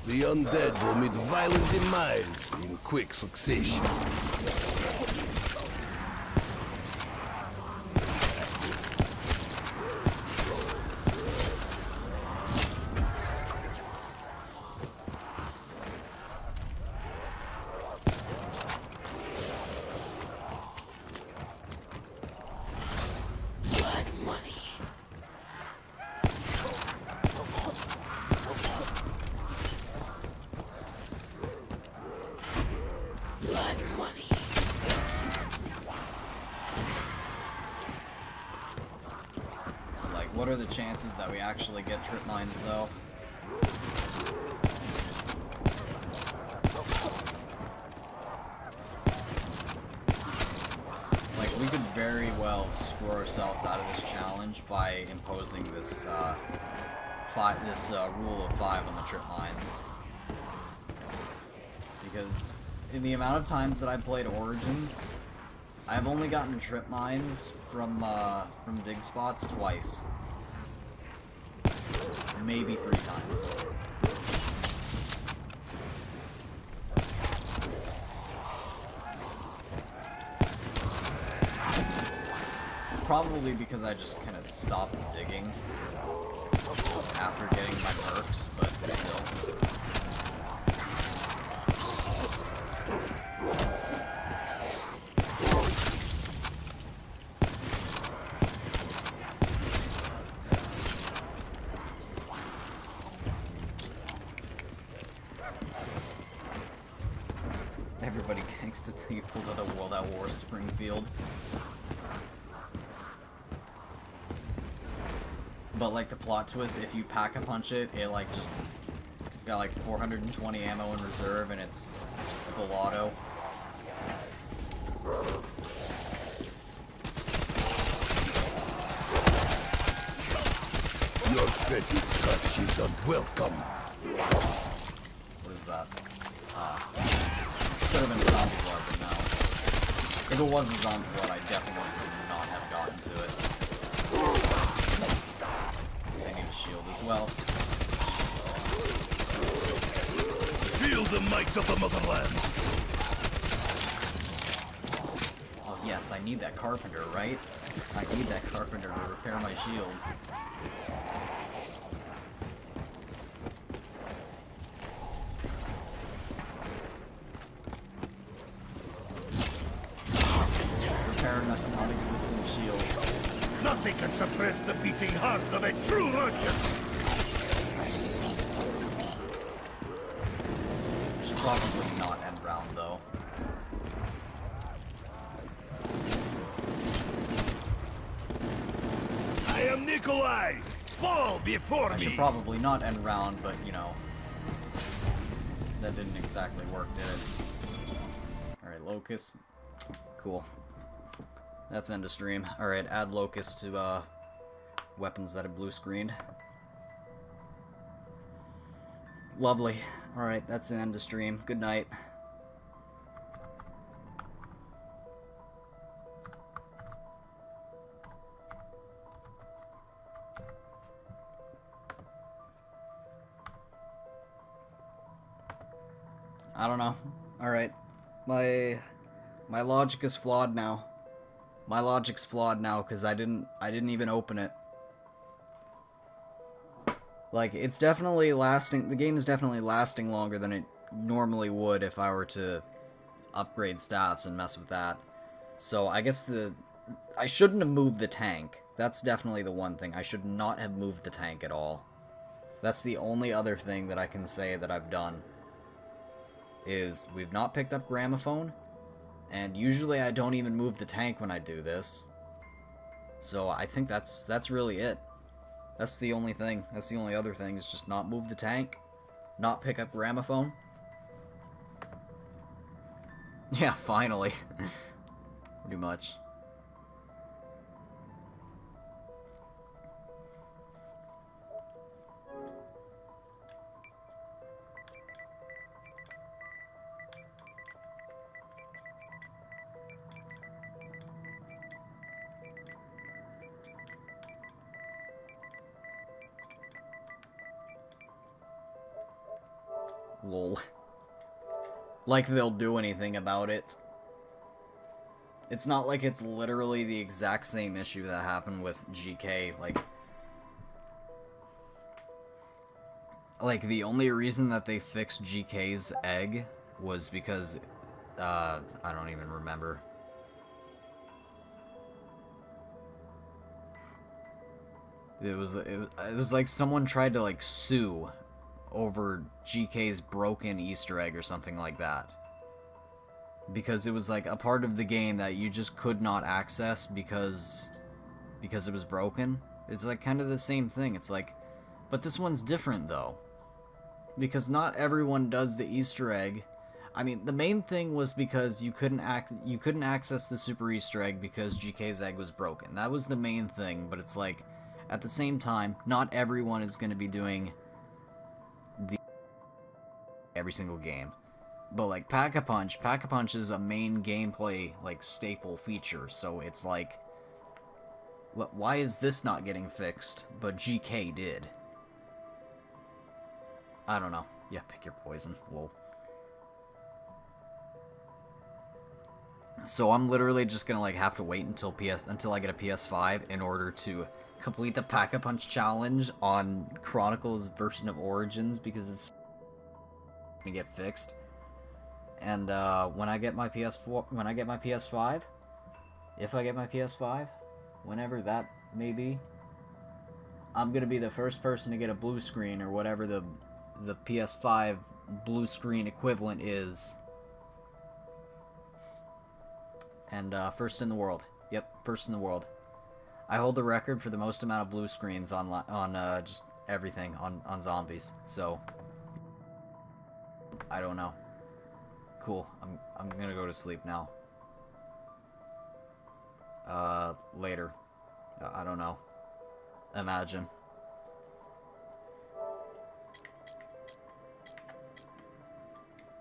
The undead will meet violent demise in quick succession. What are the chances that we actually get trip mines, though? Like, we could very well screw ourselves out of this challenge by imposing this, rule of 5 on the trip mines. Because in the amount of times that I've played Origins, I've only gotten trip mines from dig spots twice. Maybe 3 times. Probably because I just kind of stopped digging after getting my perks, but still. Everybody gangsta till you pulled out the World at War Springfield. But like the plot twist, if you pack-a-punch it, it like just, it's got like 420 ammo in reserve and it's full auto. Your fetid touch is unwelcome. What is that? Could have been a zombie blood, but no. If it was a zombie blood, I definitely would not have gotten to it. I need a shield as well. Feel the might of the motherland. Oh yes, I need that carpenter, right? I need that carpenter to repair my shield. Non-existent shield. Nothing can suppress the beating heart of a true Russian. Should probably not end round though. I am Nikolai. Fall before me. I should probably not end round, but you know, that didn't exactly work, did it? All right, Locust. Cool. That's end of stream. Alright, add Locust to weapons that are blue screened. Lovely. Alright, that's the end of stream. Good night. I don't know. Alright. My logic is flawed now. My logic's flawed now because I didn't even open it. Like, it's definitely lasting, the game is definitely lasting longer than it normally would if I were to upgrade staffs and mess with that. So I guess I shouldn't have moved the tank. That's definitely the one thing. I should not have moved the tank at all. That's the only other thing that I can say that I've done. Is we've not picked up Gramophone, and usually I don't even move the tank when I do this. So I think that's really it. That's the only thing. That's the only other thing, is just not move the tank, not pick up Gramophone. Yeah, finally. Pretty much. Lol. Like they'll do anything about it. It's not like it's literally the exact same issue that happened with GK. Like the only reason that they fixed GK's egg was because, I don't even remember. It was like someone tried to like sue over GK's broken Easter egg or something like that. Because it was like a part of the game that you just could not access because it was broken. It's like kind of the same thing. It's like, but this one's different though. Because not everyone does the Easter egg. I mean, the main thing was because you couldn't access the Super Easter egg because GK's egg was broken. That was the main thing, but it's like, at the same time, not everyone is going to be doing every single game. But like Pack-a-Punch is a main gameplay like staple feature, so it's like, why is this not getting fixed, but GK did? I don't know. Yeah, pick your poison. Lol. So I'm literally just gonna like have to wait until I get a PS5 in order to complete the Pack-a-Punch challenge on Chronicles version of Origins, because it's gonna get fixed. And when I get my PS5, if I get my PS5, whenever that may be, I'm gonna be the first person to get a blue screen, or whatever the PS5 blue screen equivalent is. And first in the world. Yep, first in the world. I hold the record for the most amount of blue screens on just everything on zombies. So I don't know. Cool. I'm gonna go to sleep now. Later. I don't know. Imagine.